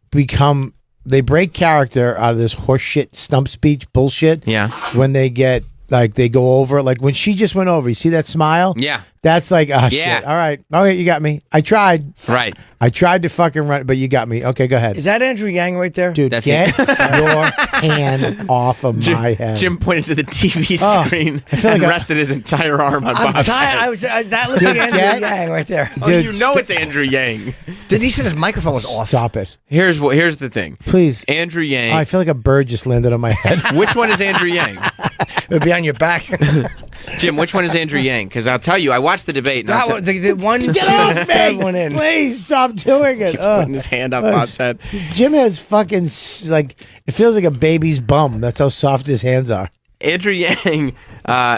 they break character out of this horseshit stump speech bullshit. Yeah. When they get, like, they go over, like when she just went over, you see that smile? Yeah. That's like, Yeah. shit. All right. Okay, you got me. I tried. Right. I tried to fucking run, but you got me. Okay, go ahead. Is that Andrew Yang right there? Dude, That's get your hand off of my head. Jim pointed to the TV Oh, screen I feel and like rested his entire arm on I'm Bob's tired. head. That looks like Andrew Get- Yang right there. Oh, Dude, you know it's Andrew Yang. Did he said his microphone was off? Stop it. Here's the thing. Please. Andrew Yang. Oh, I feel like a bird just landed on my head. Which one is Andrew Yang? It'll be on your back. Jim, which one is Andrew Yang? Because I'll tell you, I watched the debate. And That I'll one, the one. Get off that me! one in. Please stop doing it. putting his hand up Bob's head. Jim has fucking like it feels like a baby's bum. That's how soft his hands are. Andrew Yang,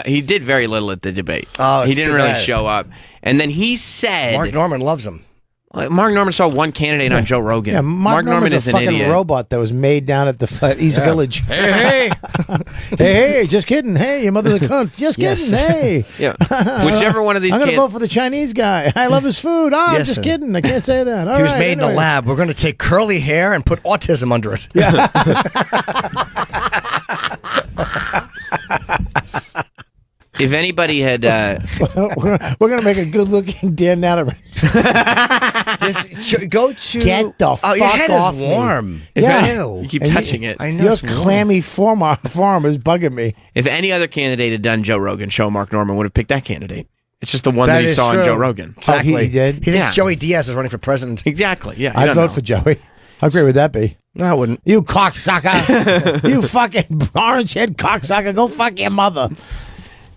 he did very little at the debate. Oh, he it's didn't too really bad. show up. And then he said, Mark Norman loves him. Mark Norman saw one candidate on Joe Rogan. Yeah, Mark Norman's is a an fucking idiot. robot that was made down at the East Village. Hey, hey, just kidding. Hey, your mother's a cunt. Just Yes. kidding. Hey. Yeah, whichever one of these. I'm gonna can- vote for the Chinese guy. I love his food. Oh, I'm Yes, just and- kidding. I can't say that. All he was right, made in a anyways. lab. We're going to take curly hair and put autism under it. If anybody had, We're gonna make a good-looking Dan Natterman. Go to. Get the fuck your head off is me. warm. Yeah. you keep And touching it. I know. Your it's warm. clammy form is bugging me. If any other candidate had done Joe Rogan show, Mark Norman would have picked that candidate. It's just the one that he is saw on true. Joe Rogan. Exactly. Oh, he did? He thinks Yeah. Joey Diaz is running for president. Exactly. Yeah. I'd vote for Joey. How great would that be? No, I wouldn't. You cocksucker. You fucking orange head cocksucker. Go fuck your mother.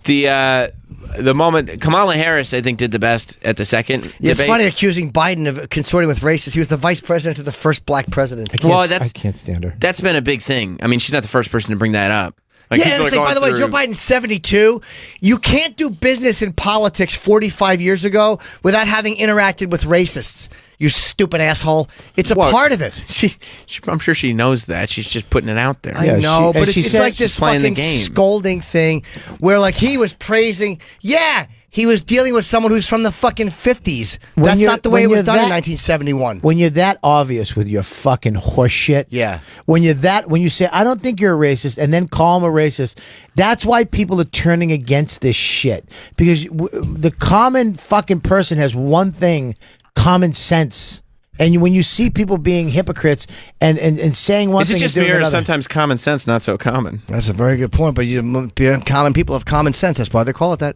The moment Kamala Harris, I think, did the best at the second Yeah, it's debate. funny accusing Biden of consorting with racists. He was the vice president of the first black president. Well, I can't stand her. That's been a big thing. I mean, she's not the first person to bring that up. Like, Yeah, people and are it's like, by the going way, Joe through- Biden's 72. You can't do business in politics 45 years ago without having interacted with racists. You stupid asshole. It's a Well, part of it. I'm sure she knows that. She's just putting it out there. I Yeah, know, she- but and she it's said like this she's playing the fucking game. scolding thing where like he was praising. Yeah, he was dealing with someone who's from the fucking 50s. When That's you're- not the way when it was you're done in that- 1971. When you're that obvious with your fucking horse shit, Yeah. When you say I don't think you're a racist, and then call him a racist, that's why people are turning against this shit. Because the common fucking person has one thing: common sense. And when you see people being hypocrites and saying one Is it thing just and me doing or is another, sometimes common sense not so common? That's a very good point. But common people have common sense. That's why they call it that.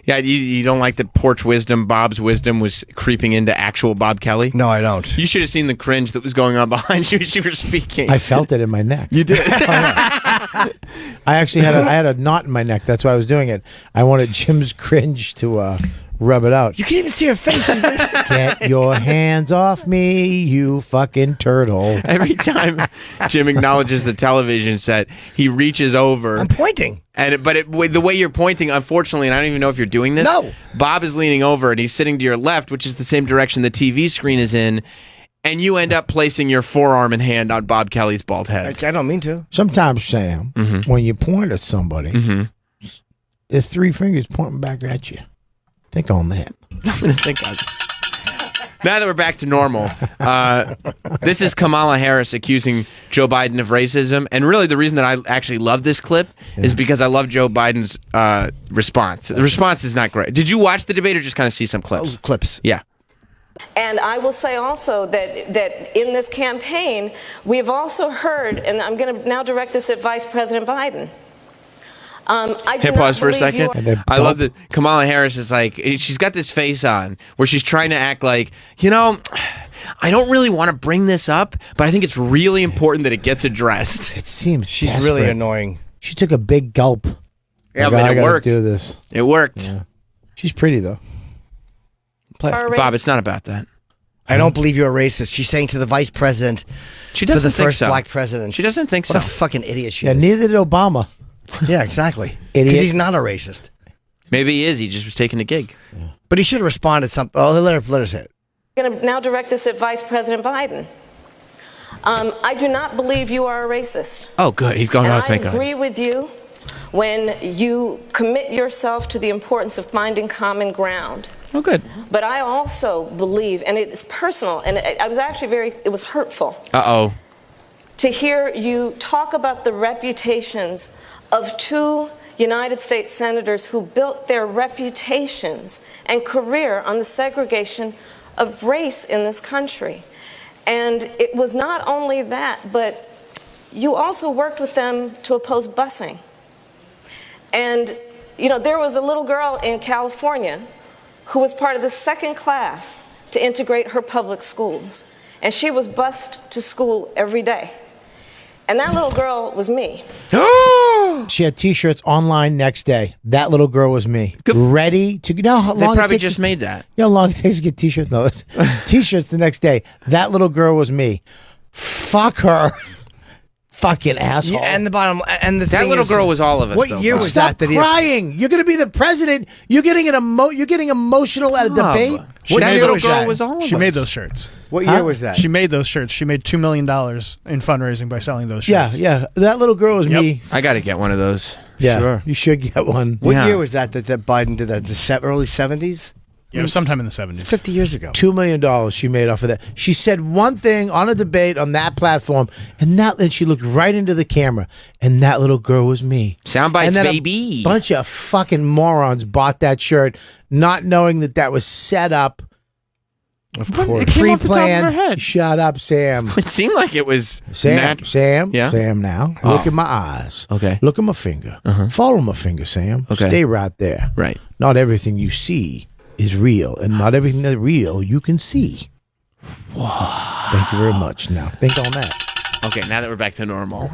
Yeah, you don't like that porch wisdom, Bob's wisdom was creeping into actual Bob Kelly? No, I don't. You should have seen the cringe that was going on behind you as you were speaking. I felt it in my neck. You did. I actually had a knot in my neck. That's why I was doing it. I wanted Jim's cringe to rub it out. You can't even see her face. Get your hands off me, you fucking turtle. Every time Jim acknowledges the television set, he reaches over. I'm pointing. The way you're pointing, unfortunately, and I don't even know if you're doing this. No. Bob is leaning over and he's sitting to your left, which is the same direction the TV screen is in, and you end up placing your forearm and hand on Bob Kelly's bald head. I don't mean to. Sometimes, Sam, Mm-hmm. when you point at somebody, there's three fingers pointing back at you. Think on that. I'm gonna think on. Now that we're back to normal, this is Kamala Harris accusing Joe Biden of racism, and really the reason that I actually love this clip is because I love Joe Biden's response. The response is not great. Did you watch the debate or just kind of see some clips? Oh, clips. Yeah. And I will say also that in this campaign, we have also heard, and I'm going to now direct this at Vice President Biden. I do Can I pause not for a believe second? you are- I love that Kamala Harris is like, she's got this face on where she's trying to act like, I don't really want to bring this up, but I think it's really important that it gets addressed. It seems She's desperate. really annoying. She took a big gulp. Yeah, Like, but I it gotta worked. do this. It worked. Yeah. She's pretty though. Bob, it's not about that. I don't believe you're a racist. She's saying to the vice president, She to doesn't the think first so. black president. She doesn't think What so. a fucking idiot she Yeah, is. neither did Obama. Yeah, exactly. Idiot. Because he's not a racist. Maybe he is. He just was taking a gig. But he should have responded something. Oh, let her say it. I'm going to now direct this at Vice President Biden. I do not believe you are a racist. Oh, good. He's going, And oh, I thank God. agree with you when you commit yourself to the importance of finding common ground. Oh, good. But I also believe, and it's personal, and I was actually it was hurtful Uh-oh. to hear you talk about the reputations of two United States senators who built their reputations and career on the segregation of race in this country. And it was not only that, but you also worked with them to oppose busing. And, there was a little girl in California who was part of the second class to integrate her public schools. And she was bused to school every day. And that little girl was me. She had T-shirts online next day. That little girl was me. Ready to. You know how They long it probably takes just to- made that. You know how long it takes to get T-shirts? No, T-shirts the next day. That little girl was me. Fuck her. Fucking asshole. Yeah, and the bottom, and the That thing little is, girl was all of us. What though, year Bob. was Stop that? crying. You're going to be the president. You're getting you're getting emotional at a Bob, debate. What that year little was girl that? was all of us. She made those shirts. What Huh? year was that? She made those shirts. She made $2 million in fundraising by selling those Yeah, shirts. yeah. That little girl was me. I got to get one of those. Yeah, Sure. you should get one. What Yeah. year was that Biden did that? The early 70s? Yeah, it was sometime in the 70s. 50 years ago. $2 million she made off of that. She said one thing on a debate on that platform, and she looked right into the camera, and that little girl was me. Sound bites, And then baby. a bunch of fucking morons bought that shirt, not knowing that was set up, Of It course. came off the top of her pre-planned. head. Shut up, Sam. It seemed like it was Sam, Sam, Yeah? Sam. Now look at my eyes. Okay. Look at my finger. Follow my finger, Sam. Okay. Stay right there. Right. Not everything you see is real, and not everything that's real you can see. Thank you very much. Now think on that. Okay, now that we're back to normal.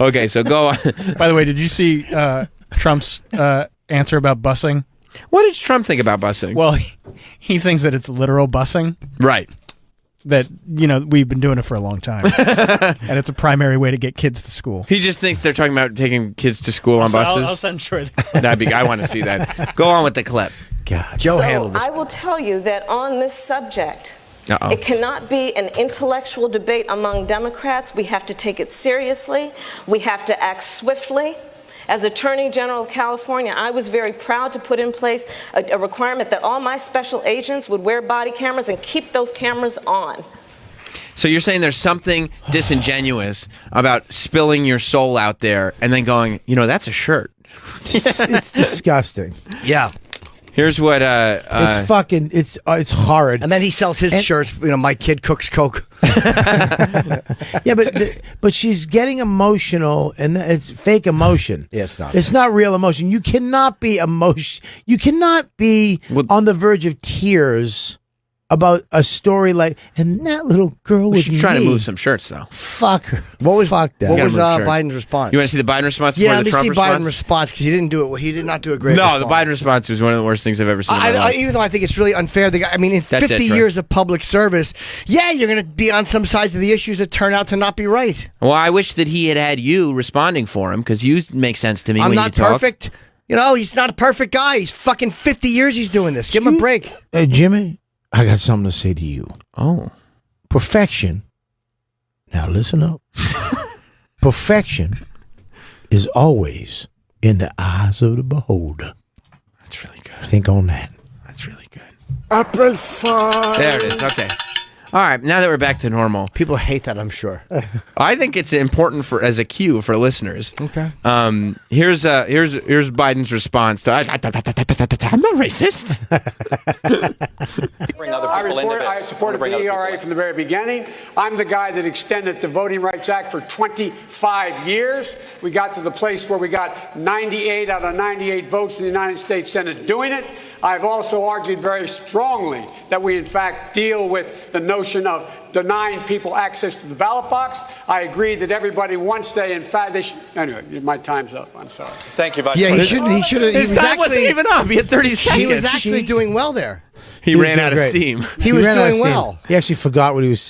Okay, so go on. By the way, did you see Trump's answer about busing? What did Trump think about busing? Well, he thinks that it's literal busing. Right. That, we've been doing it for a long time. And it's a primary way to get kids to school. He just thinks they're talking about taking kids to school on buses. I'll send Troy. I want to see that. Go on with the clip. God. Joe So handled this. I will tell you that on this subject, Uh-oh. it cannot be an intellectual debate among Democrats. We have to take it seriously. We have to act swiftly. As Attorney General of California, I was very proud to put in place a requirement that all my special agents would wear body cameras and keep those cameras on. So you're saying there's something disingenuous about spilling your soul out there and then going, that's a shirt. It's disgusting. Yeah. Here's what It's fucking. It's horrid. And then he sells his shirts. My kid cooks Coke. Yeah, but she's getting emotional, and it's fake emotion. Yeah, it's not. It's not real emotion. You cannot be You cannot be on the verge of tears about a story like, and that little girl was she's trying to move some shirts though. Fuck her. Fuck that? What was Gotta move shirts. Biden's response? You want to see the Biden response Yeah, before let the me see Trump Biden's response? response because he didn't do it. He did not do a great. No, the response. Biden response was one of the worst things I've ever seen in my life. Even though I think it's really unfair, the guy. I mean, in That's 50 it, Troy. years of public service, yeah, you're going to be on some sides of the issues that turn out to not be right. Well, I wish that he had you responding for him because you make sense to me I'm when not you talk. perfect. He's not a perfect guy. He's fucking 50 years he's doing this. Give him a break. Hey, Jimmy, I got something to say to you. Oh. Perfection. Now listen up. Perfection is always in the eyes of the beholder. That's really good. Think on that. That's really good. April Fool. There it is. Okay. All right. Now that we're back to normal, People hate that, I'm sure. I think it's important as a cue for listeners. Okay. Here's Biden's response to I'm not racist. Bring other people into this. I supported Bring the other people ERA in. from the very beginning. I'm the guy that extended the Voting Rights Act for 25 years. We got to the place where we got 98 out of 98 votes in the United States Senate doing it. I've also argued very strongly that we, in fact, deal with the notion of denying people access to the ballot box. I agree that everybody, once they, in fact, they should. Anyway, my time's up. I'm sorry. Thank you, Vice Yeah, President. he should have. His time wasn't even up. He had 30 seconds. He was actually doing well there. He ran out of steam. He was ran out of doing steam. well. He actually forgot where he was.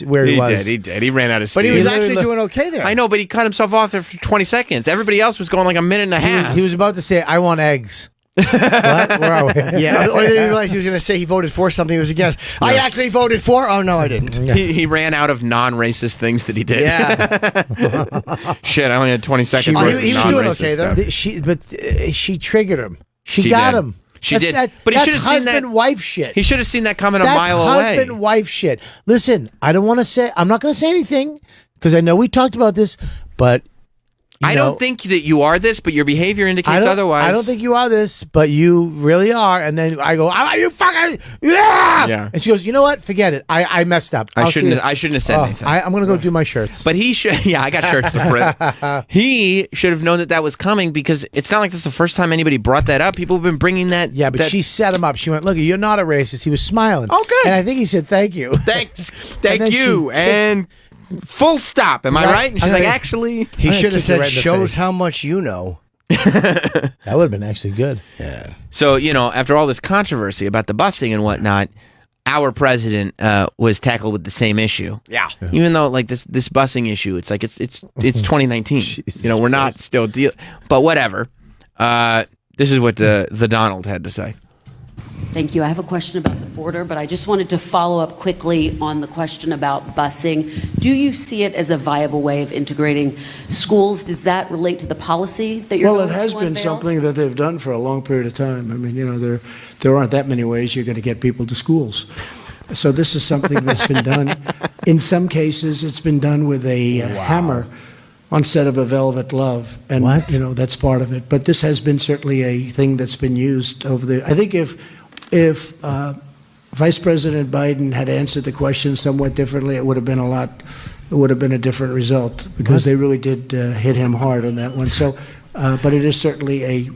He did. He ran out of steam. But he was He actually literally- doing okay there. I know, but he cut himself off there for 20 seconds. Everybody else was going like a minute and a half. He was about to say, "I want eggs." What? Where are we? Yeah, or then he realized he was going to say he voted for something he was against. I actually voted for. Oh no, I didn't. He ran out of non-racist things that he did. Yeah. Shit, I only had 20 seconds. Oh, worth he of was doing non-racist okay, though. stuff. She triggered him. She She got did. him. She did. But he that's should have seen that. husband-wife shit. He should have seen that coming a That's mile away. husband-wife shit. Listen, I don't want to say. I'm not going to say anything because I know we talked about this, but. I don't think that you are this, but your behavior indicates otherwise. I don't think you are this, but you really are. And then I go, "Are you fucking yeah?" Yeah. And she goes, "You know what? Forget it. I messed up. I I'll see shouldn't. you." I shouldn't have said anything. I'm going to go do my shirts. But he should. Yeah, I got shirts to print. He should have known that was coming because it's not like this is the first time anybody brought that up. People have been bringing that. Yeah, but that- she set him up. She went, "Look, you're not a racist." He was smiling. Oh, good. And I think he said, "Thank you." Thanks. And Thank then you. she- And full stop. Am I Right. right? And she's I'm like, gonna- actually. He I'm gonna should have kick you said, right in the "Shows face." how much you know." That would have been actually good. Yeah. So, after all this controversy about the busing and whatnot, our president was tackled with the same issue. Yeah. Even though like this busing issue, it's like it's 2019. We're not still deal, but whatever. This is what the Donald had to say. Thank you. I have a question about the border, but I just wanted to follow up quickly on the question about busing. Do you see it as a viable way of integrating schools? Does that relate to the policy that you're Well, going it to has been unveil? something that they've done for a long period of time. I mean, there aren't that many ways you're going to get people to schools. So this is something that's been done. In some cases, it's been done with a hammer instead of a velvet glove, and that's part of it. But this has been certainly a thing that's been used over the. I think if Vice President Biden had answered the question somewhat differently, it would have been a different result because they really did hit him hard on that one. So, but it is certainly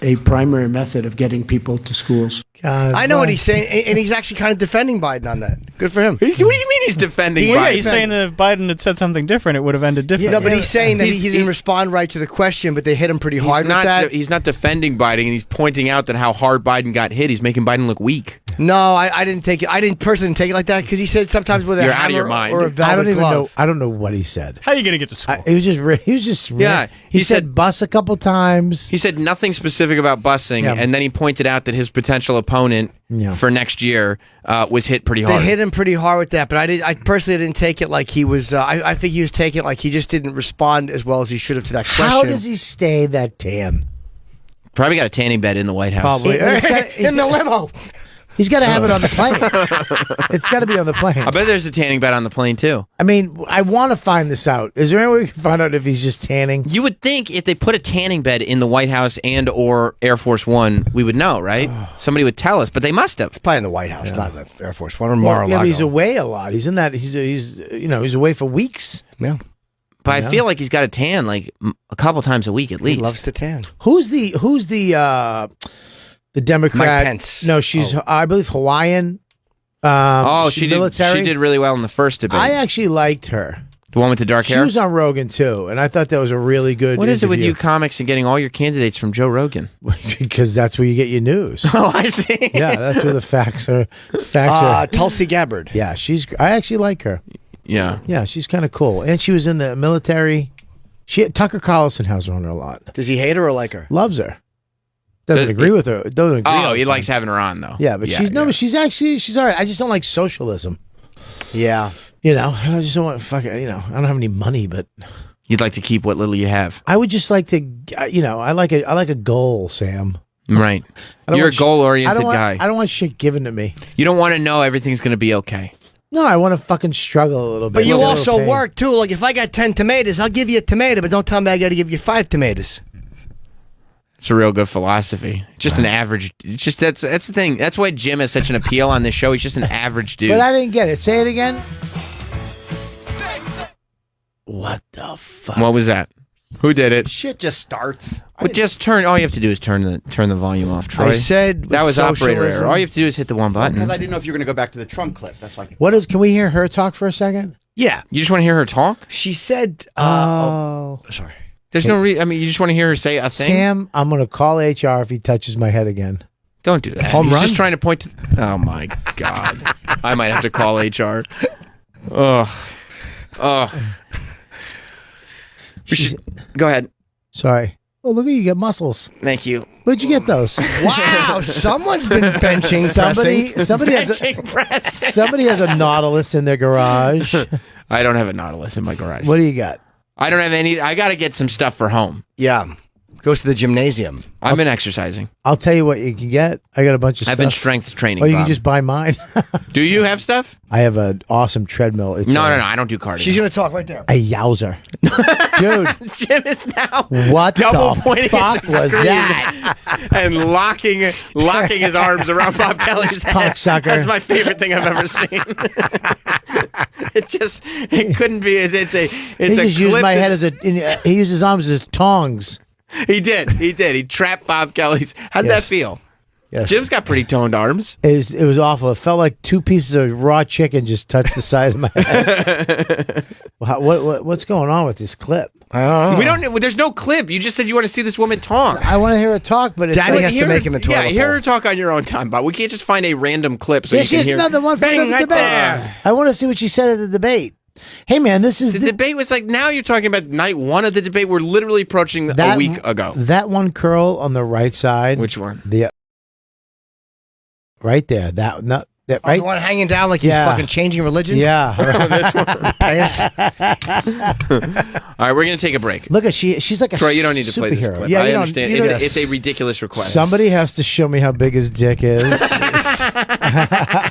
a primary method of getting people to schools. I know what he's saying, and he's actually kind of defending Biden on that. Good for him. What do you mean he's defending Yeah, Biden? he's saying that if Biden had said something different, it would have ended differently. No, but he's saying that he didn't respond right to the question, but they hit him pretty hard with that. He's not defending Biden, and he's pointing out that how hard Biden got hit. He's making Biden look weak. No, I didn't take it. I didn't personally take it like that because he said sometimes with a You're hammer out of your mind. or a velvet I don't even glove. know. I don't know what he said. How are you gonna get to school? He was just. Yeah, He, he said said- bus a couple times. He said nothing specific about busing, Yeah. and then he pointed out that his potential opponent for next year was hit pretty hard. They hit him pretty hard with that, but I personally didn't take it like he was. I think he was taking it like he just didn't respond as well as he should have to that question. How does he stay that tan? Probably got a tanning bed in the White House. Probably in the limo. He's got to have it on the plane. It's got to be on the plane. I bet there's a tanning bed on the plane too. I mean, I want to find this out. Is there any way we can find out if he's just tanning? You would think if they put a tanning bed in the White House and or Air Force One, we would know, right? Somebody would tell us, but they must have. Probably in the White House, not in the Air Force One or Well, Mar-a-Lago. yeah, but he's away a lot. He's in that. He's he's away for weeks. Yeah. But I feel like he's got a tan like a couple times a week at least. He loves to tan. Who's the Democrat? Mike Pence. No, she's I believe Hawaiian. She military. did really well in the first debate. I actually liked her. The one with the dark She hair? was on Rogan too, and I thought that was a really good. What is it with interview. you comics and getting all your candidates from Joe Rogan? Because that's where you get your news. Oh, I see. Yeah, that's where the facts are. Facts are. Tulsi Gabbard. Yeah, I actually like her. Yeah. Yeah, she's kind of cool, and she was in the military. Tucker Carlson has her on her a lot. Does he hate her or like her? Loves her. Doesn't agree with her. Doesn't agree all Oh, the he time. likes having her on though. Yeah, but but she's all right. I just don't like socialism. Yeah. I just don't want fucking. I don't have any money, but You'd like to keep what little you have. I would just like to. I like a goal, Sam. Right. I don't You're a want goal-oriented guy. I don't want shit given to me. You don't want to know everything's going to be okay. No, I want to fucking struggle a little bit. But you Get a little also pain. work too. Like if I got 10 tomatoes, I'll give you a tomato, but don't tell me I got to give you 5 tomatoes. It's a real good philosophy. Just an average. It's just that's the thing. That's why Jim has such an appeal on this show. He's just an average dude. But I didn't get it. Say it again. What the fuck? What was that? Who did it? Shit just starts. Well, just turn. All you have to do is turn the volume off, Troy. I said that was operator socialism- error. All you have to do is hit the one button. Because I didn't know if you were going to go back to the Trump clip. That's why. Can we hear her talk for a second? Yeah. You just want to hear her talk? She said. Sorry. There's no reason. I mean, you just want to hear her say a thing. Sam, I'm going to call HR if he touches my head again. Don't do that. Home He's run? just trying to point to. Oh my god! I might have to call HR. Ugh. Ugh. Go ahead. Sorry. Oh, look at you get muscles. Thank you. Where'd you get those? Wow, someone's been benching, somebody pressing. somebody has a Nautilus in their garage. I don't have a Nautilus in my garage. What do you got? I don't have any. I got to get some stuff for home. Yeah. Goes to the gymnasium. I've been exercising. I'll tell you what you can get. I got a bunch of stuff. I've been strength training. Oh, you Bob. can just buy mine. Do you have stuff? I have an awesome treadmill. It's No, I don't do cardio. She's going to talk right there. a yowzer. Dude, Jim is now what double the pointing fuck at the was screen that? and locking his arms around Bob Kelly's head. Cocksucker. That's my favorite thing I've ever seen. It couldn't be. It's a He just used clip my that- head as he used his arms as tongs. He did. He trapped Bob Kelly's. How'd that Yes. feel? Yes. Jim's got pretty toned arms. It was awful. It felt like 2 pieces of raw chicken just touched the side of my head. What's going on with this clip? I don't know. We don't. There's no clip. You just said you want to see this woman talk. I want to hear her talk, but it's Daddy like, has to make him a toilet Yeah, hear bowl. her talk on your own time, Bob. We can't just find a random clip so yeah, you can she's hear. another one from Bang, the right debate. there. I want to see what she said at the debate. Hey, man, this is The debate was like, now you're talking about night one of the debate. We're literally approaching a week ago. That one curl on the right side. Which one? The right there. That not that Oh, right. the one hanging down like he's Yeah. fucking changing religions? Yeah. This one. Pious. All right, we're gonna take a break. Look at she's like a Troy, you don't need to play this superhero. clip. Yeah, I you don't- understand. you don't- It's a ridiculous request. Somebody has to show me how big his dick is.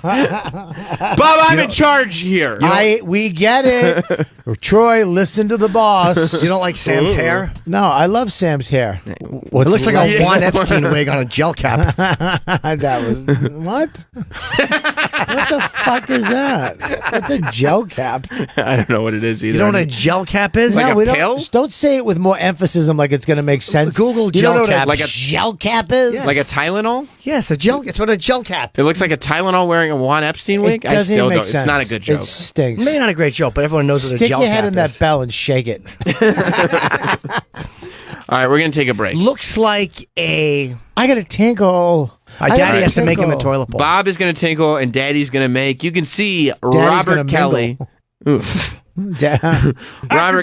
Bob, I'm in charge here. We get it. Troy, listen to the boss. You don't like Sam's hair? No, I love Sam's hair. It looks like a Juan Epstein wig on a gel cap. That was what? What the fuck is that? What's a gel cap? I don't know what it is either. You know what a gel cap is? Like a we pill? don't say it with more emphasis. Like it's going to make sense. Google You don't gel know what cap. a Like a- gel cap is? Like a Tylenol? Yes, a gel. It's what a gel cap. It looks like a Tylenol wearing a Juan Epstein wig. It doesn't even make It's sense. not a good joke. It stinks. Maybe not a great joke, but everyone knows what a Stick gel your head cap in that is. bell and shake it. All right, we're gonna take a break. Looks like a. I got a tinkle. Daddy has to make him the toilet bowl. Bob is going to tinkle, and Daddy's going to make. You can see Robert Kelly. Robert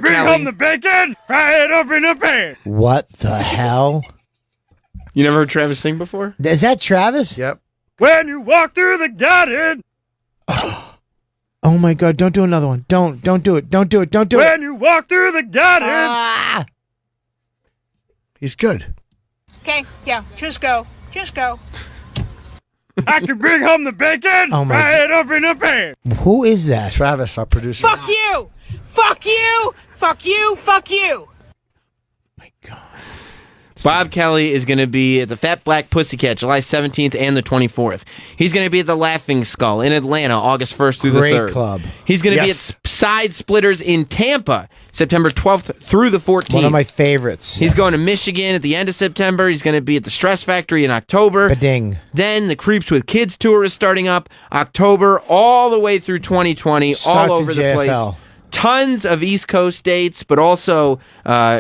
Kelly. the bacon, fry it up in a pan. What the hell? You never heard Travis sing before? Is that Travis? Yep. When you walk through the garden. Oh my God! Don't do another one. Don't do it. Don't do it. Don't do it. When you walk through the garden. He's good. Okay, yeah, just go. Just go. I can bring home the bacon, Oh my fry it up in a pan. Who is that? Travis, our producer. Fuck you! Fuck you! Fuck you! Fuck you! Bob Kelly is going to be at the Fat Black Pussycat July 17th and the 24th. He's going to be at the Laughing Skull in Atlanta August 1st through Great the 3rd. club. He's going to be at Side Splitters in Tampa September 12th through the 14th. One of my favorites. He's going to Michigan at the end of September. He's going to be at the Stress Factory in October. Ba-ding. Then the Creeps with Kids tour is starting up October all the way through 2020, Starts all in over the JFL. place. Tons of East Coast dates, but also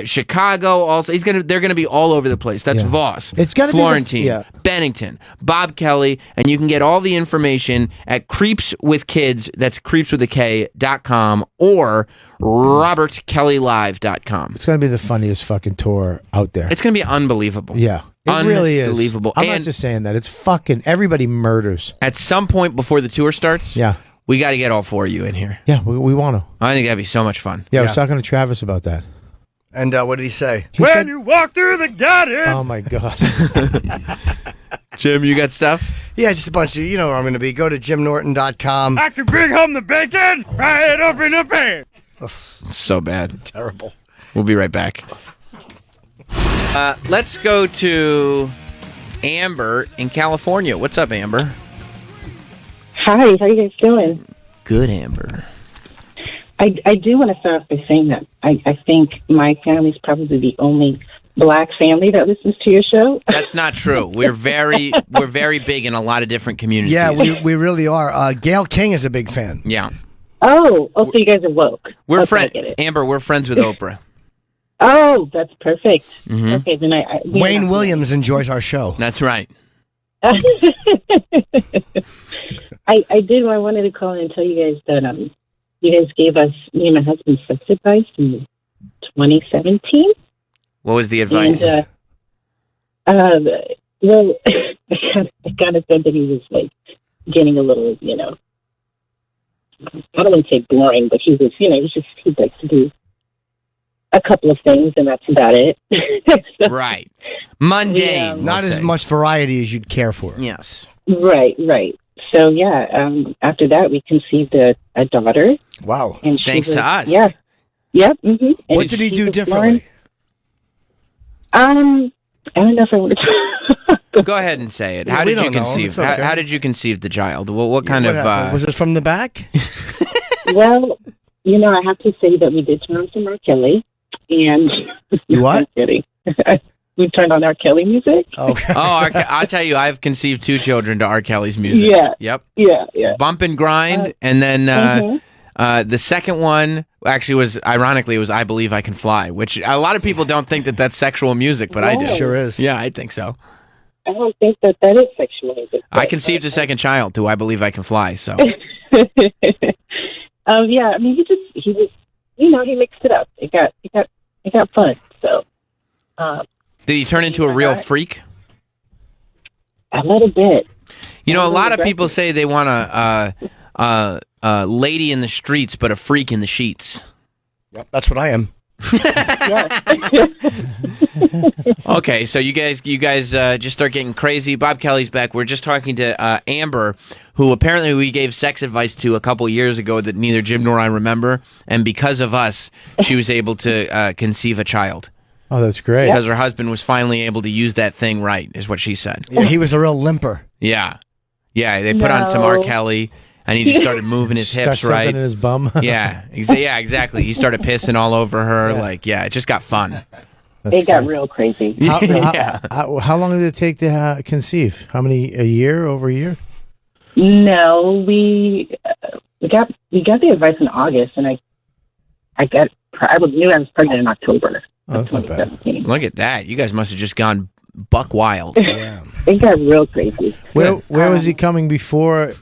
Chicago. Also, they're gonna be all over the place. That's Yeah. Voss. It's gotta be the- Florentine, yeah. Bennington, Bob Kelly, and you can get all the information at Creeps with Kids. That's creepswithak.com or robertkellylive.com. It's gonna be the funniest fucking tour out there. It's gonna be unbelievable. Yeah, it really is. Unbelievable. I'm And not just saying that. It's fucking everybody murders. at some point before the tour starts, Yeah, we got to get all four of you in here. yeah. We want to. I think that'd be so much fun. Yeah, I was talking to Travis about that. And what did he say? When you walk through the garden. Oh my God. Jim, you got stuff? Yeah, just a bunch of, you know where I'm going to be. Go to jimnorton.com. I can bring home the bacon, fry it up in a pan. It's so bad. Terrible. We'll be right back. Let's go to Amber in California. What's up, Amber? Hi, how you guys doing? Good, Amber. I do want to start off by saying that I think my family's probably the only black family that listens to your show. That's not true. We're very big in a lot of different communities. Yeah, we really are. Gail King is a big fan. Yeah. Oh, so you guys are woke. We're Okay, I friends. get it. Amber, we're friends with Oprah. Oh, that's perfect. Mhm. Okay, then Wayne Williams enjoys our show. That's right. I wanted to call in and tell you guys that you guys gave us, me and my husband, sex advice in 2017. What was the advice? And, well, I kind of said that he was like getting a little, I don't want to say boring, but he was, he'd like to do a couple of things, and that's about it. Right. Mundane. Not as much variety as you'd care for. Yes. Right. So, after that, we conceived a daughter. Wow. And she Thanks to was- us. Yeah. Yep. Mm-hmm. What did he do differently? I don't know if I want to. Go ahead and say it. Yeah, How we did you don't know. conceive? It's okay. How did you conceive the child? What kind What of? happened? Was it from the back? Well, I have to say that we did turn on some R. Kelly, and You what? I'm kidding. We turned on R. Kelly music. Okay. I'll tell you, I've conceived 2 children to R. Kelly's music. Yeah. Yep. Yeah. Bump and grind, and then the second one actually was, ironically, it was "I Believe I Can Fly," which a lot of people don't think that that's sexual music, but I do. Right. Sure is. Yeah, I think so. I don't think that is sexual music. I conceived a second child to "I Believe I Can Fly." So yeah. I mean, he was, he mixed it up. It got fun. So. did he turn into a real freak? A little bit. You know, a lot of people say they want a lady in the streets, but a freak in the sheets. Yep, that's what I am. Okay, so you guys just start getting crazy. Bob Kelly's back. We're just talking to Amber, who apparently we gave sex advice to a couple years ago that neither Jim nor I remember, and because of us, she was able to conceive a child. Oh, that's great. Because her husband was finally able to use that thing right, is what she said. Yeah, he was a real limper. Yeah. Yeah, they put on some R. Kelly, and he just started moving his Stuck hips something right. in his bum. Yeah, exactly. He started pissing all over her. It just got fun. It got real crazy. How long did it take to conceive? How many? A year? Over a year? No, we got the advice in August, and I knew I was pregnant in October. Oh, that's not bad. Look at that. You guys must have just gone buck wild. Yeah. it got real crazy. Where was he coming before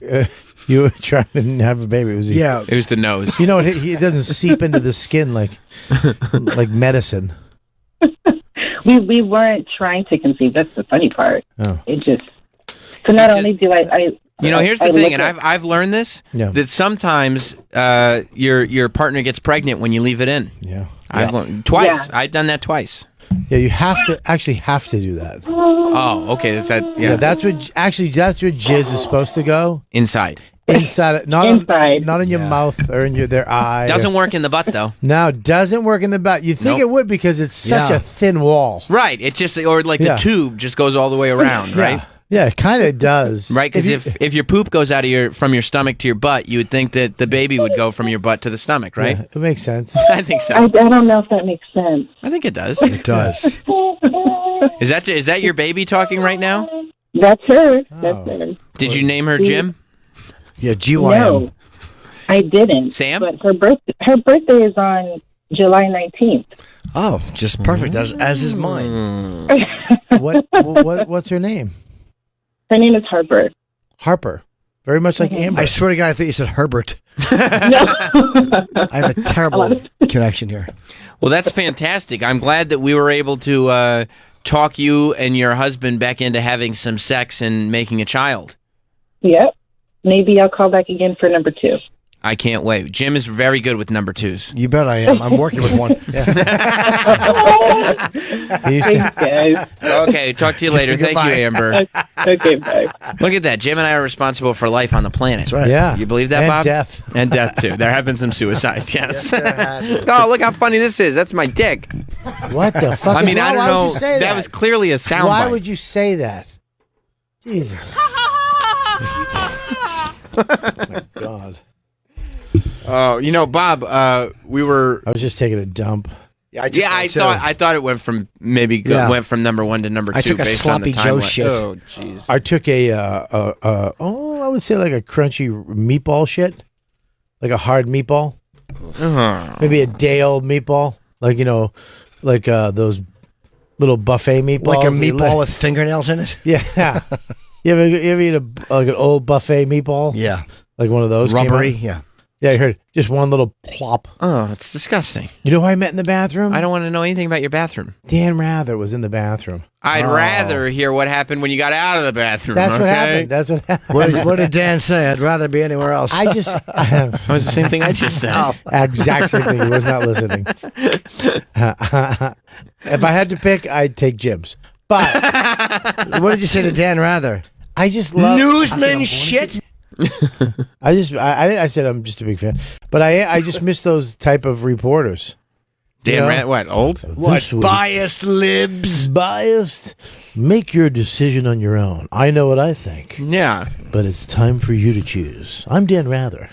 you were trying to have a baby? Was he? Yeah, it was the nose. You know, it doesn't seep into the skin like medicine. We weren't trying to conceive. That's the funny part. Oh. It just so not only do I You know, here's the thing, and I've learned this Yeah. that sometimes your partner gets pregnant when you leave it in. Yeah, I've learned twice. I've done that twice. Yeah, you have to do that. Oh, okay. Is that Yeah, that's what jizz is supposed to go inside. Inside, not inside, not in your mouth or in their eye. Doesn't work in the butt though. No, doesn't work in the butt. You think it would because it's such a thin wall. Right. It just or like the tube just goes all the way around, right? Yeah, it kind of does. Right, because if your poop goes out of from your stomach to your butt, you would think that the baby would go from your butt to the stomach, right? Yeah, it makes sense. I think so. I don't know if that makes sense. I think it does. It does. Is that your baby talking right now? That's her. That's her. Did you name her Jim? Yeah, GYM. No, I didn't. Sam? But her birthday is on July 19th. Oh, just perfect as is mine. What's her name? Her name is Harper. Harper. Very much like Amber. I swear to God, I think you said Herbert. I have a terrible connection here. Well, that's fantastic. I'm glad that we were able to talk you and your husband back into having some sex and making a child. Yep. Maybe I'll call back again for number 2. I can't wait. Jim is very good with number 2s. You bet I am. I'm working with one. Thanks, guys. Okay, talk to you later. Thank you, Amber. Okay, bye. Look at that. Jim and I are responsible for life on the planet. That's right. Yeah. You believe that, And Bob? death. And death, too. There have been some suicides, yes. Oh, look how funny this is. That's my dick. What the fuck? I mean, I don't why know. Would you say that was clearly a sound Why bite. would you say that? Jesus. Oh, my God. Oh, you know, Bob, we were. I was just taking a dump. I thought it went from went from number 1 to number 2 I took a based on the sloppy Joe timeline. shit. Oh, jeez. I took I would say like a crunchy meatball shit, like a hard meatball, maybe a day old meatball, like those little buffet meatballs, Like a meatball with fingernails in it? Yeah. You ever eat like an old buffet meatball? Yeah. Like one of those? Rubbery? Came out? Yeah. Yeah, I heard just one little plop. Oh, it's disgusting. You know who I met in the bathroom? I don't want to know anything about your bathroom. Dan Rather was in the bathroom. I'd rather hear what happened when you got out of the bathroom. That's what okay? happened. That's what happened. What did Dan say? I'd rather be anywhere else. I just... That was the same thing I just said. Exact same thing. He was not listening. If I had to pick, I'd take Jim's. But... What did you say to Dan Rather? I just love... Newsman shit? I said I'm just a big fan, but I just miss those type of reporters. Dan what, old? What, biased libs? Biased. Make your decision on your own. I know what I think. Yeah. But it's time for you to choose. I'm Dan Rather.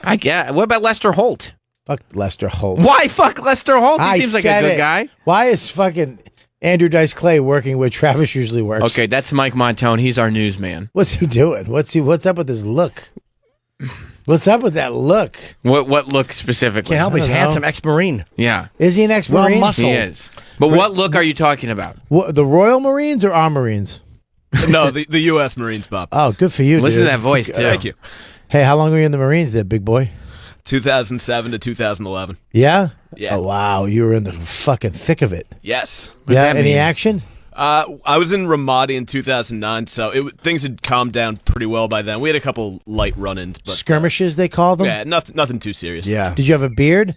I get. What about Lester Holt? Fuck Lester Holt. Why fuck Lester Holt? He I seems like said a good it. guy. Why is fucking Andrew Dice Clay working where Travis usually works? Okay, that's Mike Montone. He's our newsman. What's he doing? What's up with his look? What's up with that look? What look specifically? Can't help. He's I don't handsome know. ex-Marine. Yeah. Is he an ex-Marine? Well muscled. He is. But what look are you talking about? What, the Royal Marines or our Marines? No, the U.S. Marines, Bob. Oh, good for you, Listen dude. to that voice, too. Thank you. Hey, how long were you in the Marines there, big boy? 2007 to 2011. Yeah? Yeah. Oh, wow. You were in the fucking thick of it. Yes. Yeah? Any action? I was in Ramadi in 2009, so things had calmed down pretty well by then. We had a couple light run-ins. But, Skirmishes, they call them? yeah, nothing too serious. Yeah. Did you have a beard?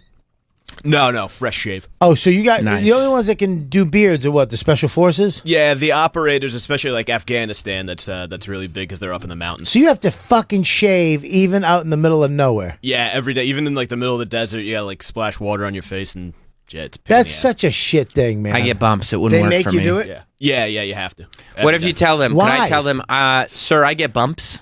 No, fresh shave. Oh, so you got Nice. the only ones that can do beards are what, the special forces? Yeah, the operators, especially like Afghanistan, that's really big because they're up in the mountains. So you have to fucking shave even out in the middle of nowhere. Yeah, every day, even in like the middle of the desert, you gotta like splash water on your face and yeah, it's a pain in That's the ass. such a shit thing, man. I get bumps. It wouldn't They work make for you me. do it? Yeah, you have to. What if you tell them? Can Why? I tell them, sir, I get bumps?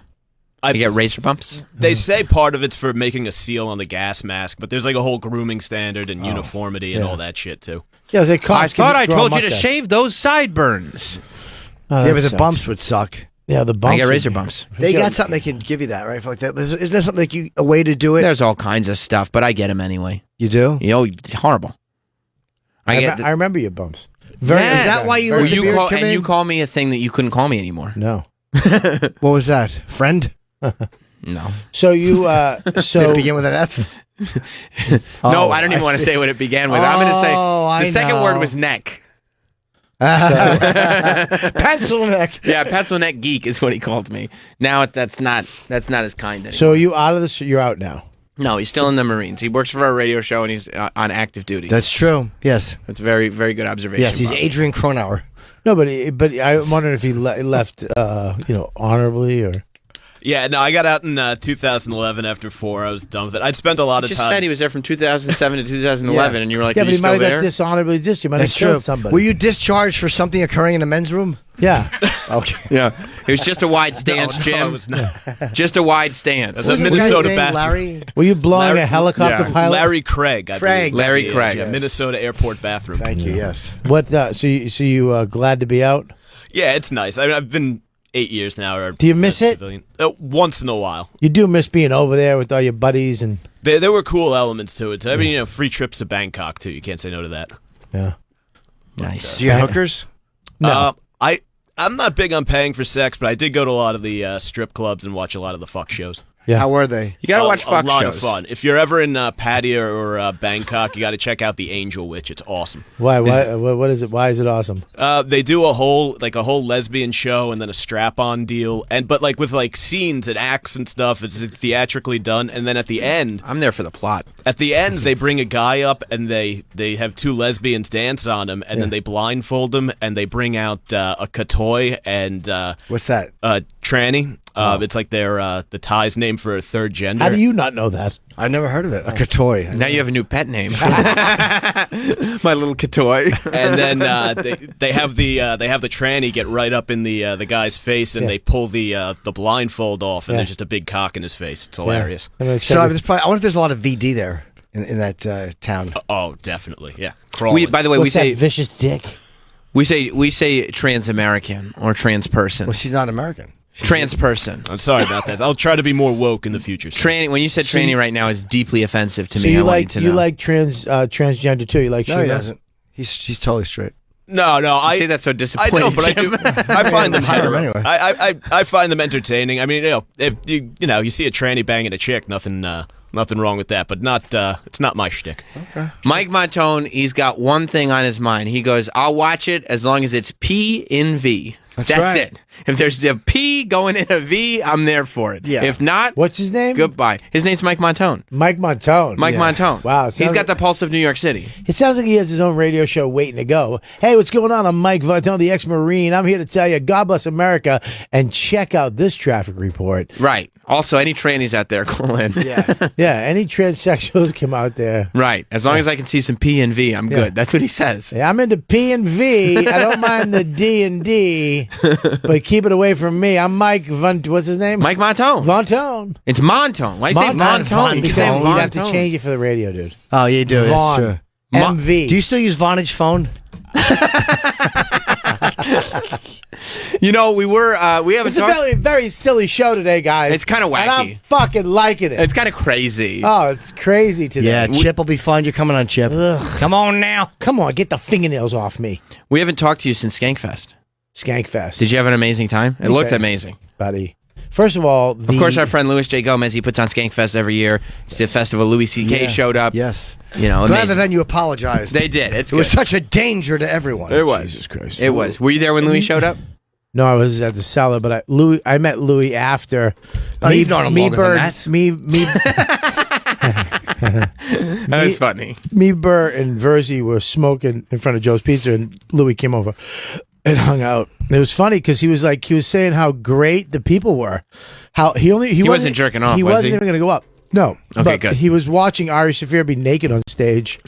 I get razor bumps? They say part of it's for making a seal on the gas mask, but there's like a whole grooming standard and uniformity and all that shit too. Yeah, it's like I cops can thought I grow a told you to mustache. shave those sideburns. Oh, Yeah, that but the sucks. bumps would suck. Yeah, the bumps. I get would razor be- bumps. They got something they can give you that, right? For like that. Isn't there something like a way to do it? There's all kinds of stuff, but I get them anyway. You do? You know, it's horrible. I I remember your bumps. Very. Yeah. Is that why you Well, let the beard call, come and in? you call me a thing that you couldn't call me anymore. No. What was that? Friend? No. So you. Did it begin with an F? No, Oh, I don't even want to see. say what it began with. I'm going to say I the second know. word was neck. Pencil neck. Yeah, pencil neck geek is what he called me. Now that's not as kind anymore. So are you out of this? You're out now. No, he's still in the Marines. He works for our radio show and he's on active duty. That's true. Yes. That's a very, very good observation. Yes, he's Bob. Adrian Cronauer. No, but I'm wondering if he left, honorably or. Yeah, no, I got out in 2011 after 4. I was done with it. I'd spent a lot He of just time. said he was there from 2007 to 2011, and you were like, yeah, "Are but you he might still have got there?" dishonorably discharged. You might That's have killed true. somebody. Were you discharged for something occurring in the men's room? Yeah. Okay. Yeah, it was just a wide stance, No, Jim. it was not. Just a wide stance. That's a Minnesota bathroom. Larry? Were you blowing a helicopter pilot? Larry Craig. I Craig. believe. Larry That's Craig. Yeah, Minnesota airport bathroom. Thank you. Yes. What? So you glad to be out? Yeah, it's nice. I mean, I've been 8 years now. Or Do you miss it? civilian. Once in a while. You do miss being over there with all your buddies and. There were cool elements to it. I mean, free trips to Bangkok too. You can't say no to that. Yeah. Nice. Do you have hookers? No. I'm not big on paying for sex, but I did go to a lot of the strip clubs and watch a lot of the fuck shows. Yeah. How were they? You gotta watch fuck a lot shows. of fun. If you're ever in Pattaya or Bangkok, you got to check out the Angel Witch. It's awesome. Why? What is it? Why is it awesome? They do a whole lesbian show and then a strap-on deal, but with scenes and acts and stuff. It's theatrically done, and then at the end, I'm there for the plot. At the end, they bring a guy up and they have two lesbians dance on him, and then they blindfold him and they bring out a katoy and what's that? Tranny. It's like the Thai's name for a third gender. How do you not know that? I've never heard of it. A katoy. Now you have a new pet name. My little katoy. And then they have the tranny get right up in the guy's face, and they pull the blindfold off, and there's just a big cock in his face. It's hilarious. So I wonder if there's a lot of VD there in that town. Oh, definitely. Yeah. By the way, What's we say that vicious dick. we say trans American or trans person. Well, she's not American. Trans person. I'm sorry about that. I'll try to be more woke in the future. Tranny. When you said So tranny you- right now is deeply offensive to So me. you I want like you to know. transgender too? You like? No, he Shiva? doesn't. He's totally straight. No, I say that so I disappointed. know, but I do. I find them Hire him anyway. I find them entertaining. I mean, if you see a tranny banging a chick, nothing wrong with that. But not it's not my shtick. Okay. Mike Montone, he's got one thing on his mind. He goes, "I'll watch it as long as it's P in V." That's right. it. If there's a P going in a V, I'm there for it. Yeah. If not, What's his name? goodbye. His name's Mike Montone. Mike Montone. Mike Yeah. Montone. Wow. He's got the pulse of New York City. It sounds like he has his own radio show waiting to go. Hey, what's going on? I'm Mike Montone, the ex-Marine. I'm here to tell you, God bless America, and check out this traffic report. Right. Also, any trannies out there, call in. Yeah. Yeah, any transsexuals come out there. Right. As long as I can see some P and V, I'm Yeah. good. That's what he says. Yeah, I'm into P and V. I don't mind the D and D, but keep it away from me. I'm Mike what's his name? Mike Montone. Montone. It's Montone. Why you say Montone? You can say You'd have to Montone. change it for the radio, dude. Oh, you do. Vaughn. It's true. MV. Do you still use Vonage phone? You know, we haven't It's a talked. very, very silly show today, guys. It's kinda And I'm wacky. fucking liking it. It's kind of crazy. Oh, it's crazy today. Yeah, Chip will be fun. You're coming on, Chip. Come on now. Come on, get the fingernails off me. We haven't talked to you since Skankfest. Skankfest. Did you have an amazing time? It looked Okay. amazing. Buddy. First of all, Of course, our friend Louis J. Gomez, he puts on Skankfest every year. It's the festival. Louis C.K. Yeah. showed up. Yes. You know, Glad the amazing. venue apologized. They did. It was such a danger to everyone. It was. Jesus Christ. It was. Were you there when Louis showed up? No, I was at the cellar, but I met Louis after. Oh, you've known him longer than that. Me, That was funny. me, Bert, and Verzi were smoking in front of Joe's Pizza, and Louis came over and hung out. It was funny because he was saying how great the people were. How he wasn't jerking off, He was wasn't he? even going to go up. No. Okay, but good. He was watching Ari Shaffir be naked on stage,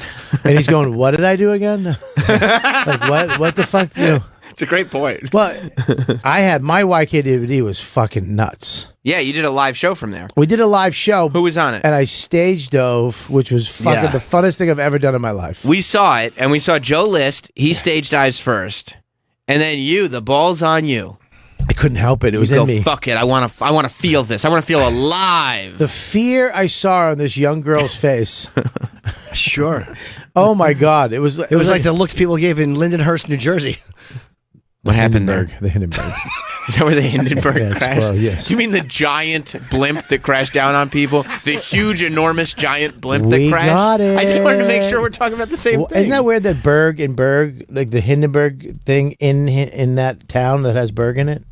and he's going, "What did I do again? Like what? What the fuck? You know." It's a great point. But I had my YK DVD was fucking nuts. Yeah, you did a live show from there. We did a live show. Who was on it? And I stage dove, which was fucking Yeah. the funnest thing I've ever done in my life. We saw it, and we saw Joe List. He stage dives first, and then you. The ball's on you. I couldn't help it. It was You in go, me. Fuck it. I want to feel this. I want to feel alive. The fear I saw on this young girl's face. Sure. Oh my God! It was like the looks people gave in Lindenhurst, New Jersey. What happened there? The Hindenburg. Is that where the Hindenburg Yeah, it's crashed? well, yes. You mean the giant blimp that crashed down on people? The huge, enormous, giant blimp that We crashed? got it. I just wanted to make sure we're talking about the same Well, thing. isn't that weird that Berg and Berg, like the Hindenburg thing in that town that has Berg in it?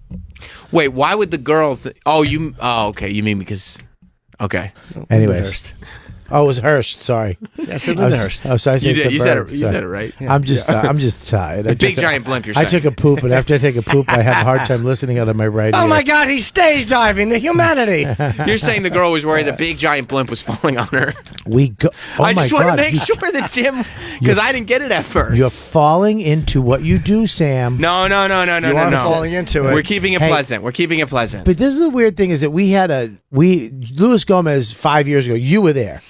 Wait, why would the girl... oh, okay. You mean because... Okay. Anyways. Oh, it was Hearst. Sorry. Yeah, I said Lindenhurst. Oh, sorry. I said You Berg. said it right. I'm just tired. The big giant blimp, you're I saying. took a poop, and after I take a poop, I have a hard time listening out of my right ear. Oh my God, he's stage diving the humanity. You're saying the girl was worried the big giant blimp was falling on her. We go. Oh I my just want God. to make sure that Jim... Because I didn't get it at first. You're falling into what you do, Sam. No. You are falling into it. We're keeping it Hey. pleasant. We're keeping it pleasant. But this is the weird thing is that Luis Gomez 5 years ago. You were there.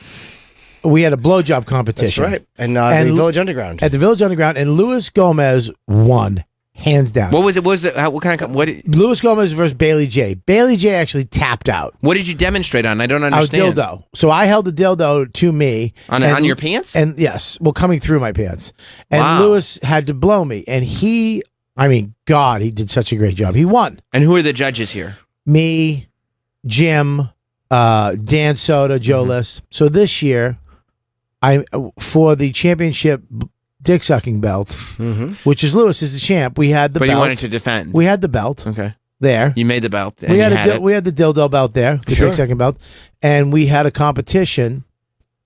We had a blowjob competition. That's right. And the Village Underground. At the Village Underground, and Luis Gomez won hands down. What was it? What kind of... Luis Gomez versus Bailey J. Bailey J actually tapped out. What did you demonstrate on? I don't I was understand. dildo. So I held the dildo to me. On your pants? And yes, well, coming through my pants. And Wow. Luis had to blow me. And God, he did such a great job. He won. And who are the judges here? Me, Jim, Dan Soda, Joe List. So this year, for the championship dick sucking belt, which is Lewis is the champ. We had the But belt. you wanted to defend. We had the belt. Okay. There. You made the belt. And We had you had it. we had the dildo belt there, the Sure. dick sucking belt, and we had a competition,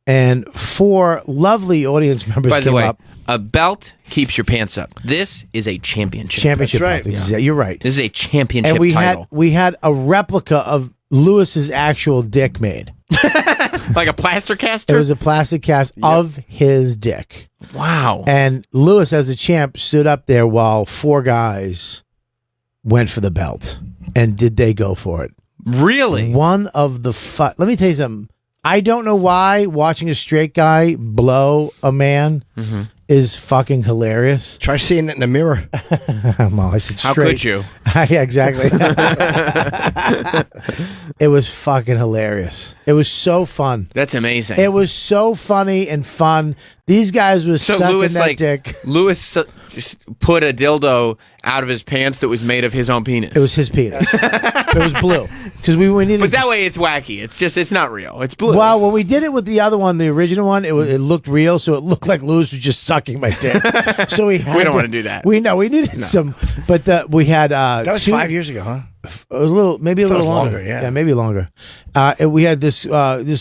and 4 lovely audience members By the came way, up. a belt keeps your pants up. This is a championship. Championship That's belt. right. You're right. This is a championship And title. we had a replica of Lewis's actual dick made. Like a plaster It caster? was a plastic cast of his dick. Wow. And Lewis, as a champ, stood up there while 4 guys went for the belt. And did they go for it? Really? One of the let me tell you something. I don't know why watching a straight guy blow a man is fucking hilarious. Try seeing it in the mirror. Well, I said How straight. could you? Yeah, exactly. It was fucking hilarious. It was so fun. That's amazing. It was so funny and fun. These guys was So sucking Lewis, that dick. Lewis just put a dildo out of his pants that was made of his own penis. It was his penis. It was blue because we needed. But that way it's wacky. It's not real. It's blue. Well, when we did it with the other one, the original one, it looked real, so it looked like Lewis was just sucking my dick. So we don't want to do that. We needed some, but we had That was 2 5 years ago, huh? It was a little, maybe a Thought it little was longer. longer, yeah. Maybe longer. And we had this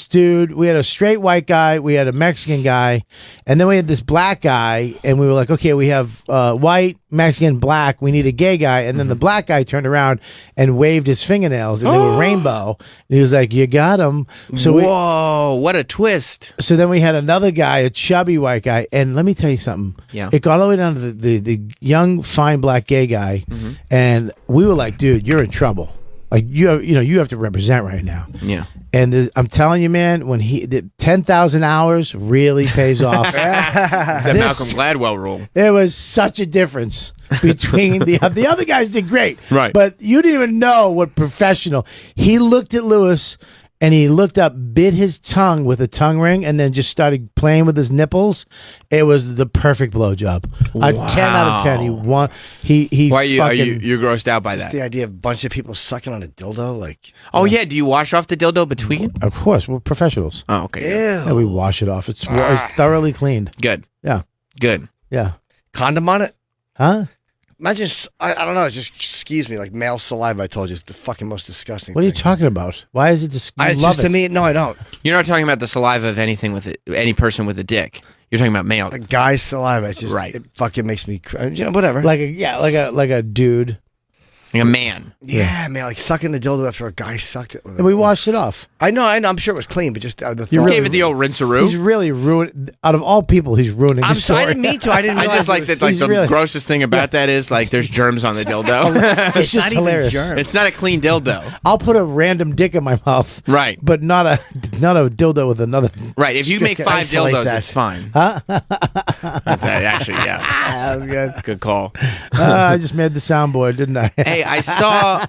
dude. We had a straight white guy. We had a Mexican guy, and then we had this black guy. And we were like, okay, we have white, Mexican, black. We need a gay guy. And then the black guy turned around and waved his fingernails, and they were rainbow. And he was like, "You got him." So whoa, what a twist! So then we had another guy, a chubby white guy, and let me tell you something. Yeah. It got all the way down to the young, fine black gay guy, and we were like, "Dude, you're in trouble. Like you have to represent right now." Yeah. And I'm telling you, man, when 10,000 hours really pays off. That Malcolm Gladwell rule. There was such a difference between the other guys did great, Right. But you didn't even know what professional. He looked at Lewis and he looked up, bit his tongue with a tongue ring, and then just started playing with his nipples. It was the perfect blowjob. A 10 out of 10. He won. He. Why are fucking, you grossed out by Just that? the idea of a bunch of people sucking on a dildo, like. Oh yeah, do you wash off the dildo between? Of course, we're professionals. Oh okay. Yeah, we wash it off. It's thoroughly cleaned. Good. Yeah. Good. Yeah. Condom on it? Huh? Imagine, I don't know, it just skews me like male saliva. I told you, it's the fucking most disgusting What are you thing. talking about? Why is it just? It's just to me, no, I don't. You're not talking about the saliva of anything with it, any person with a dick. You're talking about male. A guy's saliva, it's just, Right. it fucking makes me, whatever. Like a dude. Like a man. Yeah, man, like sucking the dildo after a guy sucked it. And we washed it off. I know, I'm sure it was clean, but just the You thought- gave it the old rinse-a-roo. He's really ruined. Out of all people, he's ruining the story. I didn't mean to. I didn't I realize just like it that. was- Like he's the really- grossest thing about that is like there's germs on the dildo. It's just not even hilarious. germs. It's not a clean dildo. I'll put a random dick in my mouth, Right. but not a dildo with another. Right. If you make 5 Isolate dildos, that. it's fine. Huh? Actually, yeah. That was good. Good call. I just made the soundboard, didn't I? Hey, I saw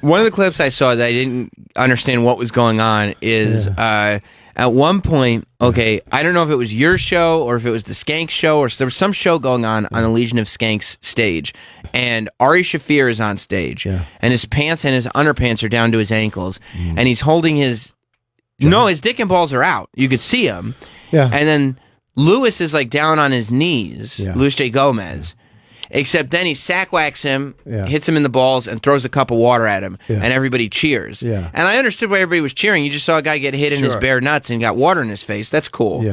one of the clips I saw that I didn't understand what was going on is at At one point, okay, I don't know if it was your show or if it was the Skank show, or there was some show going on the Legion of Skanks stage, and Ari Shaffir is on stage, and his pants and his underpants are down to his ankles, and he's holding his his dick and balls are out. You could see him, and then Lewis is like down on his knees, Luis J. Gomez. Except then he sack whacks him, hits him in the balls, and throws a cup of water at him, and everybody cheers. And I understood why everybody was cheering. You just saw a guy get hit in his bare nuts and got water in his face. That's cool.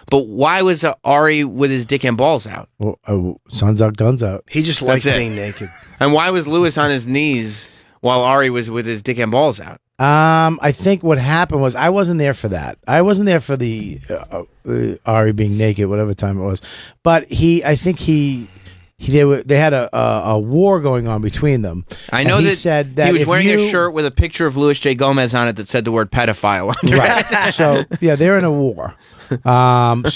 But why was Ari with his dick and balls out? Well, sun's out, guns out. He just likes being naked. And why was Lewis on his knees while Ari was with his dick and balls out? I think what happened was I wasn't there for that. I wasn't there for the Ari being naked, whatever time it was. But they had a war going on between them. I know and that said that he was if wearing you, a shirt with a picture of Luis J. Gomez on it that said the word pedophile under right. it. So they're in a war. He was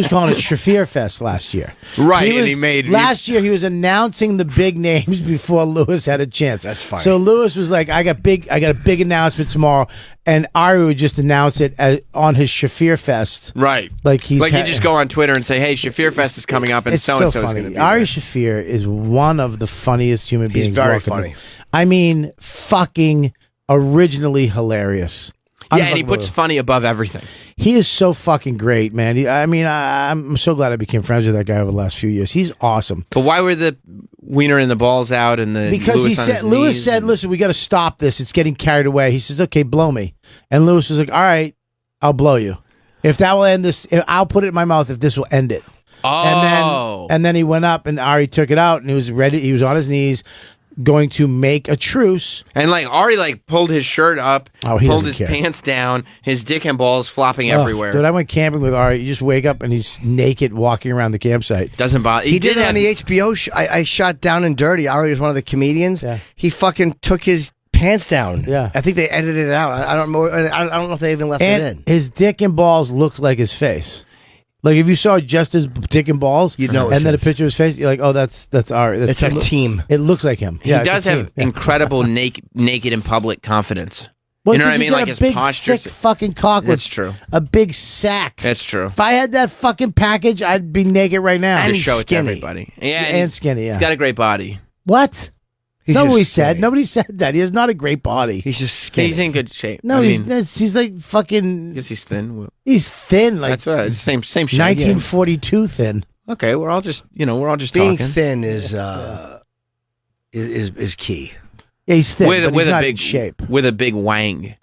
calling it Shaffir Fest last year. Right, and he made last year he was announcing the big names before Lewis had a chance. That's funny. So Lewis was like, I got a big announcement tomorrow, and Ari would just announce it on his Shaffir Fest. Right. Like he'd just go on Twitter and say, "Hey, Shaffir Fest is coming up, and it's so and so so is funny. going to be Ari there." Shaffir is one of the funniest human beings. He's very walking funny. I mean, fucking originally hilarious. Yeah, and he puts funny above everything. He is so fucking great, man. I'm so glad I became friends with that guy over the last few years. He's awesome. But why were the wiener and the balls out and the Because Lewis said, "Listen, we got to stop this. It's getting carried away." He says, "Okay, blow me." And Lewis was like, "All right, I'll blow you. If that will end this, I'll put it in my mouth if this will end it." Oh. And then he went up and Ari took it out and he was ready. He was on his knees, going to make a truce. And Ari pulled his shirt up, he pulled doesn't his care. pants down, his dick and balls flopping everywhere. Dude, I went camping with Ari. You just wake up and he's naked walking around the campsite. Doesn't bother. He did it on the HBO show. I shot Down and Dirty. Ari was one of the comedians. Yeah. He fucking took his pants down. Yeah. I think they edited it out. I don't know. I don't know if they even left it in. His dick and balls looks like his face. Like if you saw just his dick and balls, you'd know. And then a picture of his face, you're like, "Oh, that's Ari." It's a team. It looks like him. He does have incredible naked in public confidence. Well, you know what I 'cause mean? he's got Like a his big, posture. thick fucking cock. That's true. A big sack. That's true. If I had that fucking package, I'd be naked right now. Just show it to everybody. Yeah, and skinny. Yeah, he's got a great body. What? He's That's what we just said. skinny. Nobody said that. He has not a great body. He's just skinny. He's in good shape. No, I he's mean, he's like fucking. I guess he's thin. He's thin. Like That's right. Same shape. 1942 thin. Okay, we're all just Being talking. thin is key. Yeah, he's thin, but with he's a not big in shape. with a big wang.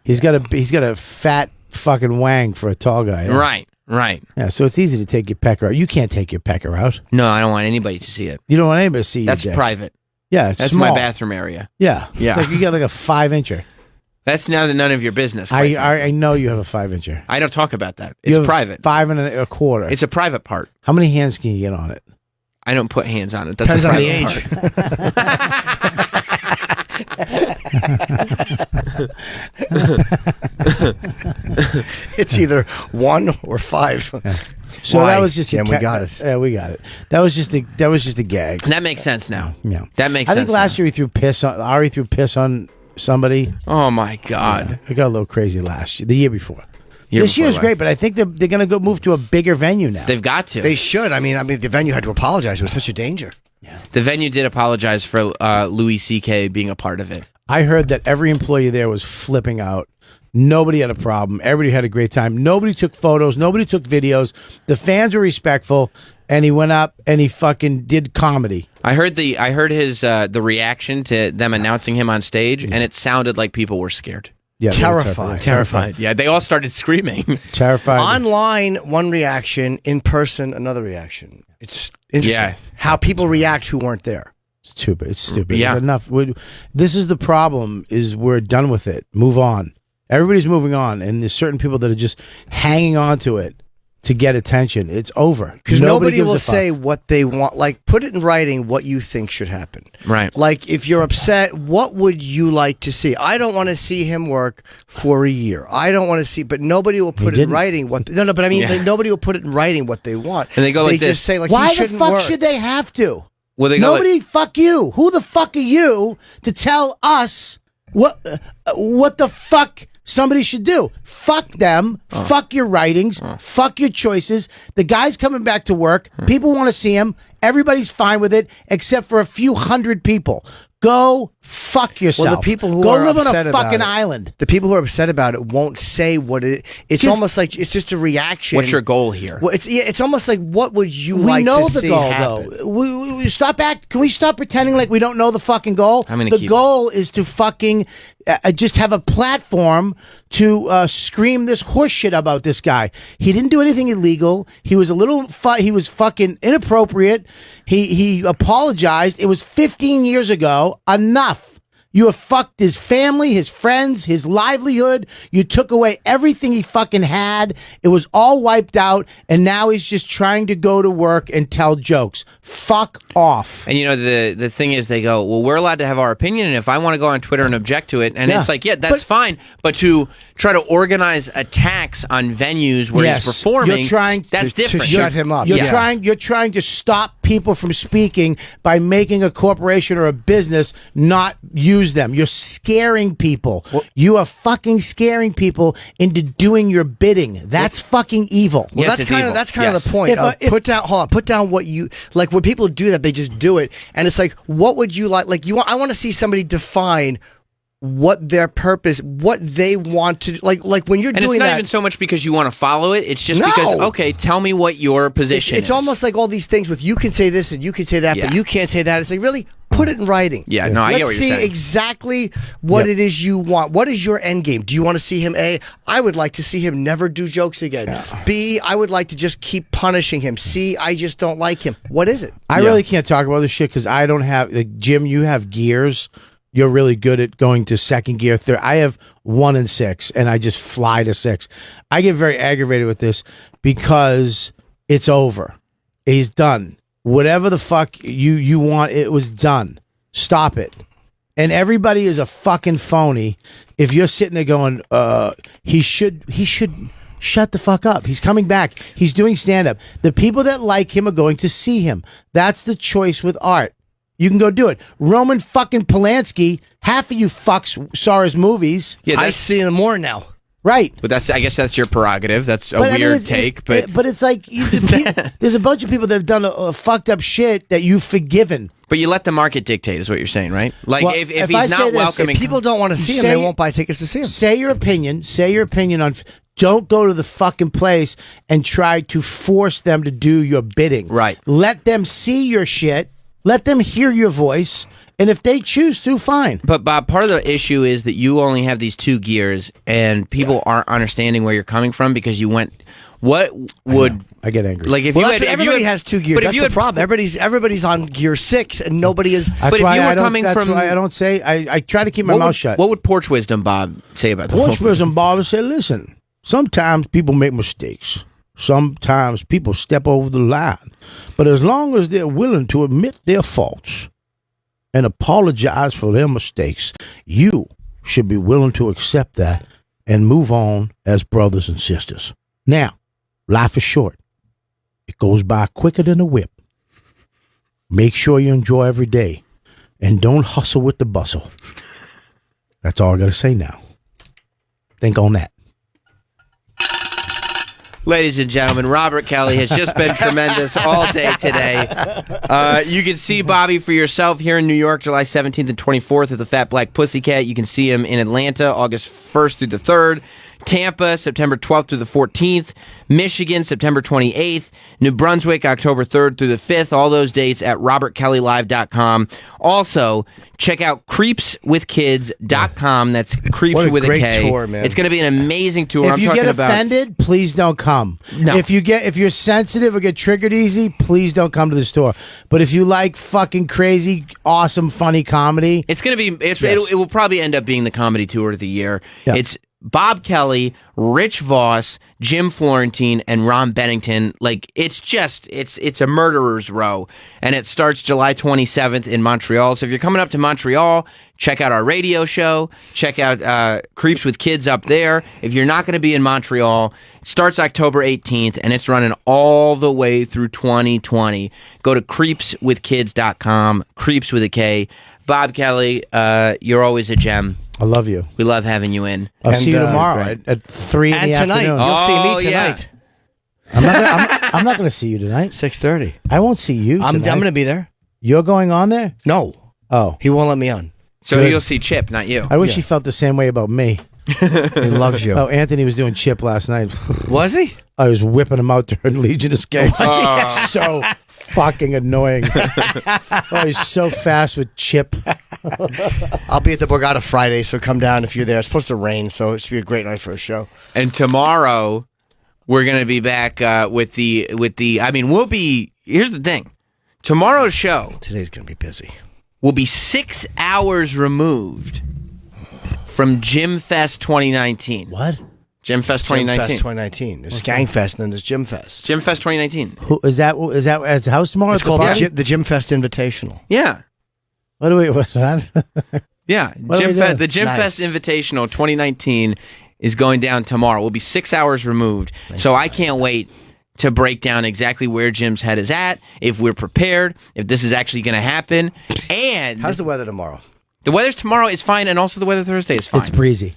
He's got a fat fucking wang for a tall guy. Yeah? Right. Yeah, so it's easy to take your pecker out. You can't take your pecker out. No, I don't want anybody to see it. You don't want anybody to see That's your dick. private. Yeah, it's That's small. my bathroom area. Yeah, Yeah. It's like you got like a 5-incher. That's now none of your business. quite frankly. I know you have a 5-incher. I don't talk about that. You It's have private. 5 and a quarter. It's a private part. How many hands can you get on it? I don't put hands on it. That's Depends a on the private It's either 1 or 5. So Why? that was just Jim, a we got it. Yeah, we got it. That was just a gag. That makes sense now. Yeah, That makes I sense. think last year he threw piss on Ari threw piss on somebody. Oh my God. Yeah, it got a little crazy last year. The year before. Year This before year's last. great, but I think they're going to move to a bigger venue now. They've got to. They should. I mean, the venue had to apologize. It was such a danger. The venue did apologize for Louis C.K. being a part of it. I heard that every employee there was flipping out. Nobody had a problem. Everybody had a great time. Nobody took photos. Nobody took videos. The fans were respectful, and he went up and he fucking did comedy. I heard his the reaction to them announcing him on stage, and it sounded like people were scared. Yeah, they were Terrified. Yeah, they all started screaming. Terrified. Online, one reaction. In person, another reaction. It's interesting. Yeah. How people react who weren't there. Stupid. It's stupid. Yeah. It's enough. This is the problem. Is we're done with it. Move on. Everybody's moving on, and there's certain people that are just hanging on to it to get attention. It's over Because nobody gives will a fuck. say what they want. Like, put it in writing what you think should happen. Right. Like, if you're upset, what would you like to see? I don't want to see him work for a year. I don't want to see, but nobody will put it in didn't. writing what. No, but I mean, Yeah. like, nobody will put it in writing what they want. And they go like just this. say like, Why he the shouldn't fuck work. should they have to? Well, they go like- Nobody. Fuck you. Who the fuck are you to tell us what the fuck somebody should do. Fuck them. Fuck your writings. Fuck your choices. The guy's coming back to work. People want to see him. Everybody's fine with it, except for a few hundred people. Go fuck yourself. Well, the people who go are live on upset a about fucking it- island. The people who are upset about it won't say what it. It's Just- almost like it's just a reaction. What's your goal here? Well, it's almost like what would you We like know to the see goal, happen? though. We stop act. Can we stop pretending like we don't know the fucking goal? I'm gonna the keep- goal is to fucking just have a platform to scream this horse shit about this guy. He didn't do anything illegal. He was a little. He was fucking inappropriate. He apologized. It was 15 years ago. Enough. You have fucked his family, his friends, his livelihood. You took away everything he fucking had. It was all wiped out, and now he's just trying to go to work and tell jokes. Fuck off. And you know the thing is, they go, well, we're allowed to have our opinion, and if I want to go on Twitter and object to it, and Yeah. it's like, yeah, that's fine. But to try to organize attacks on venues where Yes. he's performing, You're trying that's different. shut him up. You're Yeah. trying to stop people from speaking by making a corporation or a business not use them. You're scaring people. You are fucking scaring people into doing your bidding. That's fucking evil. Well, Yes, that's it's kind evil. of Yes. the point. If- Put down what you like. When people do that, they just do it, and it's like, what would you like? Like I want to see somebody define what their purpose, what they want to like when you're And doing it's not that. even so much because you want to follow it. It's just No. because, okay, tell me what your position It's is. almost like all these things with you can say this and you can say that, Yeah. but you can't say that. It's like, really put it in writing. Yeah, no, I get Let's what you're see saying. exactly what it is you want. What is your end game? Do you want to see him? A, I would like to see him never do jokes again. B, I would like to just keep punishing him. C, I just don't like him. What is it? I really can't talk about this shit because I don't have like, Jim, you have gears. You're really good at going to second gear. Third. I have 1 and 6, and I just fly to 6. I get very aggravated with this because it's over. He's done. Whatever the fuck you want, it was done. Stop it. And everybody is a fucking phony. If you're sitting there going, he should shut the fuck up. He's coming back. He's doing stand up. The people that like him are going to see him. That's the choice with art. You can go do it. Roman fucking Polanski, half of you fucks saw his movies. Yeah, I see him more now. Right. But I guess that's your prerogative. That's a But I mean, weird it's- take. but it's like there's a bunch of people that have done a fucked up shit that you've forgiven. But you let the market dictate, is what you're saying, right? Like Well, if if he's I say not this, welcoming, If people don't want to see him, Say- they won't buy tickets to see him. Say your opinion. Say your opinion on. Don't go to the fucking place and try to force them to do your bidding. Right. Let them see your shit. Let them hear your voice. And if they choose to, fine. But Bob, part of the issue is that you only have these 2 gears, and people aren't understanding where you're coming from because you went. What would I get angry? like if Well, you that's had what- if you everybody had, has 2 gears. But That's if you the had problem. Everybody's on gear 6, and nobody is. That's but if why you were I don't, coming that's from- why I don't say. I try to keep my what mouth would, shut. What would Porch Wisdom Bob say about that? Porch Wisdom Bob said, listen, sometimes people make mistakes. Sometimes people step over the line. But as long as they're willing to admit their faults and apologize for their mistakes, you should be willing to accept that and move on as brothers and sisters. Now, life is short. It goes by quicker than a whip. Make sure you enjoy every day and don't hustle with the bustle. That's all I got to say now. Think on that. Ladies and gentlemen, Robert Kelly has just been tremendous all day today. You can see Bobby for yourself here in New York, July 17th and 24th at the Fat Black Pussycat. You can see him in Atlanta, August 1st through the 3rd. Tampa, September 12th through the 14th. Michigan, September 28th. New Brunswick, October 3rd through the 5th. All those dates at robertkellylive.com. Also, check out creepswithkids.com. That's creeps What a with great a K. tour, man. It's going to be an amazing tour. If I'm you talking get about offended, please don't come. No. If you're sensitive or get triggered easy, please don't come to the store. But if you like fucking crazy, awesome, funny comedy, It's going to be. Yes. It will probably end up being the comedy tour of the year. Yeah. It's Bob Kelly, Rich Voss, Jim Florentine, and Ron Bennington. Like it's a murderer's row, and it starts July 27th in Montreal. So if you're coming up to Montreal, check out our radio show. Check out Creeps with Kids up there. If you're not going to be in Montreal, it starts October 18th, and it's running all the way through 2020. Go to creepswithkids.com. Creeps with a K. Bob Kelly, you're always a gem. I love you. We love having you in. I'll see you And, tomorrow great. at 3 in And the tonight. afternoon. You'll see Oh, me yeah. tonight. I'm not going to see you tonight. 6:30. I won't see you I'm tonight. going to be there. You're going on there? No. Oh. He won't let me on. So Good. you'll see Chip, not you. I wish he felt the same way about me. He loves you. Oh, Anthony was doing Chip last night. Was he? I was whipping him out during Legion Escape. So fucking annoying. Oh, he's so fast with Chip. I'll be at the Borgata Friday, so come down if you're there. It's supposed to rain, so it should be a great night for a show. And tomorrow, we're going to be back with the. I mean, we'll be. Here's the thing. Tomorrow's show. Today's going to be busy. Will be 6 hours removed from Gym Fest 2019. What? Gym Fest Gym 2019. Fest 2019. There's Skang Fest, and then there's Gym Fest. Gym Fest 2019. Who is that? Is that at his house tomorrow? It's at the called party? the Gym Fest Invitational. Yeah. What do we? What's that? Yeah. What are we doing? The Gym Nice. Fest Invitational 2019 is going down tomorrow. We'll be 6 hours removed. So I can't wait to break down exactly where Jim's head is at, if we're prepared, if this is actually going to happen. And How's the weather tomorrow? the weather tomorrow is fine, and also the weather Thursday is fine. It's breezy.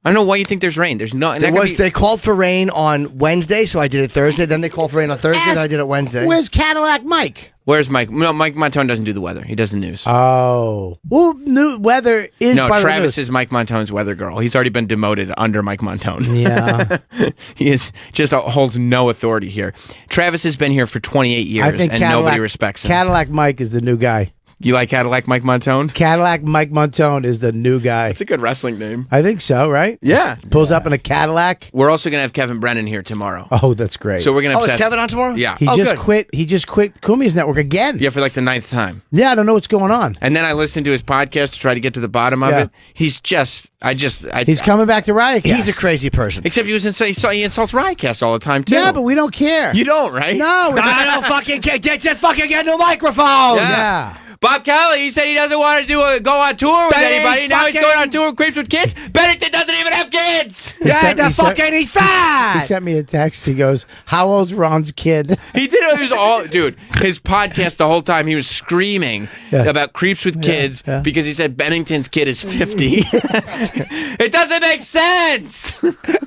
I don't know why you think there's rain. There's no. They called for rain on Wednesday, so I did it Thursday. Then they called for rain on Thursday, and I did it Wednesday. Where's Cadillac Mike? Where's Mike? No, Mike Montone doesn't do the weather. He does the news. Oh. Well, new weather is No, part Travis of the news. is Mike Montone's weather girl. He's already been demoted under Mike Montone. Yeah. He is just holds no authority here. Travis has been here for 28 years, and nobody respects him. Cadillac Mike is the new guy. You like Cadillac Mike Montone? Cadillac Mike Montone is the new guy. It's a good wrestling name. I think so, right? Yeah. Pulls up in a Cadillac. We're also going to have Kevin Brennan here tomorrow. Oh, that's great. So we're going to Oh, have is Kevin on tomorrow? Yeah. He just quit. He just quit Kumi's network again. Yeah, for like the 9th time. Yeah, I don't know what's going on. And then I listened to his podcast to try to get to the bottom of Yeah. it. He's just, He's coming back to Riotcast. He's a crazy person. Except he insults Riotcast all the time too. Yeah, but we don't care. You don't, right? No. I don't fucking care. Just fucking get a new microphone. Yeah. Bob Kelly, he said he doesn't want to go on tour with But anybody. he's Now he's fucking- going on tour with Creeps with Kids. Bennington doesn't even have kids. He's fat. He sent me a text. He goes, "How old's Ron's kid?" He did it. He was all, dude. His podcast the whole time he was screaming about Creeps with Kids because he said Bennington's kid is 50. It doesn't make sense.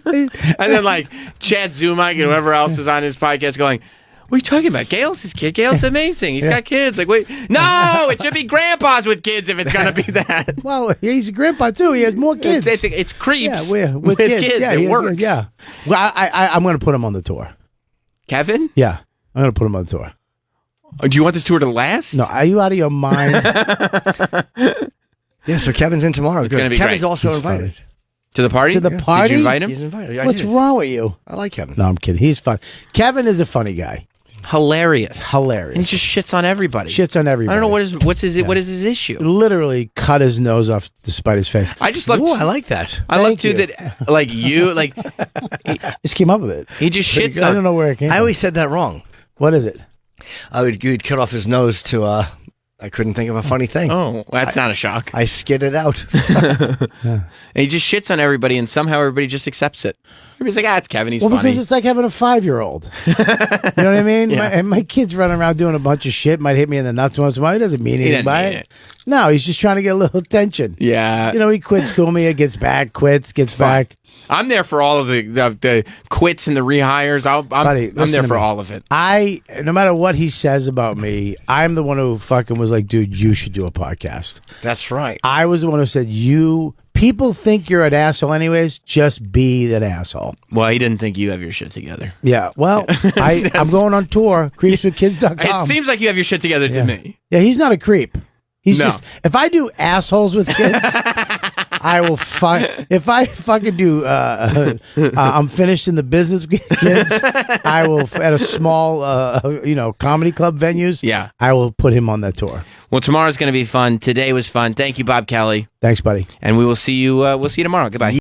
And then like Chad Zumike and whoever else is on his podcast going, "What are you talking about? Gail's his kid. Gail's amazing. He's got kids." Like, wait, no, it should be grandpas with kids if it's gonna be that. Well, he's a grandpa too. He has more kids. It's Creeps. Yeah, with kids. Yeah, it he has- works. Yeah. Well, I'm going to put him on the tour. Kevin, Yeah, I'm going to put him on the tour. do you want this tour to last? No, are you out of your mind? Yeah, so Kevin's in tomorrow. It's Good. gonna be Kevin's great. also He's invited. funny. To the party? To the party? Did you invite him? He's invited. I What's did. wrong with you? I like Kevin. No, I'm kidding. He's fun. Kevin is a funny guy. Hilarious. Hilarious. And he just shits on everybody. Shits on everybody. I don't know what is his issue. Literally cut his nose off despite his face. I just love. Ooh, I like that. I love Thank too you. that like you like Just came up with it. he just shits I on. don't know where it came I from. always said that wrong. What is it? You'd cut off his nose to. I couldn't think of a funny thing. Oh, well, that's not a shock. I skid it out. And he just shits on everybody, and somehow everybody just accepts it. Everybody's like, it's Kevin. He's Well, funny. because it's like having a 5-year-old. You know what I mean? My kid's running around doing a bunch of shit. Might hit me in the nuts once in a while. He doesn't mean anything doesn't by mean it. it. No, he's just trying to get a little attention. Yeah. You know, he quits Kumia, gets back, quits, gets back. I'm there for all of the quits and the rehires. Buddy, I'm listen there to for me. all of it. No matter what he says about me, I'm the one who fucking was like, dude, you should do a podcast. That's right. I was the one who said, people think you're an asshole anyways, just be that asshole. Well, he didn't think you have your shit together. Yeah, well, I'm going on tour, creepswithkids.com. It seems like you have your shit together to me. Yeah, he's not a creep. He's No. just, if I do assholes with kids, I will if I fucking do, I'm finished in the business with kids, I will, at a small, comedy club venues, Yeah. I will put him on that tour. Well, tomorrow's going to be fun. Today was fun. Thank you, Bob Kelly. Thanks, buddy. And we will see you. We'll see you tomorrow. Goodbye.